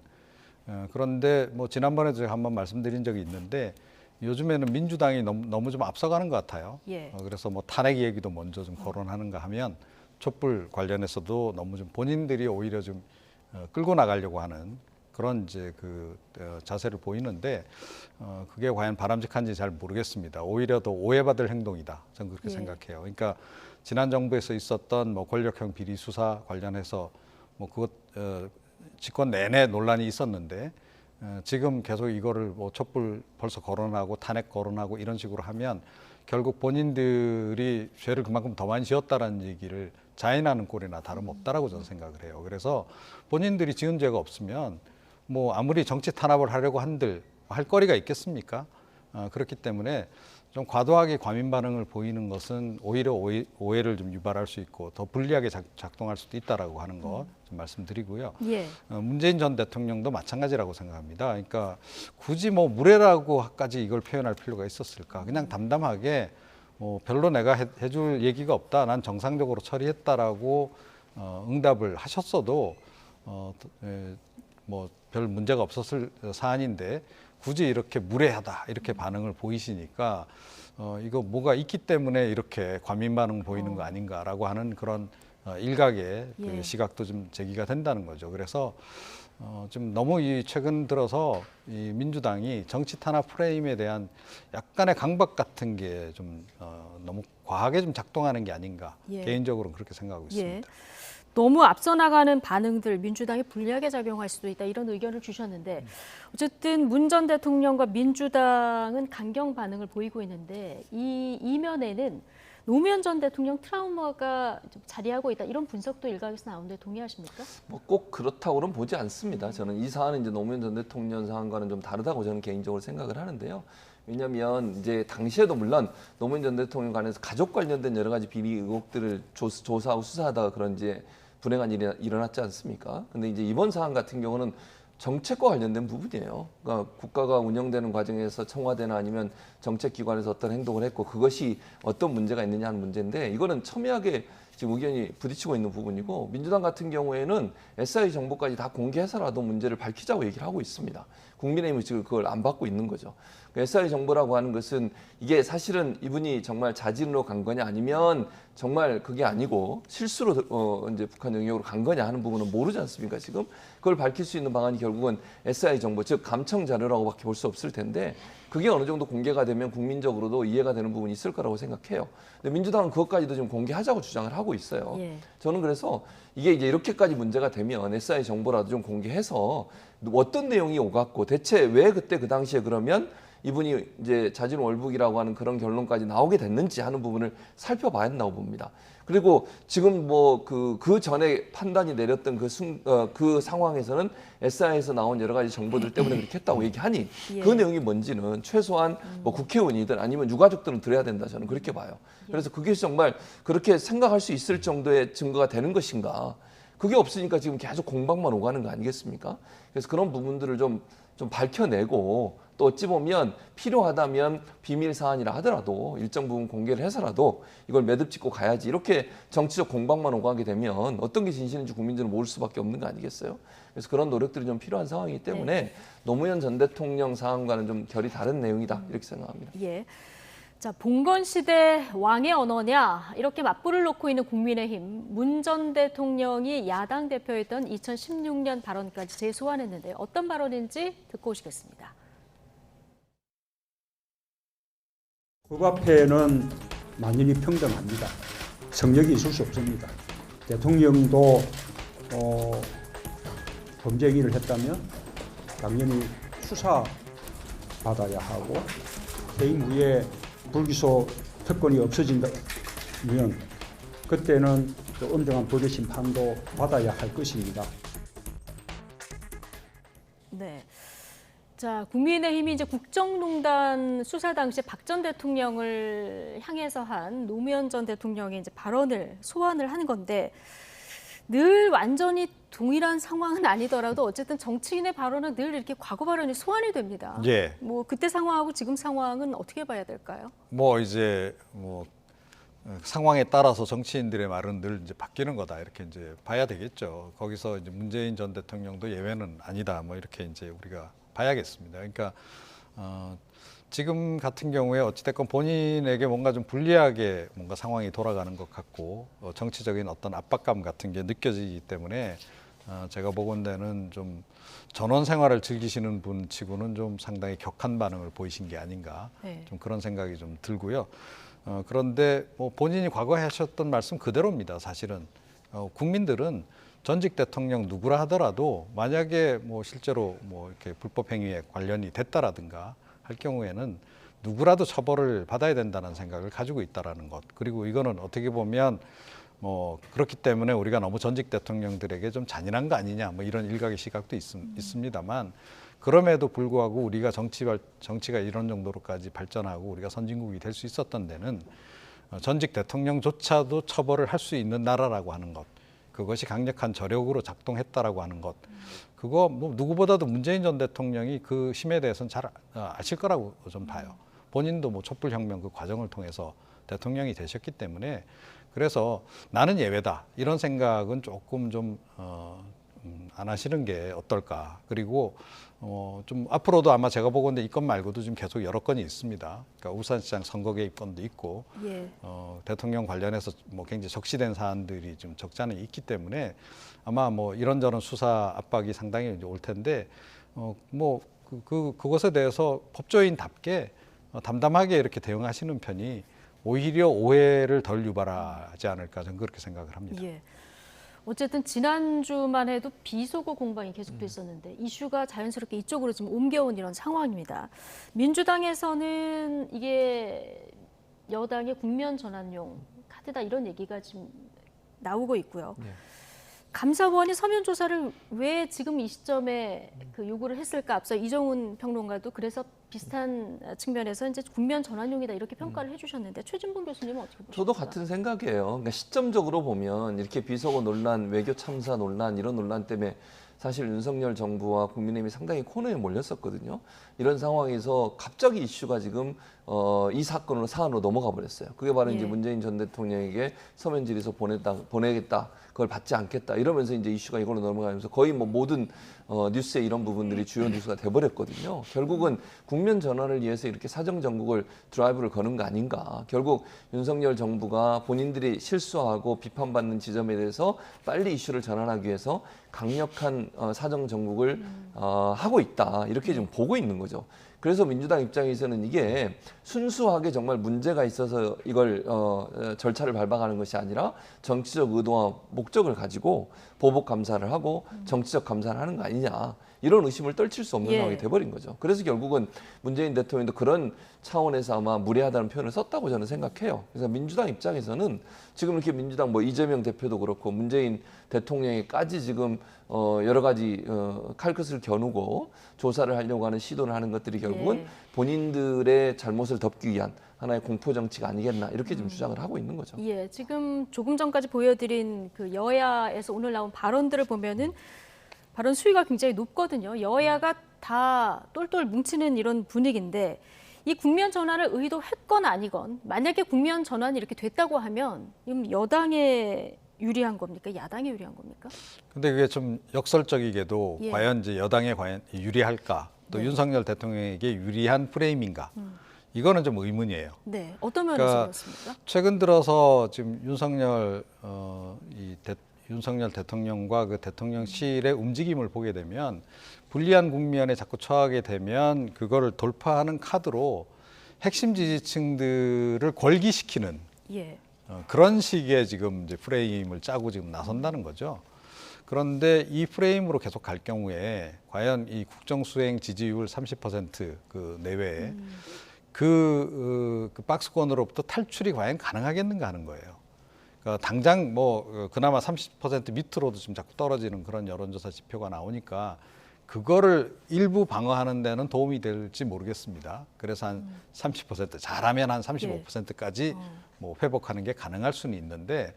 그런데 뭐 지난번에도 제가 한번 말씀드린 적이 있는데 요즘에는 민주당이 너무 좀 앞서가는 것 같아요. 예. 그래서 뭐 탄핵 얘기도 먼저 좀 거론하는가 하면 촛불 관련해서도 너무 좀 본인들이 오히려 좀 끌고 나가려고 하는 그런 이제 그 자세를 보이는데 그게 과연 바람직한지 잘 모르겠습니다. 오히려 더 오해받을 행동이다. 저는 그렇게 생각해요. 그러니까 지난 정부에서 있었던 뭐 권력형 비리 수사 관련해서 뭐 그것 집권 내내 논란이 있었는데 지금 계속 이거를 뭐 촛불 벌써 거론하고 탄핵 거론하고 이런 식으로 하면 결국 본인들이 죄를 그만큼 더 많이 지었다라는 얘기를 자인하는 꼴이나 다름없다라고 저는 생각을 해요. 그래서 본인들이 지은 죄가 없으면 뭐 아무리 정치 탄압을 하려고 한들 할 거리가 있겠습니까? 그렇기 때문에 좀 과도하게 과민 반응을 보이는 것은 오히려 오해를 좀 유발할 수 있고 더 불리하게 작동할 수도 있다라고 하는 거 좀 말씀드리고요. 예. 문재인 전 대통령도 마찬가지라고 생각합니다. 그러니까 굳이 뭐 무례라고까지 이걸 표현할 필요가 있었을까? 그냥 담담하게 뭐 별로 내가 해줄 얘기가 없다. 난 정상적으로 처리했다라고 응답을 하셨어도 뭐 별 문제가 없었을 사안인데 굳이 이렇게 무례하다 이렇게 반응을 보이시니까 이거 뭐가 있기 때문에 이렇게 과민 반응 보이는 거 아닌가라고 하는 그런 일각의 예. 그 시각도 좀 제기가 된다는 거죠. 그래서 좀 너무 이 최근 들어서 이 민주당이 정치 탄압 프레임에 대한 약간의 강박 같은 게 좀 너무 과하게 좀 작동하는 게 아닌가 예. 개인적으로는 그렇게 생각하고 있습니다. 예. 너무 앞서 나가는 반응들 민주당이 불리하게 작용할 수도 있다 이런 의견을 주셨는데 어쨌든 문 전 대통령과 민주당은 강경 반응을 보이고 있는데 이 이면에는 노무현 전 대통령 트라우마가 좀 자리하고 있다 이런 분석도 일각에서 나오는데 동의하십니까? 뭐 꼭 그렇다고는 보지 않습니다. 저는 이 사안은 이제 노무현 전 대통령 사안과는 좀 다르다고 저는 개인적으로 생각을 하는데요. 왜냐하면 이제 당시에도 물론 노무현 전 대통령 관해서 가족 관련된 여러 가지 비리 의혹들을 조사하고 수사하다가 그런 이제 불행한 일이 일어났지 않습니까? 근데 이제 이번 사안 같은 경우는 정책과 관련된 부분이에요. 그러니까 국가가 운영되는 과정에서 청와대나 아니면 정책기관에서 어떤 행동을 했고 그것이 어떤 문제가 있느냐 하는 문제인데 이거는 첨예하게 지금 의견이 부딪히고 있는 부분이고 민주당 같은 경우에는 SI 정보까지 다 공개해서라도 문제를 밝히자고 얘기를 하고 있습니다. 국민의힘은 지금 그걸 안 받고 있는 거죠. SI 정보라고 하는 것은 이게 사실은 이분이 정말 자진으로 간 거냐 아니면 정말 그게 아니고 실수로 이제 북한 영역으로 간 거냐 하는 부분은 모르지 않습니까? 지금 그걸 밝힐 수 있는 방안이 결국은 SI 정보, 즉 감청 자료라고밖에 볼 수 없을 텐데 그게 어느 정도 공개가 되면 국민적으로도 이해가 되는 부분이 있을 거라고 생각해요. 근데 민주당은 그것까지도 좀 공개하자고 주장을 하고 있어요. 예. 저는 그래서 이게 이제 이렇게까지 문제가 되면 SI 정보라도 좀 공개해서 어떤 내용이 오갔고 대체 왜 그때 그 당시에 그러면 이분이 이제 자진월북이라고 하는 그런 결론까지 나오게 됐는지 하는 부분을 살펴봐야 한다고 봅니다. 그리고 지금 뭐 그 전에 판단이 내렸던 그 상황에서는 SI에서 나온 여러 가지 정보들 때문에 그렇게 했다고 얘기하니 예. 그 내용이 뭔지는 최소한 뭐 국회의원이든 아니면 유가족들은 들어야 된다 저는 그렇게 봐요. 그래서 그게 정말 그렇게 생각할 수 있을 정도의 증거가 되는 것인가? 그게 없으니까 지금 계속 공방만 오가는 거 아니겠습니까? 그래서 그런 부분들을 좀 밝혀내고 또 어찌 보면 필요하다면 비밀 사안이라 하더라도 일정 부분 공개를 해서라도 이걸 매듭 짓고 가야지 이렇게 정치적 공방만 오가게 되면 어떤 게 진실인지 국민들은 모를 수밖에 없는 거 아니겠어요? 그래서 그런 노력들이 좀 필요한 상황이기 때문에 네. 노무현 전 대통령 사안과는 좀 결이 다른 내용이다 이렇게 생각합니다. 예. 자, 봉건 시대 왕의 언어냐 이렇게 맞불을 놓고 있는 국민의힘 문 전 대통령이 야당 대표였던 2016년 발언까지 재소환했는데 어떤 발언인지 듣고 오시겠습니다. 법 앞에는 만인이 평등합니다. 성역이 있을 수 없습니다. 대통령도 범죄 행위를 했다면 당연히 수사받아야 하고 해임 후에 불기소 특권이 없어진다면 그때는 엄정한 법의 심판도 받아야 할 것입니다. 네. 자, 국민의힘이 이제 국정농단 수사 당시 박 전 대통령을 향해서 한 노무현 전 대통령의 이제 발언을 소환을 하는 건데 늘 완전히 동일한 상황은 아니더라도 어쨌든 정치인의 발언은 늘 이렇게 과거 발언이 소환이 됩니다. 예. 뭐 그때 상황하고 지금 상황은 어떻게 봐야 될까요? 뭐 이제 뭐 상황에 따라서 정치인들의 말은 늘 이제 바뀌는 거다 이렇게 이제 봐야 되겠죠. 거기서 이제 문재인 전 대통령도 예외는 아니다. 뭐 이렇게 이제 우리가 봐야겠습니다. 그러니까 지금 같은 경우에 어찌됐건 본인에게 뭔가 좀 불리하게 뭔가 상황이 돌아가는 것 같고 정치적인 어떤 압박감 같은 게 느껴지기 때문에 제가 보건대는 좀 전원 생활을 즐기시는 분 치고는 좀 상당히 격한 반응을 보이신 게 아닌가 네. 좀 그런 생각이 좀 들고요. 그런데 뭐 본인이 과거에 하셨던 말씀 그대로입니다. 사실은 국민들은 전직 대통령 누구라 하더라도 만약에 뭐 실제로 뭐 이렇게 불법 행위에 관련이 됐다라든가 할 경우에는 누구라도 처벌을 받아야 된다는 생각을 가지고 있다라는 것. 그리고 이거는 어떻게 보면 뭐 그렇기 때문에 우리가 너무 전직 대통령들에게 좀 잔인한 거 아니냐 뭐 이런 일각의 시각도 있습니다만 그럼에도 불구하고 우리가 정치가 이런 정도로까지 발전하고 우리가 선진국이 될 수 있었던 데는 전직 대통령조차도 처벌을 할 수 있는 나라라고 하는 것. 그것이 강력한 저력으로 작동했다라고 하는 것. 그거 뭐 누구보다도 문재인 전 대통령이 그 심에 대해서는 잘 아실 거라고 좀 봐요. 본인도 뭐 촛불혁명 그 과정을 통해서 대통령이 되셨기 때문에 그래서 나는 예외다 이런 생각은 조금 좀 안 하시는 게 어떨까. 그리고 좀 앞으로도 아마 제가 보건대 이 건 말고도 좀 계속 여러 건이 있습니다. 그러니까 울산시장 선거 개입 건도 있고 예. 대통령 관련해서 뭐 굉장히 적시된 사안들이 좀 적지 않은 있기 때문에 아마 뭐 이런저런 수사 압박이 상당히 이제 올 텐데 뭐 그것에 대해서 법조인답게 담담하게 이렇게 대응하시는 편이 오히려 오해를 덜 유발하지 않을까 저는 그렇게 생각을 합니다. 예. 어쨌든 지난주만 해도 비속어 공방이 계속됐었는데 이슈가 자연스럽게 이쪽으로 지금 옮겨온 이런 상황입니다. 민주당에서는 이게 여당의 국면 전환용 카드다 이런 얘기가 지금 나오고 있고요. 네. 감사원이 서면 조사를 왜 지금 이 시점에 그 요구를 했을까? 앞서 이정훈 평론가도 그래서 비슷한 측면에서 이제 국면 전환용이다 이렇게 평가를 해주셨는데 최진봉 교수님은 어떻게 보십니까? 저도 같은 생각이에요. 그러니까 시점적으로 보면 이렇게 비서고 논란, 외교 참사 논란 이런 논란 때문에 사실 윤석열 정부와 국민의힘이 상당히 코너에 몰렸었거든요. 이런 상황에서 갑자기 이슈가 지금 이 사건으로 사안으로 넘어가 버렸어요. 그게 바로 이제 문재인 전 대통령에게 서면 질의서 보내겠다, 그걸 받지 않겠다 이러면서 이제 이슈가 이걸로 넘어가면서 거의 뭐 모든 뉴스에 이런 부분들이 주요 뉴스가 돼버렸거든요. 결국은 국면 전환을 위해서 이렇게 사정 정국을 드라이브를 거는 거 아닌가. 결국 윤석열 정부가 본인들이 실수하고 비판받는 지점에 대해서 빨리 이슈를 전환하기 위해서 강력한 사정 정국을 하고 있다. 이렇게 좀 보고 있는 거죠. 그래서 민주당 입장에서는 이게 순수하게 정말 문제가 있어서 이걸 절차를 밟아가는 것이 아니라 정치적 의도와 목적을 가지고 보복 감사를 하고 정치적 감사를 하는 거 아니냐. 이런 의심을 떨칠 수 없는 상황이 돼버린 거죠. 그래서 결국은 문재인 대통령도 그런 차원에서 아마 무례하다는 표현을 썼다고 저는 생각해요. 그래서 민주당 입장에서는 지금 이렇게 민주당 뭐 이재명 대표도 그렇고 문재인 대통령에까지 지금 여러 가지 칼끝을 겨누고 조사를 하려고 하는 시도를 하는 것들이 결국은 본인들의 잘못을 덮기 위한 하나의 공포 정치가 아니겠나 이렇게 좀 주장을 하고 있는 거죠. 예, 지금 조금 전까지 보여드린 그 여야에서 오늘 나온 발언들을 보면은 발언 수위가 굉장히 높거든요. 여야가 다 똘똘 뭉치는 이런 분위기인데 이 국면 전환을 의도했건 아니건 만약에 국면 전환이 이렇게 됐다고 하면 지금 여당에 유리한 겁니까? 야당에 유리한 겁니까? 근데 그게 좀 역설적이게도 예. 과연 이제 여당에 과연 유리할까? 또 네. 윤석열 대통령에게 유리한 프레임인가? 이거는 좀 의문이에요. 네, 어떤 면에서 그러니까 그렇습니까? 최근 들어서 지금 윤석열 대통령과 그 대통령실의 움직임을 보게 되면 불리한 국면에 자꾸 처하게 되면 그거를 돌파하는 카드로 핵심 지지층들을 골기시키는 예. 그런 식의 지금 이제 프레임을 짜고 지금 나선다는 거죠. 그런데 이 프레임으로 계속 갈 경우에 과연 이 국정수행 지지율 30% 그 내외에 그 박스권으로부터 탈출이 과연 가능하겠는가 하는 거예요. 그러니까 당장 뭐 그나마 30% 밑으로도 지금 자꾸 떨어지는 그런 여론조사 지표가 나오니까 그거를 일부 방어하는 데는 도움이 될지 모르겠습니다. 그래서 한 30% 잘하면 한 35%까지 뭐 회복하는 게 가능할 수는 있는데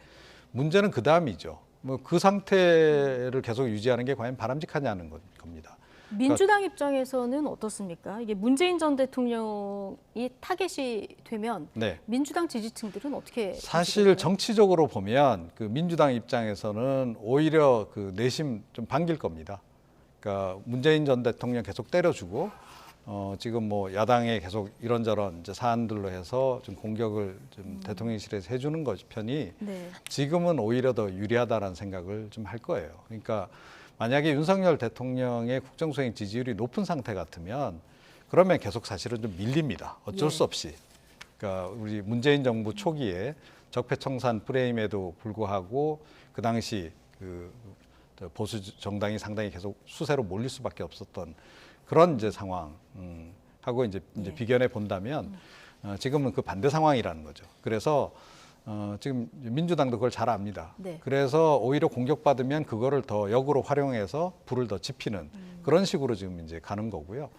문제는 그 다음이죠. 뭐 그 상태를 계속 유지하는 게 과연 바람직하냐는 겁니다. 민주당 입장에서는 어떻습니까? 이게 문재인 전 대통령이 타겟이 되면 네. 민주당 지지층들은 어떻게 사실 정치적으로 보면 그 민주당 입장에서는 오히려 그 내심 좀 반길 겁니다. 그러니까 문재인 전 대통령 계속 때려주고 지금 뭐 야당에 계속 이런저런 이제 사안들로 해서 좀 공격을 좀 대통령실에서 해주는 것 편이 네. 지금은 오히려 더 유리하다라는 생각을 좀 할 거예요. 그러니까 만약에 윤석열 대통령의 국정수행 지지율이 높은 상태 같으면 그러면 계속 사실은 좀 밀립니다. 어쩔 수 없이. 그러니까 우리 문재인 정부 초기에 적폐청산 프레임에도 불구하고 그 당시 그 보수 정당이 상당히 계속 수세로 몰릴 수밖에 없었던 그런 이제 상황하고 이제 비견해 본다면 지금은 그 반대 상황이라는 거죠. 그래서 지금 민주당도 그걸 잘 압니다. 네. 그래서 오히려 공격받으면 그거를 더 역으로 활용해서 불을 더 지피는 그런 식으로 지금 이제 가는 거고요.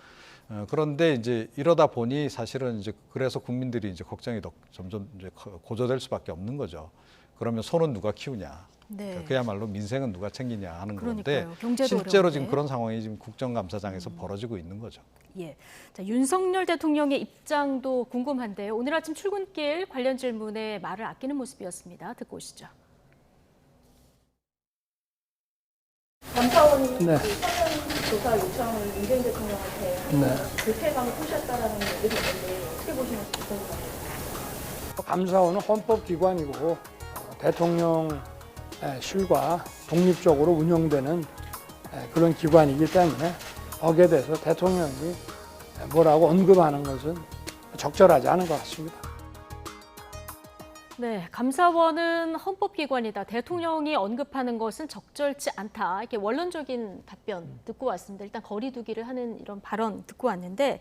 그런데 이제 이러다 보니 사실은 이제 그래서 국민들이 이제 걱정이 더 점점 이제 고조될 수밖에 없는 거죠. 그러면 소는 누가 키우냐? 네. 그야말로 민생은 누가 챙기냐 하는 그러니까요. 건데 경제도 실제로 어려운데. 지금 그런 상황이 지금 국정감사장에서 벌어지고 있는 거죠. 예. 자, 윤석열 대통령의 입장도 궁금한데요. 오늘 아침 출근길 관련 질문에 말을 아끼는 모습이었습니다. 듣고 오시죠. 감사원이 네. 서면 조사 요청을 문재인 대통령한테 불쾌감을 표시했다라는 얘기가 있는데 어떻게 보시는지 궁금합니다. 감사원은 헌법기관이고 대통령실과 독립적으로 운영되는 그런 기관이기 때문에 거기에 대해서 대통령이 뭐라고 언급하는 것은 적절하지 않은 것 같습니다. 네, 감사원은 헌법기관이다. 대통령이 언급하는 것은 적절치 않다. 이렇게 원론적인 답변 듣고 왔습니다. 일단 거리두기를 하는 이런 발언 듣고 왔는데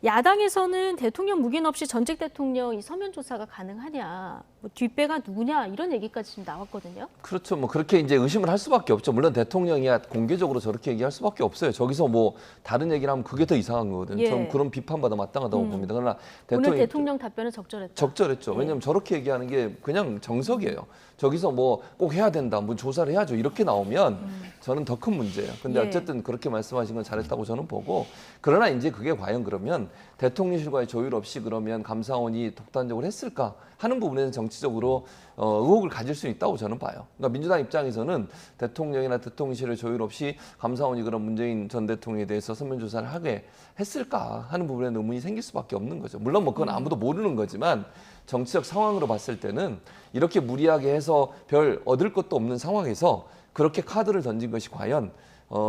야당에서는 대통령 묵인 없이 전직 대통령 이 서면 조사가 가능하냐, 뭐 뒷배가 누구냐 이런 얘기까지 지금 나왔거든요. 그렇죠. 뭐 그렇게 이제 의심을 할 수밖에 없죠. 물론 대통령이야 공개적으로 저렇게 얘기할 수밖에 없어요. 저기서 뭐 다른 얘기를 하면 그게 더 이상한 거거든요. 예. 전 그런 비판받아 마땅하다고 봅니다. 그러나 오늘 대통령 답변은 적절했다. 적절했죠. 예. 왜냐하면 저렇게 얘기하는 게 그냥 정석이에요. 저기서 뭐 꼭 해야 된다, 뭐 조사를 해야죠. 이렇게 나오면 저는 더 큰 문제예요. 근데 예. 어쨌든 그렇게 말씀하신 건 잘했다고 저는 보고, 그러나 이제 그게 과연 그러면 대통령실과의 조율 없이 그러면 감사원이 독단적으로 했을까 하는 부분에는 정치적으로 의혹을 가질 수 있다고 저는 봐요. 그러니까 민주당 입장에서는 대통령이나 대통령실의 조율 없이 감사원이 그런 문재인 전 대통령에 대해서 서면 조사를 하게 했을까 하는 부분에 의문이 생길 수밖에 없는 거죠. 물론 뭐 그건 아무도 모르는 거지만 정치적 상황으로 봤을 때는 이렇게 무리하게 해서 별 얻을 것도 없는 상황에서 그렇게 카드를 던진 것이 과연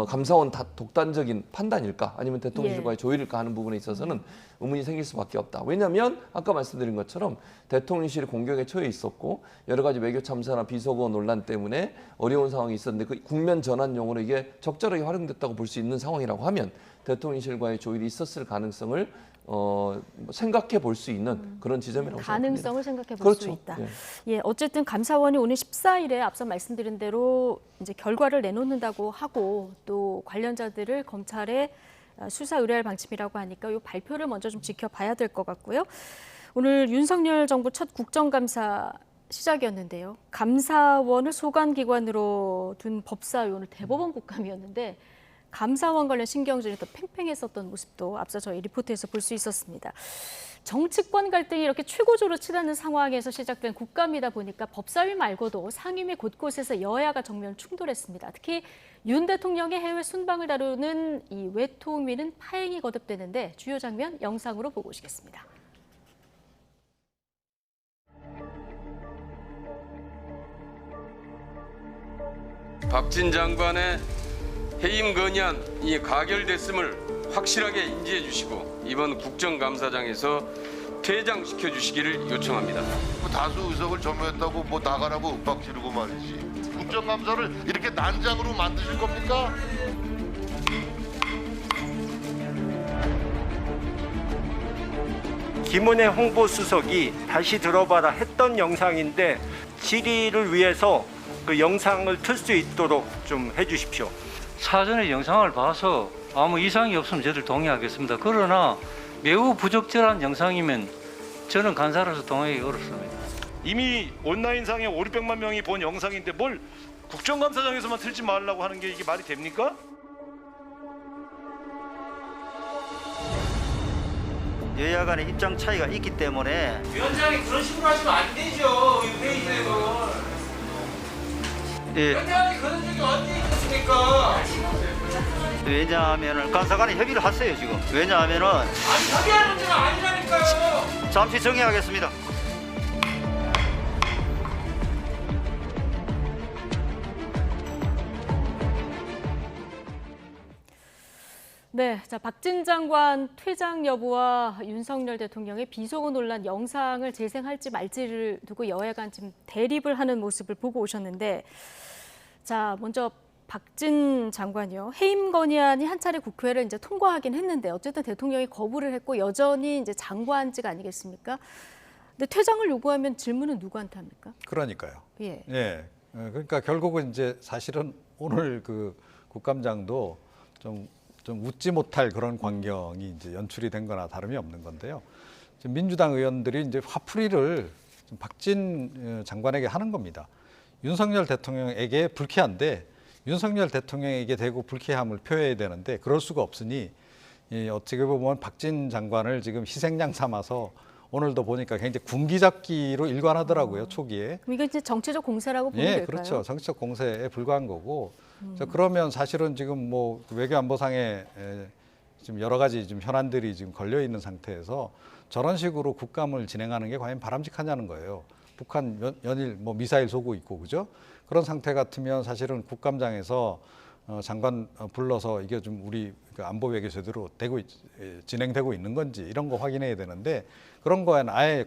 감사원 독단적인 판단일까 아니면 대통령실과의 조율일까 하는 부분에 있어서는 의문이 생길 수밖에 없다. 왜냐하면 아까 말씀드린 것처럼 대통령실이 공격에 처해 있었고 여러 가지 외교 참사나 비서거 논란 때문에 어려운 상황이 있었는데 그 국면 전환용으로 이게 적절하게 활용됐다고 볼 수 있는 상황이라고 하면 대통령실과의 조율이 있었을 가능성을 생각해 볼 수 있는 그런 지점이라고 가능성을 생각해 볼 그렇죠. 수 있다. 예. 예, 어쨌든 감사원이 오늘 14일에 앞서 말씀드린 대로 이제 결과를 내놓는다고 하고 또 관련자들을 검찰에 수사 의뢰할 방침이라고 하니까 이 발표를 먼저 좀 지켜봐야 될 것 같고요. 오늘 윤석열 정부 첫 국정감사 시작이었는데요. 감사원을 소관기관으로 둔 법사위 오늘 대법원 국감이었는데 감사원 관련 신경전이 더 팽팽했었던 모습도 앞서 저희 리포트에서 볼 수 있었습니다. 정치권 갈등이 이렇게 최고조로 치닫는 상황에서 시작된 국감이다 보니까 법사위 말고도 상임위 곳곳에서 여야가 정면 충돌했습니다. 특히 윤 대통령의 해외 순방을 다루는 이 외통위는 파행이 거듭되는데 주요 장면 영상으로 보고 오시겠습니다. 박진 장관의 해임 건의안이 가결됐음을 확실하게 인지해 주시고 이번 국정감사장에서 퇴장시켜 주시기를 요청합니다. 다수 의석을 점유했다고 뭐 나가라고 윽박 지르고 말이지. 국정감사를 이렇게 난장으로 만드실 겁니까? 김은혜 홍보수석이 다시 들어봐라 했던 영상인데 질의를 위해서 그 영상을 틀 수 있도록 좀 해주십시오. 사전에 영상을 봐서 아무 이상이 없으면 저들 동의하겠습니다. 그러나 매우 부적절한 영상이면 저는 간사로서 동의하기 어렵습니다. 이미 온라인상에 500만 명이 본 영상인데 뭘 국정감사장에서만 틀지 말라고 하는 게 이게 말이 됩니까? 여야 간의 입장 차이가 있기 때문에 위원장이 그런 식으로 하시면 안 되죠. 회의에서. 예, 위원장이 그런 적이 언제 있겠습니까? 왜냐하면 간사 간에 협의를 하세요 지금. 왜냐하면은 아니 협의할 문제가 아니라니까요. 잠시 정리하겠습니다. 네, 자 박진 장관 퇴장 여부와 윤석열 대통령의 비속어 논란 영상을 재생할지 말지를 두고 여야간 지금 대립을 하는 모습을 보고 오셨는데, 자 먼저 박진 장관이요. 해임 건의안이 한 차례 국회를 이제 통과하긴 했는데 어쨌든 대통령이 거부를 했고 여전히 이제 장관직 아니겠습니까? 근데 퇴장을 요구하면 질문은 누구한테 합니까? 그러니까요. 예. 예. 그러니까 결국은 이제 사실은 오늘 그 국감장도 좀 웃지 못할 그런 광경이 이제 연출이 된 거나 다름이 없는 건데요. 지금 민주당 의원들이 이제 화풀이를 좀 박진 장관에게 하는 겁니다. 윤석열 대통령에게 불쾌한데 윤석열 대통령에게 대고 불쾌함을 표해야 되는데 그럴 수가 없으니 어떻게 보면 박진 장관을 지금 희생양 삼아서 오늘도 보니까 굉장히 군기잡기로 일관하더라고요, 초기에. 그럼 이게 이제 정치적 공세라고 보면 될까요? 그렇죠. 정치적 공세에 불과한 거고. 자, 그러면 사실은 지금 뭐 외교안보상에 지금 여러 가지 좀 현안들이 지금 걸려 있는 상태에서 저런 식으로 국감을 진행하는 게 과연 바람직하냐는 거예요. 북한 연일 뭐 미사일 쏘고 있고 그죠? 그런 상태 같으면 사실은 국감장에서 장관 불러서 이게 좀 우리 안보외교 제대로 진행되고 있는 건지 이런 거 확인해야 되는데 그런 거에는 아예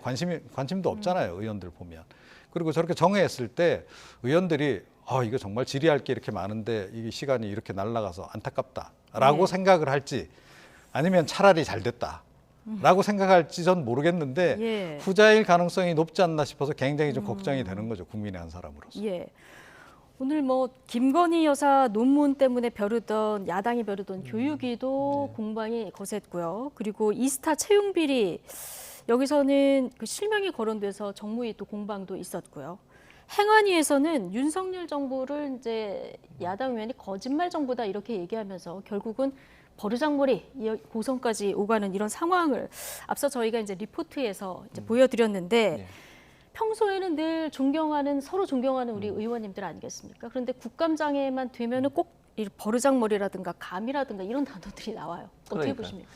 관심도 없잖아요. 의원들 보면. 그리고 저렇게 정회했을 때 의원들이 이거 정말 질의할 게 이렇게 많은데 이 시간이 이렇게 날아가서 안타깝다라고 생각을 할지 아니면 차라리 잘 됐다라고 생각할지 전 모르겠는데 후자일 가능성이 높지 않나 싶어서 굉장히 좀 걱정이 되는 거죠. 국민의 한 사람으로서. 오늘 김건희 여사 논문 때문에 야당이 벼르던 교육위도 공방이 거셌고요. 그리고 이스타 채용 비리 여기서는 그 실명이 거론돼서 정무위 또 공방도 있었고요. 행안위에서는 윤석열 정부를 이제 야당 의원이 거짓말 정부다 이렇게 얘기하면서 결국은 버르장머리 고성까지 오가는 이런 상황을 앞서 저희가 이제 리포트에서 이제 보여드렸는데 평소에는 늘 서로 존경하는 우리 의원님들 아니겠습니까? 그런데 국감장에만 되면은 꼭 이 버르장머리라든가 감이라든가 이런 단어들이 나와요. 어떻게 보십니까?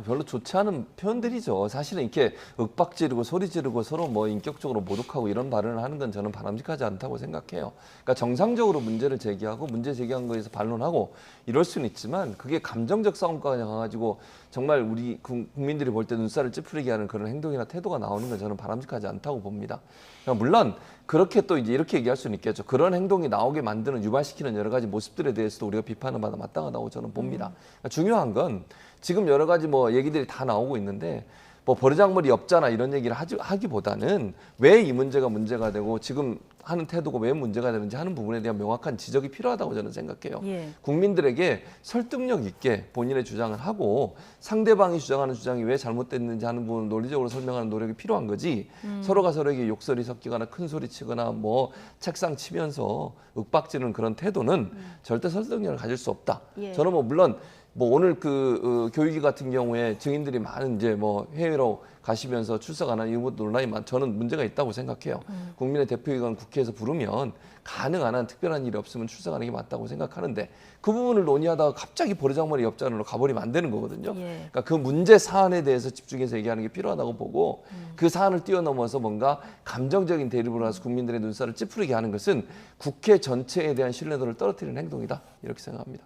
별로 좋지 않은 표현들이죠. 사실은 이렇게 윽박 지르고 소리 지르고 서로 인격적으로 모독하고 이런 발언을 하는 건 저는 바람직하지 않다고 생각해요. 그러니까 정상적으로 문제를 제기하고 문제 제기한 거에서 반론하고 이럴 수는 있지만 그게 감정적 싸움까지 가가지고 정말 우리 국민들이 볼 때 눈살을 찌푸리게 하는 그런 행동이나 태도가 나오는 건 저는 바람직하지 않다고 봅니다. 그러니까 물론 그렇게 또 이제 이렇게 얘기할 수는 있겠죠. 그런 행동이 나오게 만드는 유발시키는 여러 가지 모습들에 대해서도 우리가 비판을 받아 마땅하다고 저는 봅니다. 그러니까 중요한 건 지금 여러 가지 얘기들이 다 나오고 있는데 버르장머리 없잖아 이런 얘기를 하기보다는 왜 이 문제가 되고 지금 하는 태도가 왜 문제가 되는지 하는 부분에 대한 명확한 지적이 필요하다고 저는 생각해요. 국민들에게 설득력 있게 본인의 주장을 하고 상대방이 주장하는 주장이 왜 잘못됐는지 하는 부분을 논리적으로 설명하는 노력이 필요한 거지 서로가 서로에게 욕설이 섞이거나 큰 소리 치거나 책상 치면서 윽박지르는 그런 태도는 절대 설득력을 가질 수 없다. 저는 물론 오늘 교육위 같은 경우에 증인들이 많은 해외로 가시면서 출석 안 하는 이런 논란이 저는 문제가 있다고 생각해요. 국민의 대표기관 국회에서 부르면 가능한 한 특별한 일이 없으면 출석하는 게 맞다고 생각하는데 그 부분을 논의하다가 갑자기 버르장머리 옆자리로 가버리면 안 되는 거거든요. 그러니까 그 문제 사안에 대해서 집중해서 얘기하는 게 필요하다고 보고 그 사안을 뛰어넘어서 뭔가 감정적인 대립을 해서 국민들의 눈살을 찌푸리게 하는 것은 국회 전체에 대한 신뢰도를 떨어뜨리는 행동이다. 이렇게 생각합니다.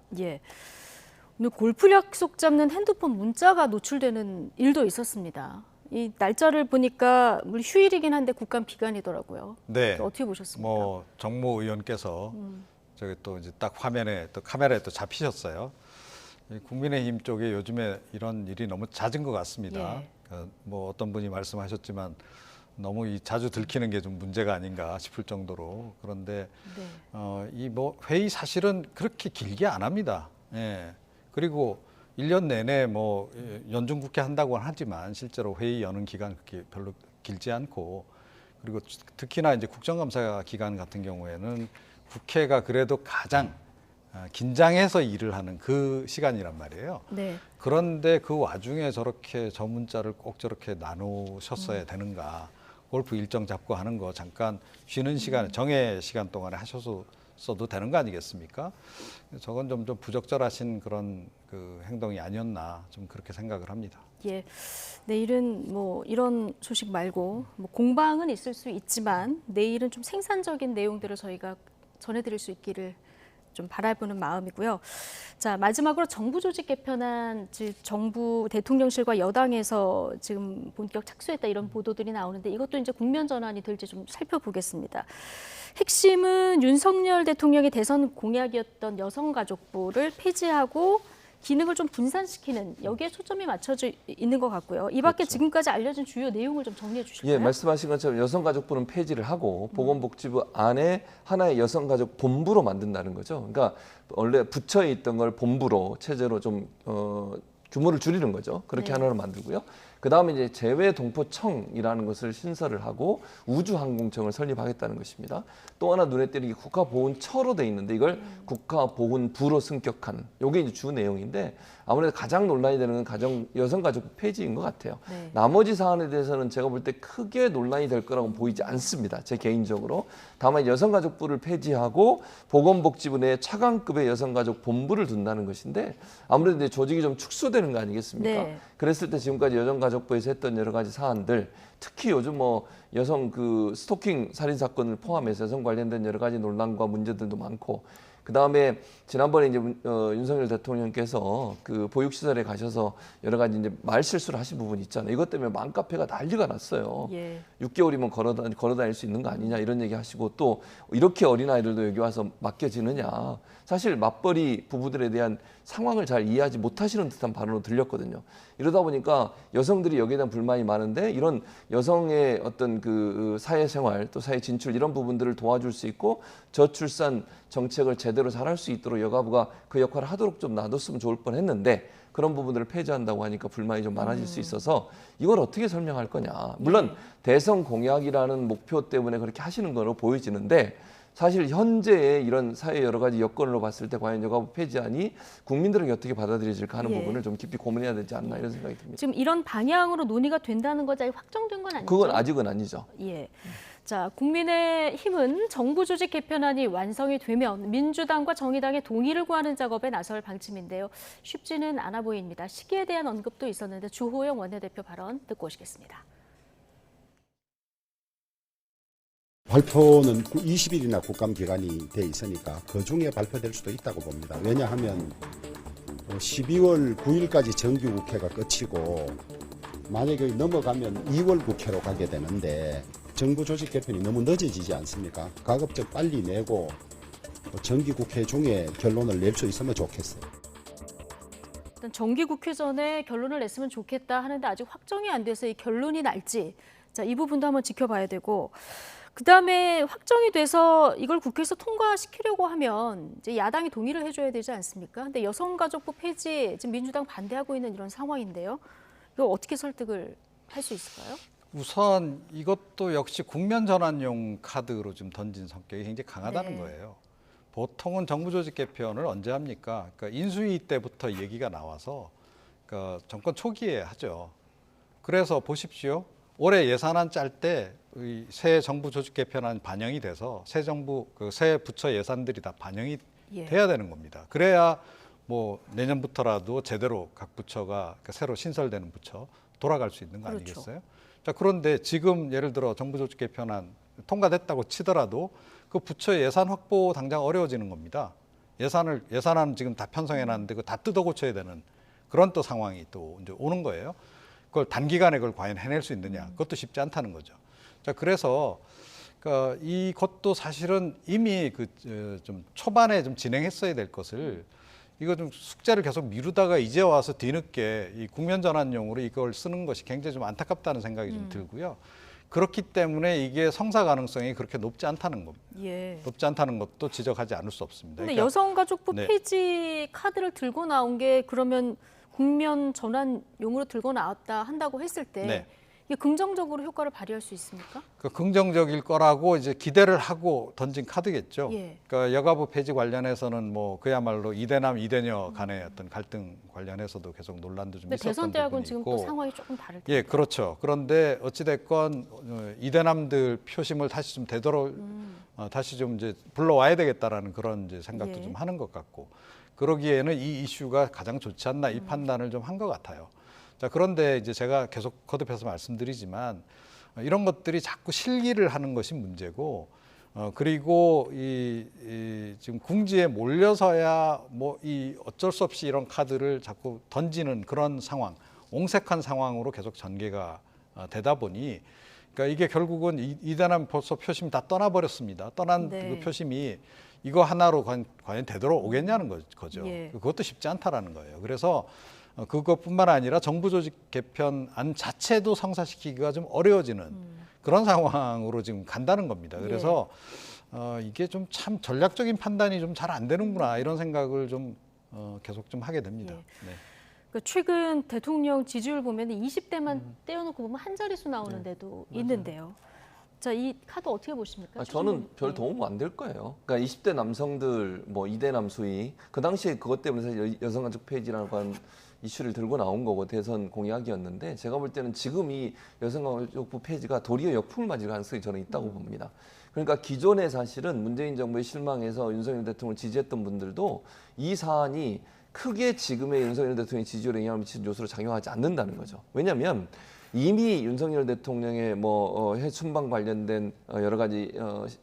오늘 골프 약속 잡는 핸드폰 문자가 노출되는 일도 있었습니다. 이 날짜를 보니까 휴일이긴 한데 국감 기간이더라고요. 네. 어떻게 보셨습니까? 정모 의원께서 저기 또 이제 딱 화면에 또 카메라에 또 잡히셨어요. 국민의힘 쪽에 요즘에 이런 일이 너무 잦은 것 같습니다. 어떤 분이 말씀하셨지만 너무 자주 들키는 게 좀 문제가 아닌가 싶을 정도로 그런데 이 회의 사실은 그렇게 길게 안 합니다. 그리고 1년 내내 연중국회 한다고 하지만 실제로 회의 여는 기간 그렇게 별로 길지 않고 그리고 특히나 이제 국정감사 기간 같은 경우에는 국회가 그래도 가장 긴장해서 일을 하는 그 시간이란 말이에요. 그런데 그 와중에 저렇게 저 문자를 꼭 저렇게 나누셨어야 되는가. 골프 일정 잡고 하는 거 잠깐 쉬는 시간, 정해 시간 동안에 하셔도 되는 거 아니겠습니까? 저건 좀 부적절하신 그런 행동이 아니었나 좀 그렇게 생각을 합니다. 내일은 이런 소식 말고 공방은 있을 수 있지만 내일은 좀 생산적인 내용들을 저희가 전해드릴 수 있기를 좀 바라보는 마음이고요. 자, 마지막으로 정부 조직 개편안, 즉 정부 대통령실과 여당에서 지금 본격 착수했다 이런 보도들이 나오는데 이것도 이제 국면 전환이 될지 좀 살펴보겠습니다. 핵심은 윤석열 대통령의 대선 공약이었던 여성가족부를 폐지하고 기능을 좀 분산시키는 여기에 초점이 맞춰져 있는 것 같고요. 이 밖에 지금까지 알려진 주요 내용을 좀 정리해 주실까요? 말씀하신 것처럼 여성가족부는 폐지를 하고 보건복지부 안에 하나의 여성가족 본부로 만든다는 거죠. 그러니까 원래 부처에 있던 걸 본부로 체제로 좀 규모를 줄이는 거죠. 그렇게 하나로 만들고요. 그다음에 이제 재외동포청이라는 것을 신설을 하고 우주항공청을 설립하겠다는 것입니다. 또 하나 눈에 띄는 게 국가보훈처로 돼 있는데 이걸 국가보훈부로 승격한 이게 이제 주 내용인데 아무래도 가장 논란이 되는 건 여성가족부 폐지인 것 같아요. 나머지 사안에 대해서는 제가 볼 때 크게 논란이 될 거라고 보이지 않습니다. 제 개인적으로. 다만 여성가족부를 폐지하고 보건복지부 내에 차관급의 여성가족 본부를 둔다는 것인데 아무래도 이제 조직이 좀 축소되는 거 아니겠습니까? 그랬을 때 지금까지 여성가족부에서 했던 여러 가지 사안들 특히 요즘 여성 스토킹 살인 사건을 포함해서 여성 관련된 여러 가지 논란과 문제들도 많고 그다음에 지난번에 이제 윤석열 대통령께서 그 보육시설에 가셔서 여러 가지 이제 말 실수를 하신 부분이 있잖아요. 이것 때문에 맘카페가 난리가 났어요. 6개월이면 걸어 다닐 수 있는 거 아니냐 이런 얘기 하시고 또 이렇게 어린아이들도 여기 와서 맡겨지느냐. 사실 맞벌이 부부들에 대한 상황을 잘 이해하지 못하시는 듯한 발언으로 들렸거든요. 이러다 보니까 여성들이 여기에 대한 불만이 많은데 이런 여성의 어떤 그 사회생활 또 사회 진출 이런 부분들을 도와줄 수 있고 저출산 정책을 제대로 잘할 수 있도록 여가부가 그 역할을 하도록 좀 놔뒀으면 좋을 뻔했는데 그런 부분들을 폐지한다고 하니까 불만이 좀 많아질 수 있어서 이걸 어떻게 설명할 거냐. 물론 대선 공약이라는 목표 때문에 그렇게 하시는 거로 보여지는데 사실 현재의 이런 사회 여러 가지 여건으로 봤을 때 과연 여가부 폐지안이 국민들에게 어떻게 받아들여질까 하는 부분을 좀 깊이 고민해야 되지 않나 이런 생각이 듭니다. 지금 이런 방향으로 논의가 된다는 거지 아직 확정된 건 아니죠? 그건 아직은 아니죠. 예. 자, 국민의힘은 정부 조직 개편안이 완성이 되면 민주당과 정의당의 동의를 구하는 작업에 나설 방침인데요. 쉽지는 않아 보입니다. 시기에 대한 언급도 있었는데 주호영 원내대표 발언 듣고 오시겠습니다. 발표는 20일이나 국감 기간이 돼 있으니까 그중에 발표될 수도 있다고 봅니다. 왜냐하면 12월 9일까지 정기국회가 끝이고 만약에 넘어가면 2월 국회로 가게 되는데 정부 조직 개편이 너무 늦어지지 않습니까? 가급적 빨리 내고 정기국회 중에 결론을 낼 수 있으면 좋겠어요. 일단 정기국회 전에 결론을 냈으면 좋겠다 하는데 아직 확정이 안 돼서 이 결론이 날지 자, 이 부분도 한번 지켜봐야 되고 그다음에 확정이 돼서 이걸 국회에서 통과시키려고 하면 이제 야당이 동의를 해줘야 되지 않습니까? 근데 여성가족부 폐지 지금 민주당 반대하고 있는 이런 상황인데요. 이거 어떻게 설득을 할 수 있을까요? 우선 이것도 역시 국면 전환용 카드로 좀 던진 성격이 굉장히 강하다는 거예요. 보통은 정부 조직 개편을 언제 합니까? 그러니까 인수위 때부터 얘기가 나와서 그러니까 정권 초기에 하죠. 그래서 보십시오. 올해 예산안 짤 때 새 정부 조직 개편안 반영이 돼서 새 정부 새 부처 예산들이 다 반영이 돼야 되는 겁니다. 그래야 뭐 내년부터라도 제대로 각 부처가 새로 신설되는 부처 돌아갈 수 있는 거 아니겠어요? 자, 그런데 지금 예를 들어 정부 조직 개편안 통과됐다고 치더라도 그 부처의 예산 확보 당장 어려워지는 겁니다. 예산안 지금 다 편성해놨는데 그거 다 뜯어 고쳐야 되는 그런 또 상황이 또 이제 오는 거예요. 그걸 단기간에 그걸 과연 해낼 수 있느냐? 그것도 쉽지 않다는 거죠. 자, 그래서 그러니까 이것도 사실은 이미 좀 초반에 좀 진행했어야 될 것을 이거 좀 숙제를 계속 미루다가 이제 와서 뒤늦게 이 국면 전환용으로 이걸 쓰는 것이 굉장히 좀 안타깝다는 생각이 좀 들고요. 그렇기 때문에 이게 성사 가능성이 그렇게 높지 않다는 겁니다. 높지 않다는 것도 지적하지 않을 수 없습니다. 근데 그러니까, 여성가족부 폐지 카드를 들고 나온 게 그러면 국면 전환용으로 들고 나왔다 한다고 했을 때 이게 긍정적으로 효과를 발휘할 수 있습니까? 그 긍정적일 거라고 이제 기대를 하고 던진 카드겠죠. 그러니까 여가부 폐지 관련해서는 뭐 그야말로 이대남 이대녀 간의 어떤 갈등 관련해서도 계속 논란도 좀 있었던 대선 때하고는 부분이 지금 있고. 또 상황이 조금 다를 예, 그렇죠. 그런데 어찌 됐건 이대남들 표심을 다시 좀 되돌아 다시 좀 이제 불러와야 되겠다라는 그런 이제 생각도 좀 하는 것 같고. 그러기에는 이 이슈가 가장 좋지 않나 이 판단을 좀 한 것 같아요. 자, 그런데 이제 제가 계속 거듭해서 말씀드리지만 이런 것들이 자꾸 실기를 하는 것이 문제고 그리고 지금 궁지에 몰려서야 뭐 이 어쩔 수 없이 이런 카드를 자꾸 던지는 그런 상황, 옹색한 상황으로 계속 전개가 되다 보니 그러니까 이게 결국은 이대남 벌써 표심이 다 떠나버렸습니다. 떠난 그 표심이 이거 하나로 과연 되돌아오겠냐는 거죠. 그것도 쉽지 않다라는 거예요. 그래서 그것뿐만 아니라 정부 조직 개편안 자체도 성사시키기가 좀 어려워지는 그런 상황으로 지금 간다는 겁니다. 그래서 이게 좀 참 전략적인 판단이 좀 잘 안 되는구나 이런 생각을 좀 계속 좀 하게 됩니다. 최근 대통령 지지율 보면 20대만 떼어놓고 보면 한 자릿수 나오는 데도 있는데요. 자, 이 카드 어떻게 보십니까? 저는 별 도움 안 될 거예요. 그러니까 20대 남성들 뭐 이대남 수위 그 당시에 그것 때문에 사실 여성가족 폐지라는 이슈를 들고 나온 거고 대선 공약이었는데 제가 볼 때는 지금 이 여성가족부 폐지가 도리어 역풍을 맞을 가능성이 저는 있다고 봅니다. 그러니까 기존에 사실은 문재인 정부에 실망해서 윤석열 대통령을 지지했던 분들도 이 사안이 크게 지금의 윤석열 대통령의 지지율에 영향을 미치는 요소로 작용하지 않는다는 거죠. 왜냐하면 이미 윤석열 대통령의 해순방 관련된 여러 가지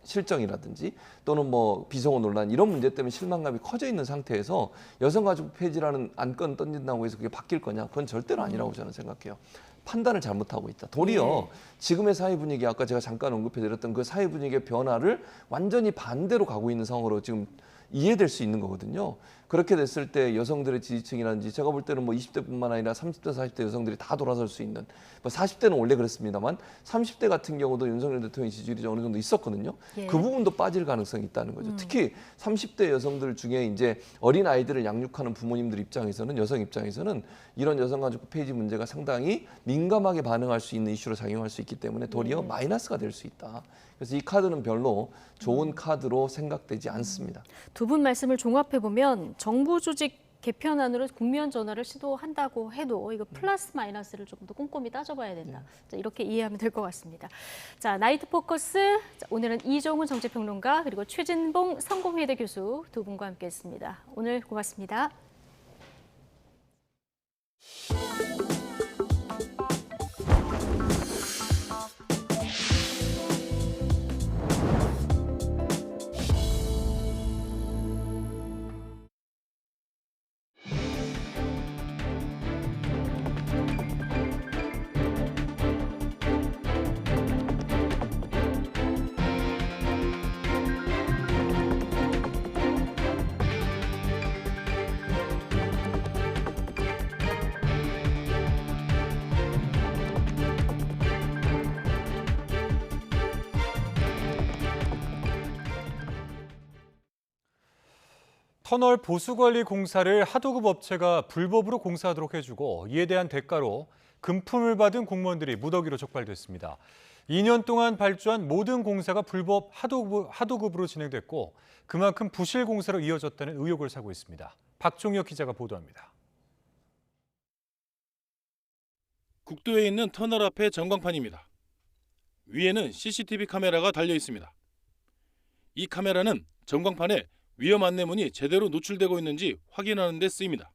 실정이라든지 또는 비속어 논란 이런 문제 때문에 실망감이 커져 있는 상태에서 여성가족 폐지라는 안건 던진다고 해서 그게 바뀔 거냐? 그건 절대로 아니라고 저는 생각해요. 판단을 잘못하고 있다. 도리어 지금의 사회 분위기, 아까 제가 잠깐 언급해드렸던 그 사회 분위기의 변화를 완전히 반대로 가고 있는 상황으로 지금 이해될 수 있는 거거든요. 그렇게 됐을 때 여성들의 지지층이라든지 제가 볼 때는 20대뿐만 아니라 30대, 40대 여성들이 다 돌아설 수 있는 40대는 원래 그랬습니다만 30대 같은 경우도 윤석열 대통령 지지율이 어느 정도 있었거든요. 그 부분도 빠질 가능성이 있다는 거죠. 특히 30대 여성들 중에 이제 어린 아이들을 양육하는 부모님들 입장에서는 여성 입장에서는 이런 여성가족 폐지 문제가 상당히 민감하게 반응할 수 있는 이슈로 작용할 수 있기 때문에 도리어 마이너스가 될 수 있다. 그래서 이 카드는 별로 좋은 카드로 생각되지 않습니다. 두 분 말씀을 종합해 보면 정부 조직 개편안으로 국면 전환을 시도한다고 해도 이거 플러스 마이너스를 조금 더 꼼꼼히 따져봐야 된다. 자, 이렇게 이해하면 될 것 같습니다. 자, 나이트 포커스. 자, 오늘은 이종훈 정치평론가 그리고 최진봉 성공회대 교수 두 분과 함께했습니다. 오늘 고맙습니다. 터널 보수관리 공사를 하도급 업체가 불법으로 공사하도록 해주고 이에 대한 대가로 금품을 받은 공무원들이 무더기로 적발됐습니다. 2년 동안 발주한 모든 공사가 불법 하도급으로 진행됐고 그만큼 부실 공사로 이어졌다는 의혹을 사고 있습니다. 박종혁 기자가 보도합니다. 국도에 있는 터널 앞의 전광판입니다. 위에는 CCTV 카메라가 달려 있습니다. 이 카메라는 전광판에 위험 안내문이 제대로 노출되고 있는지 확인하는 데 쓰입니다.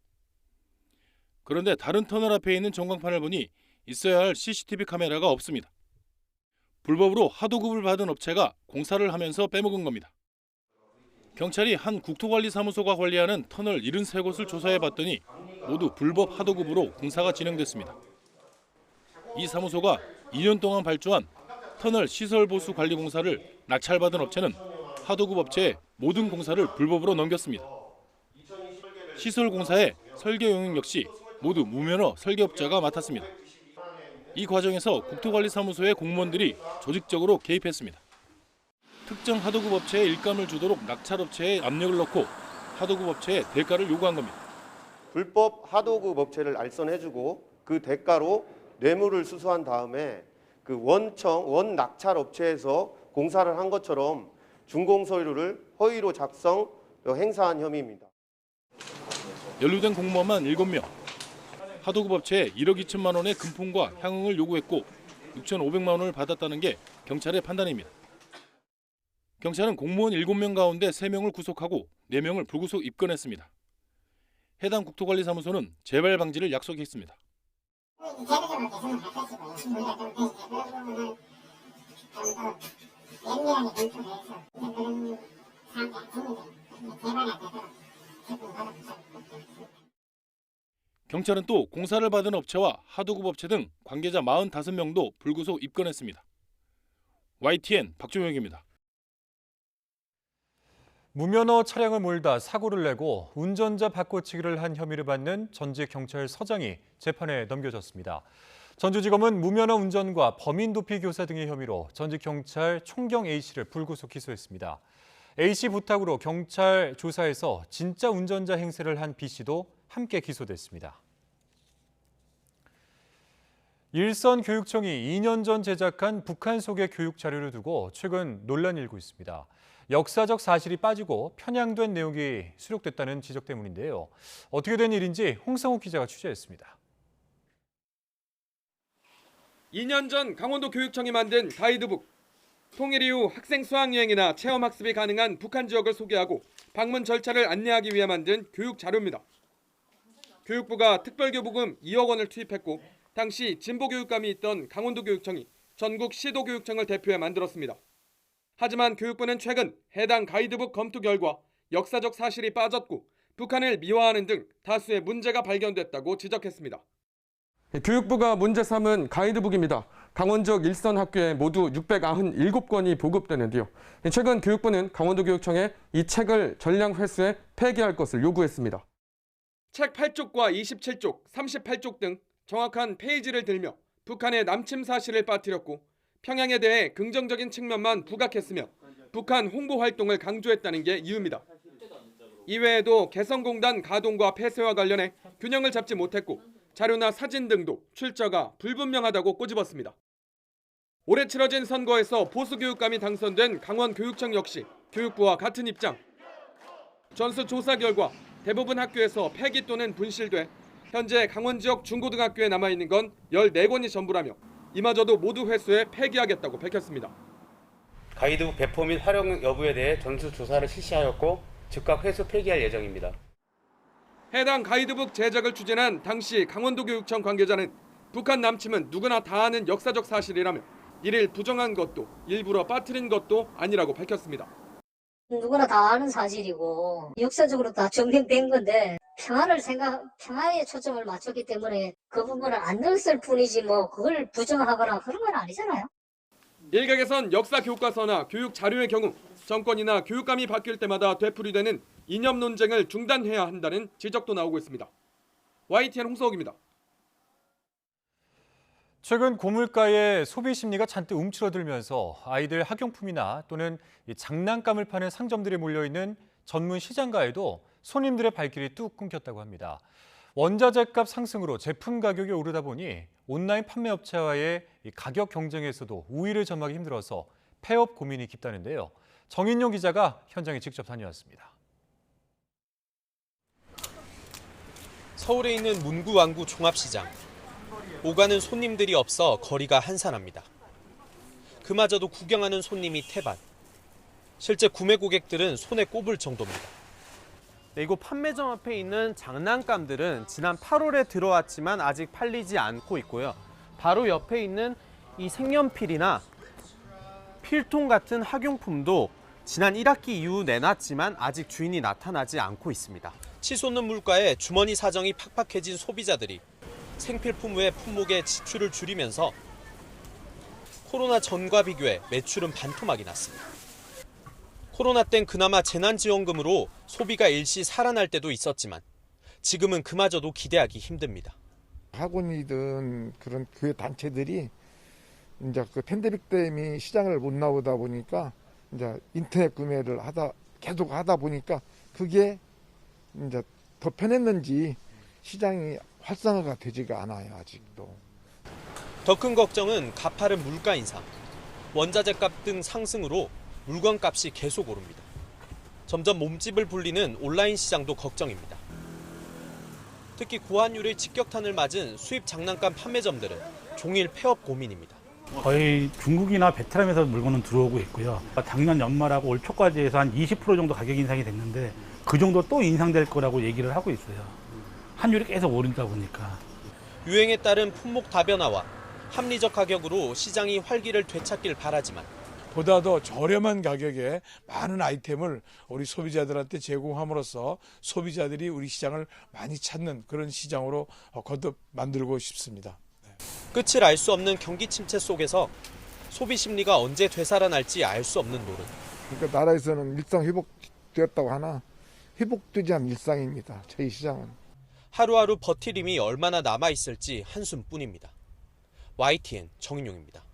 그런데 다른 터널 앞에 있는 전광판을 보니 있어야 할 CCTV 카메라가 없습니다. 불법으로 하도급을 받은 업체가 공사를 하면서 빼먹은 겁니다. 경찰이 한 국토관리사무소가 관리하는 터널 73곳을 조사해봤더니 모두 불법 하도급으로 공사가 진행됐습니다. 이 사무소가 2년 동안 발주한 터널 시설보수 관리 공사를 낙찰받은 업체는 하도급 업체에 모든 공사를 불법으로 넘겼습니다. 시설 공사의 설계 용역 역시 모두 무면허 설계업자가 맡았습니다. 이 과정에서 국토관리사무소의 공무원들이 조직적으로 개입했습니다. 특정 하도급 업체에 일감을 주도록 낙찰업체에 압력을 넣고 하도급 업체에 대가를 요구한 겁니다. 불법 하도급 업체를 알선해주고 그 대가로 뇌물을 수수한 다음에 그 원 낙찰 업체에서 공사를 한 것처럼 준공 서류를 허위로 작성, 행사한 혐의입니다. 연루된 공무원만 7명. 하도급 업체에 1억 2천만 원의 금품과 향응을 요구했고 6,500만 원을 받았다는 게 경찰의 판단입니다. 경찰은 공무원 7명 가운데 3명을 구속하고 4명을 불구속 입건했습니다. 해당 국토관리사무소는 재발 방지를 약속했습니다. 경찰은 또 공사를 받은 업체와 하도급 업체 등 관계자 45명도 불구속 입건했습니다. YTN 박종혁입니다. 무면허 차량을 몰다 사고를 내고 운전자 바꿔치기를 한 혐의를 받는 전직 경찰서장이 재판에 넘겨졌습니다. 전주지검은 무면허 운전과 범인 도피 교사 등의 혐의로 전직 경찰 총경 A씨를 불구속 기소했습니다. A씨 부탁으로 경찰 조사에서 진짜 운전자 행세를 한 B씨도 함께 기소됐습니다. 일선교육청이 2년 전 제작한 북한 소개 교육 자료를 두고 최근 논란이 일고 있습니다. 역사적 사실이 빠지고 편향된 내용이 수록됐다는 지적 때문인데요. 어떻게 된 일인지 홍성욱 기자가 취재했습니다. 2년 전 강원도 교육청이 만든 가이드북. 통일 이후 학생 수학여행이나 체험학습이 가능한 북한 지역을 소개하고 방문 절차를 안내하기 위해 만든 교육 자료입니다. 교육부가 특별교부금 2억 원을 투입했고 당시 진보교육감이 있던 강원도교육청이 전국 시도교육청을 대표해 만들었습니다. 하지만 교육부는 최근 해당 가이드북 검토 결과 역사적 사실이 빠졌고 북한을 미화하는 등 다수의 문제가 발견됐다고 지적했습니다. 교육부가 문제 삼은 가이드북입니다. 강원 지역 일선 학교에 모두 697권이 보급되는데요. 최근 교육부는 강원도교육청에 이 책을 전량 회수해 폐기할 것을 요구했습니다. 책 8쪽과 27쪽, 38쪽 등 정확한 페이지를 들며 북한의 남침 사실을 빠뜨렸고 평양에 대해 긍정적인 측면만 부각했으며 북한 홍보 활동을 강조했다는 게 이유입니다. 이외에도 개성공단 가동과 폐쇄와 관련해 균형을 잡지 못했고 자료나 사진 등도 출처가 불분명하다고 꼬집었습니다. 올해 치러진 선거에서 보수교육감이 당선된 강원교육청 역시 교육부와 같은 입장. 전수 조사 결과 대부분 학교에서 폐기 또는 분실돼 현재 강원 지역 중고등학교에 남아있는 건 14권이 전부라며 이마저도 모두 회수해 폐기하겠다고 밝혔습니다. 가이드북 배포 및 활용 여부에 대해 전수 조사를 실시하였고 즉각 회수 폐기할 예정입니다. 해당 가이드북 제작을 추진한 당시 강원도교육청 관계자는 북한 남침은 누구나 다 아는 역사적 사실이라며 이를 부정한 것도 일부러 빠뜨린 것도 아니라고 밝혔습니다. 누구나 다 아는 사실이고 역사적으로 다 증명된 건데 평화에 초점을 맞췄기 때문에 그 부분을 안 넣었을 뿐이지 뭐 그걸 부정하거나 그런 건 아니잖아요. 일각에선 역사 교과서나 교육 자료의 경우 정권이나 교육감이 바뀔 때마다 되풀이되는 이념 논쟁을 중단해야 한다는 지적도 나오고 있습니다. YTN 홍서욱입니다. 최근 고물가에 소비 심리가 잔뜩 움츠러들면서 아이들 학용품이나 또는 장난감을 파는 상점들이 몰려있는 전문 시장가에도 손님들의 발길이 뚝 끊겼다고 합니다. 원자재값 상승으로 제품 가격이 오르다 보니 온라인 판매업체와의 가격 경쟁에서도 우위를 점하기 힘들어서 폐업 고민이 깊다는데요. 정인용 기자가 현장에 직접 다녀왔습니다. 서울에 있는 문구왕구 종합시장. 오가는 손님들이 없어 거리가 한산합니다. 그마저도 구경하는 손님이 태반. 실제 구매 고객들은 손에 꼽을 정도입니다. 네, 이곳 판매점 앞에 있는 장난감들은 지난 8월에 들어왔지만 아직 팔리지 않고 있고요. 바로 옆에 있는 이 색연필이나 필통 같은 학용품도 지난 1학기 이후 내놨지만 아직 주인이 나타나지 않고 있습니다. 치솟는 물가에 주머니 사정이 팍팍해진 소비자들이 생필품 외 품목의 지출을 줄이면서 코로나 전과 비교해 매출은 반토막이 났습니다. 코로나 땐 그나마 재난지원금으로 소비가 일시 살아날 때도 있었지만 지금은 그마저도 기대하기 힘듭니다. 학원이든 그런 교회 단체들이 이제 그 팬데믹 때문에 시장을 못 나오다 보니까 이제 인터넷 구매를 계속 하다 보니까 그게 이제 더 편했는지 시장이 활성화가 되지가 않아요, 아직도. 더 큰 걱정은 가파른 물가 인상, 원자재값 등 상승으로 물건값이 계속 오릅니다. 점점 몸집을 불리는 온라인 시장도 걱정입니다. 특히 고환율의 직격탄을 맞은 수입 장난감 판매점들은 종일 폐업 고민입니다. 거의 중국이나 베트남에서 물건은 들어오고 있고요. 작년 연말하고 올 초까지 해서 한 20% 정도 가격 인상이 됐는데 그 정도 또 인상될 거라고 얘기를 하고 있어요. 환율이 계속 오르다 보니까. 유행에 따른 품목 다변화와 합리적 가격으로 시장이 활기를 되찾길 바라지만 보다 더 저렴한 가격에 많은 아이템을 우리 소비자들한테 제공함으로써 소비자들이 우리 시장을 많이 찾는 그런 시장으로 거듭 만들고 싶습니다. 끝을 알 수 없는 경기 침체 속에서 소비 심리가 언제 되살아날지 알 수 없는 노릇. 그러니까 나라에서는 일상 회복되었다고 하나 회복되지 않은 일상입니다. 저희 시장은. 하루하루 버틸 힘이 얼마나 남아있을지 한숨뿐입니다. YTN 정인용입니다.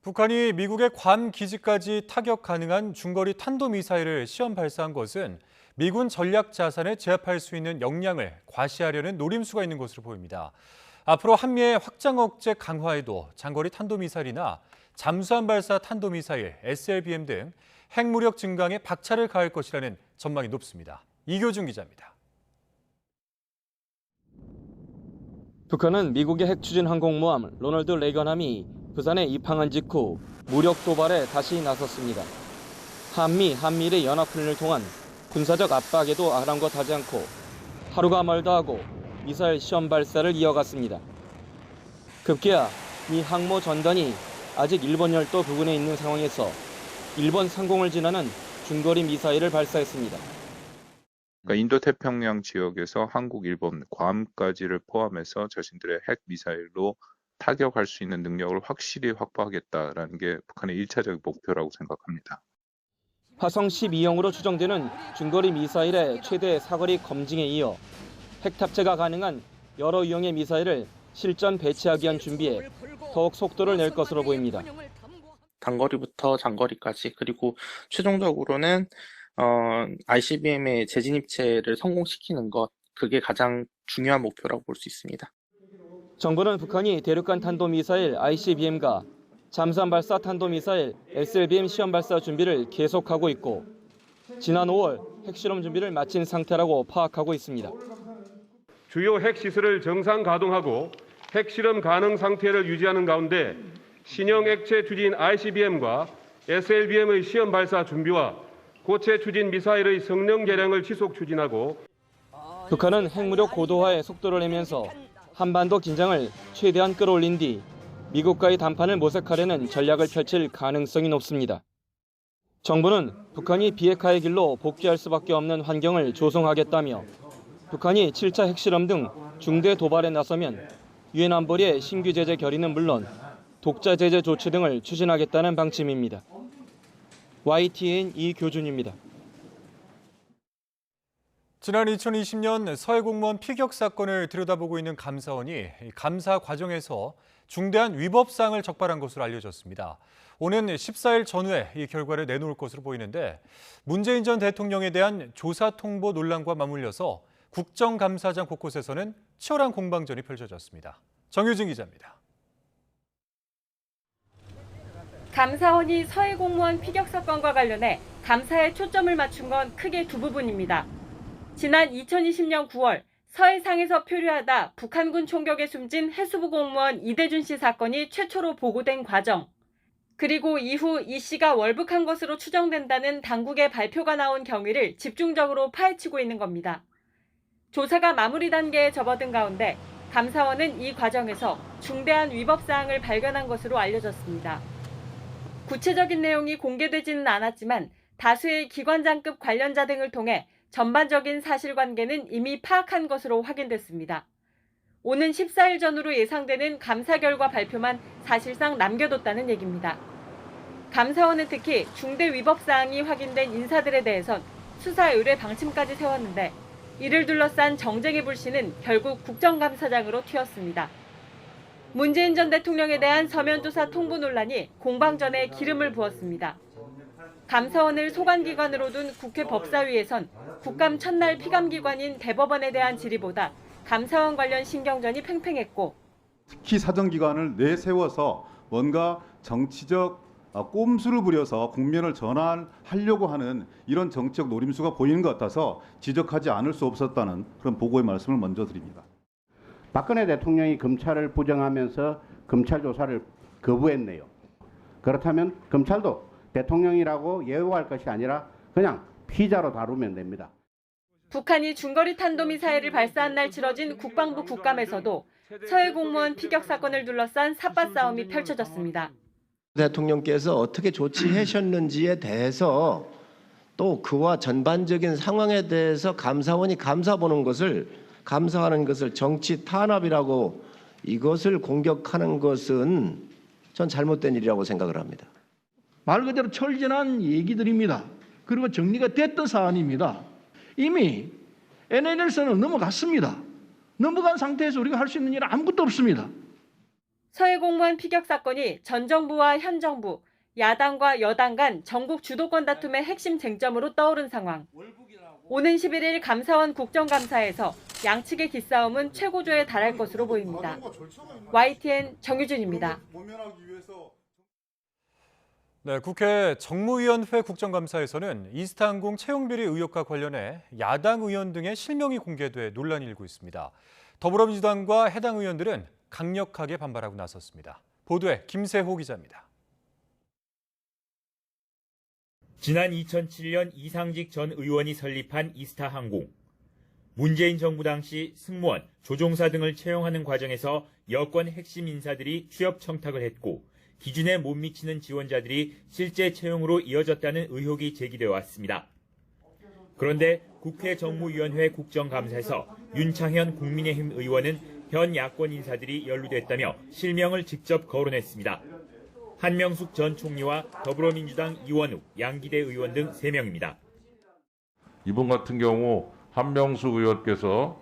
북한이 미국의 괌 기지까지 타격 가능한 중거리 탄도미사일을 시험 발사한 것은 미군 전략 자산에 제압할 수 있는 역량을 과시하려는 노림수가 있는 것으로 보입니다. 앞으로 한미의 확장 억제 강화에도 장거리 탄도미사일이나 잠수함 발사 탄도미사일, SLBM 등 핵무력 증강에 박차를 가할 것이라는 전망이 높습니다. 이교준 기자입니다. 북한은 미국의 핵추진 항공모함 로널드 레이건함이 부산에 입항한 직후 무력 도발에 다시 나섰습니다. 한미일의 연합훈련을 통한 군사적 압박에도 아랑곳하지 않고 하루가 멀다 하고 미사일 시험 발사를 이어갔습니다. 급기야 미 항모 전단이 아직 일본 열도 부근에 있는 상황에서 일본 상공을 지나는 중거리 미사일을 발사했습니다. 그러니까 인도태평양 지역에서 한국, 일본, 괌까지를 포함해서 자신들의 핵 미사일로 타격할 수 있는 능력을 확실히 확보하겠다라는 게 북한의 1차적 목표라고 생각합니다. 화성 12형으로 추정되는 중거리 미사일의 최대 사거리 검증에 이어 핵 탑재가 가능한 여러 유형의 미사일을 실전 배치하기 위한 준비에 더욱 속도를 낼 것으로 보입니다. 단거리부터 장거리까지 그리고 최종적으로는 ICBM의 재진입체를 성공시키는 것 그게 가장 중요한 목표라고 볼 수 있습니다. 정부는 북한이 대륙간 탄도미사일 ICBM과 잠수함 발사 탄도미사일 SLBM 시험 발사 준비를 계속하고 있고 지난 5월 핵실험 준비를 마친 상태라고 파악하고 있습니다. 주요 핵시설을 정상 가동하고 핵실험 가능 상태를 유지하는 가운데 신형 액체 추진 ICBM과 SLBM의 시험 발사 준비와 고체 추진 미사일의 성능 개량을 지속 추진하고 북한은 핵무력 고도화에 속도를 내면서 한반도 긴장을 최대한 끌어올린 뒤 미국과의談판을 모색하려는 전략을 펼칠 가능성이 높습니다. 정부는 북한이 비핵화의 길로 복귀할 수밖에 없는 환경을 조성하겠다며 북한이 7차 핵실험 등 중대 도발에 나서면 유엔 안보리의 신규 제재 결의는 물론 독자 제재 조치 등을 추진하겠다는 방침입니다. YTN 이교준입니다. 지난 2020년 서해 공무원 피격 사건을 들여다보고 있는 감사원이 감사 과정에서 중대한 위법 사항을 적발한 것으로 알려졌습니다. 오는 14일 전후에 이 결과를 내놓을 것으로 보이는데 문재인 전 대통령에 대한 조사 통보 논란과 맞물려서 국정감사장 곳곳에서는 치열한 공방전이 펼쳐졌습니다. 정유진 기자입니다. 감사원이 서해 공무원 피격 사건과 관련해 감사에 초점을 맞춘 건 크게 두 부분입니다. 지난 2020년 9월 서해상에서 표류하다 북한군 총격에 숨진 해수부 공무원 이대준 씨 사건이 최초로 보고된 과정, 그리고 이후 이 씨가 월북한 것으로 추정된다는 당국의 발표가 나온 경위를 집중적으로 파헤치고 있는 겁니다. 조사가 마무리 단계에 접어든 가운데 감사원은 이 과정에서 중대한 위법 사항을 발견한 것으로 알려졌습니다. 구체적인 내용이 공개되지는 않았지만 다수의 기관장급 관련자 등을 통해 전반적인 사실관계는 이미 파악한 것으로 확인됐습니다. 오는 14일 전후로 예상되는 감사 결과 발표만 사실상 남겨뒀다는 얘기입니다. 감사원은 특히 중대 위법 사항이 확인된 인사들에 대해선 수사 의뢰 방침까지 세웠는데 이를 둘러싼 정쟁의 불씨는 결국 국정감사장으로 튀었습니다. 문재인 전 대통령에 대한 서면 조사 통보 논란이 공방전에 기름을 부었습니다. 감사원을 소관기관으로 둔 국회 법사위에선 국감 첫날 피감기관인 대법원에 대한 질의보다 감사원 관련 신경전이 팽팽했고 특히 사정기관을 내세워서 뭔가 정치적 꼼수를 부려서 국면을 전환하려고 하는 이런 정치적 노림수가 보이는 것 같아서 지적하지 않을 수 없었다는 그런 보고의 말씀을 먼저 드립니다. 박근혜 대통령이 검찰을 부정하면서 검찰 조사를 거부했네요. 그렇다면 검찰도 대통령이라고 예우할 것이 아니라 그냥 피자로 다루면 됩니다. 북한이 중거리 탄도미사일을 발사한 날 치러진 국방부 국감에서도 서해 공무원 피격 사건을 둘러싼 삿바 싸움이 펼쳐졌습니다. 대통령께서 어떻게 조치하셨는지에 대해서 또 그와 전반적인 상황에 대해서 감사원이 감사하는 것을 정치 탄압이라고 이것을 공격하는 것은 전 잘못된 일이라고 생각을 합니다. 말 그대로 철저한 얘기들입니다. 그리고 정리가 됐던 사안입니다. 이미 NLL선은 넘어갔습니다. 넘어간 상태에서 우리가 할 수 있는 일은 아무것도 없습니다. 서해 공무원 피격 사건이 전 정부와 현 정부, 야당과 여당 간 전국 주도권 다툼의 핵심 쟁점으로 떠오른 상황. 오는 11일 감사원 국정감사에서 양측의 기싸움은 최고조에 달할 것으로 보입니다. YTN 정유진입니다. 네, 국회 정무위원회 국정감사에서는 이스타항공 채용비리 의혹과 관련해 야당 의원 등의 실명이 공개돼 논란이 일고 있습니다. 더불어민주당과 해당 의원들은 강력하게 반발하고 나섰습니다. 보도에 김세호 기자입니다. 지난 2007년 이상직 전 의원이 설립한 이스타항공. 문재인 정부 당시 승무원, 조종사 등을 채용하는 과정에서 여권 핵심 인사들이 취업 청탁을 했고 기준에 못 미치는 지원자들이 실제 채용으로 이어졌다는 의혹이 제기되어 왔습니다. 그런데 국회 정무위원회 국정감사에서 윤창현 국민의힘 의원은 현 야권 인사들이 연루됐다며 실명을 직접 거론했습니다. 한명숙 전 총리와 더불어민주당 이원욱, 양기대 의원 등 3명입니다. 이분 같은 경우 한명숙 의원께서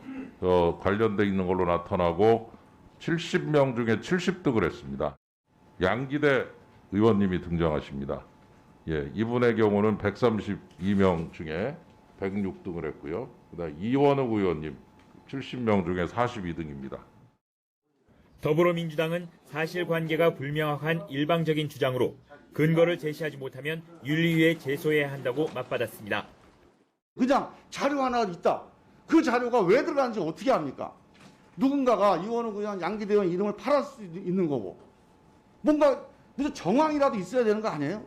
관련돼 있는 걸로 나타나고 70명 중에 70득을 했습니다. 양기대 의원님이 등장하십니다. 예, 이분의 경우는 132명 중에 106등을 했고요. 그다음 이원욱 의원님 70명 중에 42등입니다. 더불어민주당은 사실관계가 불명확한 일방적인 주장으로 근거를 제시하지 못하면 윤리위에 제소해야 한다고 맞받았습니다. 그냥 자료 하나 있다. 그 자료가 왜 들어가는지 어떻게 합니까? 누군가가 이원욱 의원, 양기대 의원 이름을 팔을 수 있는 거고 뭔가 무슨 정황이라도 있어야 되는 거 아니에요?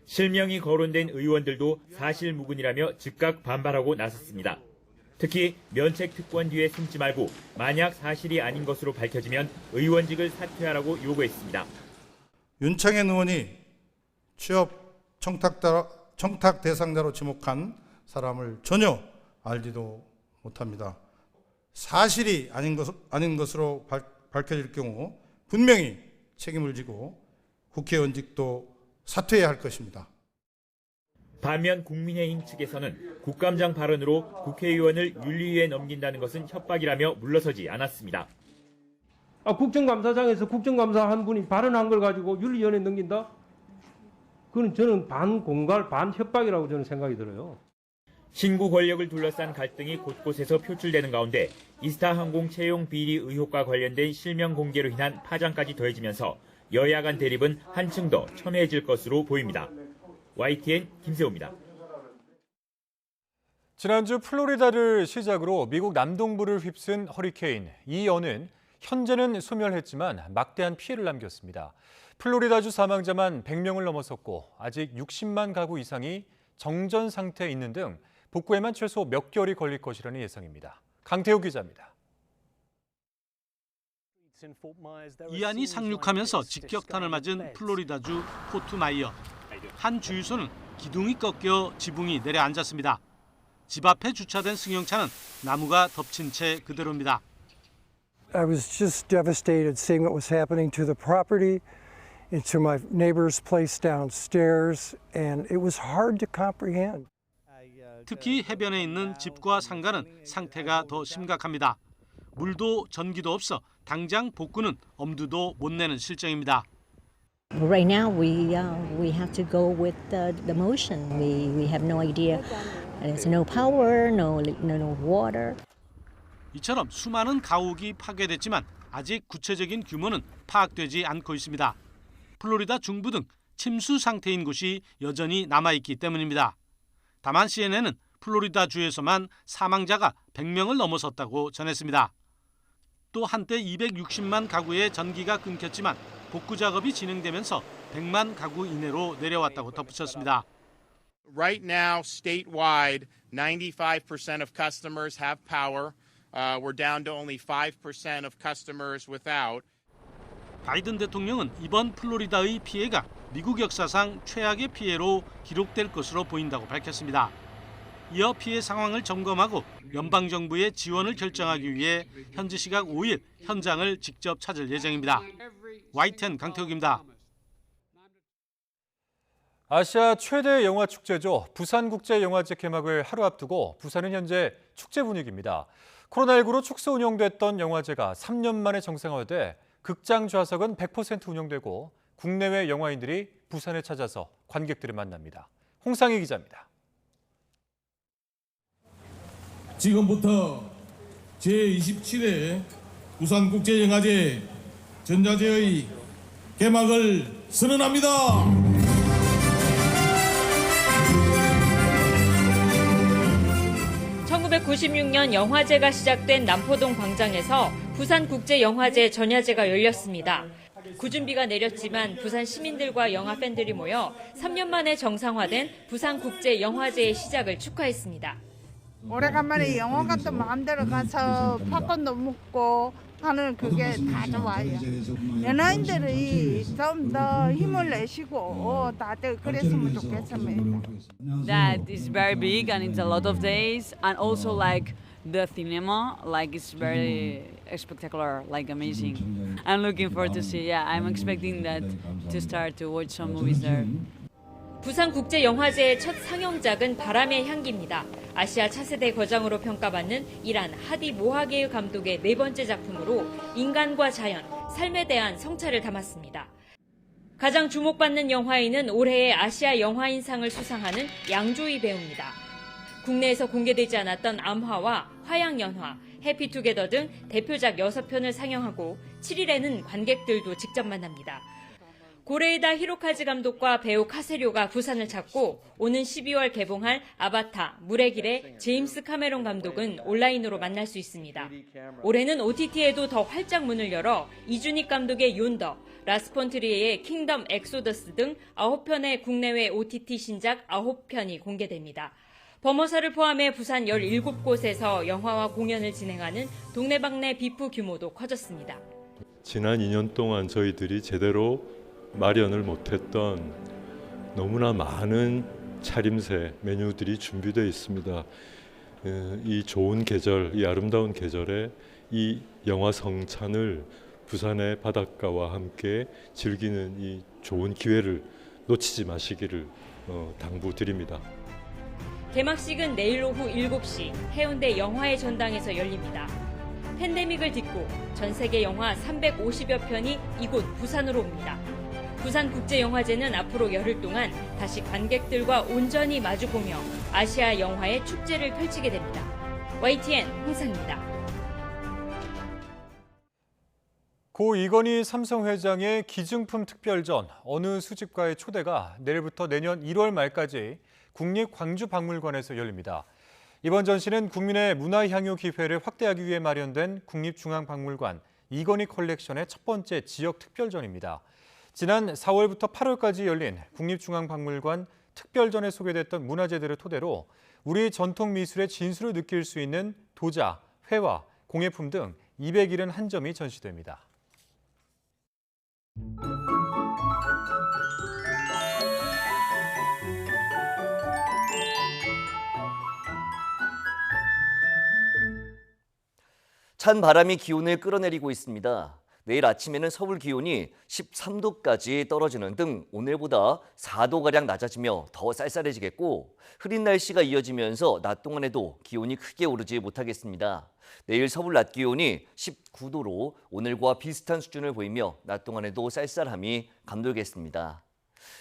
실명이 거론된 의원들도 사실무근이라며 즉각 반발하고 나섰습니다. 특히 면책 특권 뒤에 숨지 말고 만약 사실이 아닌 것으로 밝혀지면 의원직을 사퇴하라고 요구했습니다. 윤창현 의원이 취업 청탁 대상자로 지목한 사람을 전혀 알지도 못합니다. 사실이 아닌 것으로 밝혀질 경우 분명히 책임을 지고 국회의원직도 사퇴해야 할 것입니다. 반면 국민의힘 측에서는 국감장 발언으로 국회의원을 윤리위에 넘긴다는 것은 협박이라며 물러서지 않았습니다. 국정감사장에서 국정감사한 분이 발언한 걸 가지고 윤리위원회에 넘긴다? 그건 저는 반공갈, 반협박이라고 저는 생각이 들어요. 신구 권력을 둘러싼 갈등이 곳곳에서 표출되는 가운데 이스타항공 채용 비리 의혹과 관련된 실명 공개로 인한 파장까지 더해지면서 여야 간 대립은 한층 더 첨예해질 것으로 보입니다. YTN 김세호입니다. 지난주 플로리다를 시작으로 미국 남동부를 휩쓴 허리케인 이언은 현재는 소멸했지만 막대한 피해를 남겼습니다. 플로리다주 사망자만 100명을 넘어섰고 아직 60만 가구 이상이 정전 상태에 있는 등 복구에만 최소 몇 개월이 걸릴 것이라는 예상입니다. 강태우 기자입니다. 이안이 상륙하면서 직격탄을 맞은 플로리다주 포트마이어. 한 주유소는 기둥이 꺾여 지붕이 내려앉았습니다. 집 앞에 주차된 승용차는 나무가 덮친 채 그대로입니다. I was just devastated seeing what was happening to the property and to my neighbor's place downstairs, and it was hard to comprehend. 특히 해변에 있는 집과 상가는 상태가 더 심각합니다. 물도 전기도 없어 당장 복구는 엄두도 못 내는 실정입니다. Right now we have to go with the motion. We have no idea. There's no power, no water. 이처럼 수많은 가옥이 파괴됐지만 아직 구체적인 규모는 파악되지 않고 있습니다. 플로리다 중부 등 침수 상태인 곳이 여전히 남아있기 때문입니다. 다만 CNN은 플로리다 주에서만 사망자가 100명을 넘어섰다고 전했습니다. 또 한때 260만 가구의 전기가 끊겼지만 복구 작업이 진행되면서 100만 가구 이내로 내려왔다고 덧붙였습니다. Right now, statewide, 95% of customers have power. We're down to only 5% of customers without. 바이든 대통령은 이번 플로리다의 피해가 미국 역사상 최악의 피해로 기록될 것으로 보인다고 밝혔습니다. 이어 피해 상황을 점검하고 연방정부의 지원을 결정하기 위해 현지 시각 5일 현장을 직접 찾을 예정입니다. YTN 강태욱입니다. 아시아 최대 영화 축제죠. 부산국제영화제 개막을 하루 앞두고 부산은 현재 축제 분위기입니다. 코로나19로 축소 운영됐던 영화제가 3년 만에 정상화돼 극장 좌석은 100% 운영되고 국내외 영화인들이 부산에 찾아서 관객들을 만납니다. 홍상희 기자입니다. 지금부터 제27회 부산국제영화제 전자제의 개막을 선언합니다. 1996년 영화제가 시작된 남포동 광장에서 부산국제영화제 전야제가 열렸습니다. 구준비가 내렸지만 부산 시민들과 영화 팬들이 모여 3년 만에 정상화된 부산국제영화제의 시작을 축하했습니다. 오래간만에 영화관도 마음대로 가서 팝콘도 먹고 하는 그게 다 좋아요. 연예인들이 좀 더 힘을 내시고 다들 그랬으면 좋겠습니다. That is very big and it's a lot of days, and also like the cinema, like it's very spectacular, like amazing. I'm looking forward to see. Yeah, I'm expecting that to start to watch some movies there. 부산국제영화제의 첫 상영작은 바람의 향기입니다. 아시아 차세대 거장으로 평가받는 이란 하디 모하게유 감독의 네 번째 작품으로 인간과 자연, 삶에 대한 성찰을 담았습니다. 가장 주목받는 영화인은 올해의 아시아 영화인상을 수상하는 양조위 배우입니다. 국내에서 공개되지 않았던 암화와 화양연화, 해피투게더 등 대표작 6편을 상영하고 7일에는 관객들도 직접 만납니다. 고레에다 히로카즈 감독과 배우 카세료가 부산을 찾고 오는 12월 개봉할 아바타, 물의 길의 제임스 카메론 감독은 온라인으로 만날 수 있습니다. 올해는 OTT에도 더 활짝 문을 열어 이준익 감독의 윤더, 라스폰트리에의 킹덤 엑소더스 등 9편의 국내외 OTT 신작 9편이 공개됩니다. 범어사를 포함해 부산 17곳에서 영화와 공연을 진행하는 동네방네 뷔프 규모도 커졌습니다. 지난 2년 동안 저희들이 제대로 마련을 못했던 너무나 많은 차림새 메뉴들이 준비되어 있습니다. 이 좋은 계절, 이 아름다운 계절에 이 영화 성찬을 부산의 바닷가와 함께 즐기는 이 좋은 기회를 놓치지 마시기를 당부드립니다. 개막식은 내일 오후 7시 해운대 영화의 전당에서 열립니다. 팬데믹을 딛고 전 세계 영화 350여 편이 이곳 부산으로 옵니다. 부산국제영화제는 앞으로 열흘 동안 다시 관객들과 온전히 마주보며 아시아 영화의 축제를 펼치게 됩니다. YTN 홍상입니다. 고 이건희 삼성회장의 기증품 특별전 어느 수집가의 초대가 내일부터 내년 1월 말까지 국립광주박물관에서 열립니다. 이번 전시는 국민의 문화향유 기회를 확대하기 위해 마련된 국립중앙박물관 이건희 컬렉션의 첫 번째 지역 특별전입니다. 지난 4월부터 8월까지 열린 국립중앙박물관 특별전에 소개됐던 문화재들을 토대로 우리 전통 미술의 진수를 느낄 수 있는 도자, 회화, 공예품 등 271점이 전시됩니다. 찬 바람이 기온을 끌어내리고 있습니다. 내일 아침에는 서울 기온이 13도까지 떨어지는 등 오늘보다 4도가량 낮아지며 더 쌀쌀해지겠고 흐린 날씨가 이어지면서 낮 동안에도 기온이 크게 오르지 못하겠습니다. 내일 서울 낮 기온이 19도로 오늘과 비슷한 수준을 보이며 낮 동안에도 쌀쌀함이 감돌겠습니다.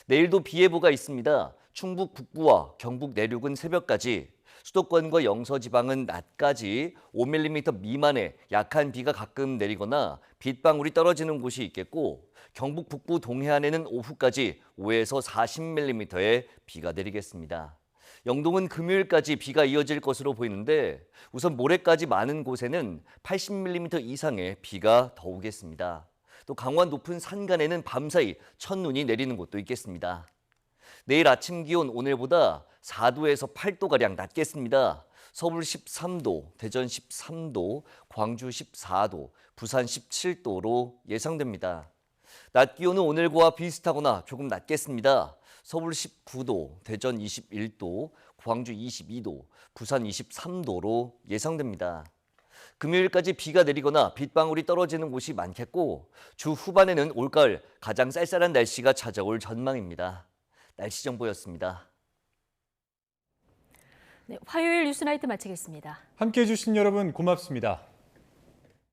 내일도 비 예보가 있습니다. 충북 북부와 경북 내륙은 새벽까지, 수도권과 영서지방은 낮까지 5mm 미만의 약한 비가 가끔 내리거나 빗방울이 떨어지는 곳이 있겠고 경북 북부 동해안에는 오후까지 5에서 40mm의 비가 내리겠습니다. 영동은 금요일까지 비가 이어질 것으로 보이는데 우선 모레까지 많은 곳에는 80mm 이상의 비가 더 오겠습니다. 또 강원 높은 산간에는 밤사이 첫눈이 내리는 곳도 있겠습니다. 내일 아침 기온 오늘보다 4도에서 8도가량 낮겠습니다. 서울 13도, 대전 13도, 광주 14도, 부산 17도로 예상됩니다. 낮 기온은 오늘과 비슷하거나 조금 낮겠습니다. 서울 19도, 대전 21도, 광주 22도, 부산 23도로 예상됩니다. 금요일까지 비가 내리거나 빗방울이 떨어지는 곳이 많겠고 주 후반에는 올가을 가장 쌀쌀한 날씨가 찾아올 전망입니다. 날씨 정보였습니다. 네, 화요일 뉴스나이트 마치겠습니다. 함께해 주신 여러분 고맙습니다.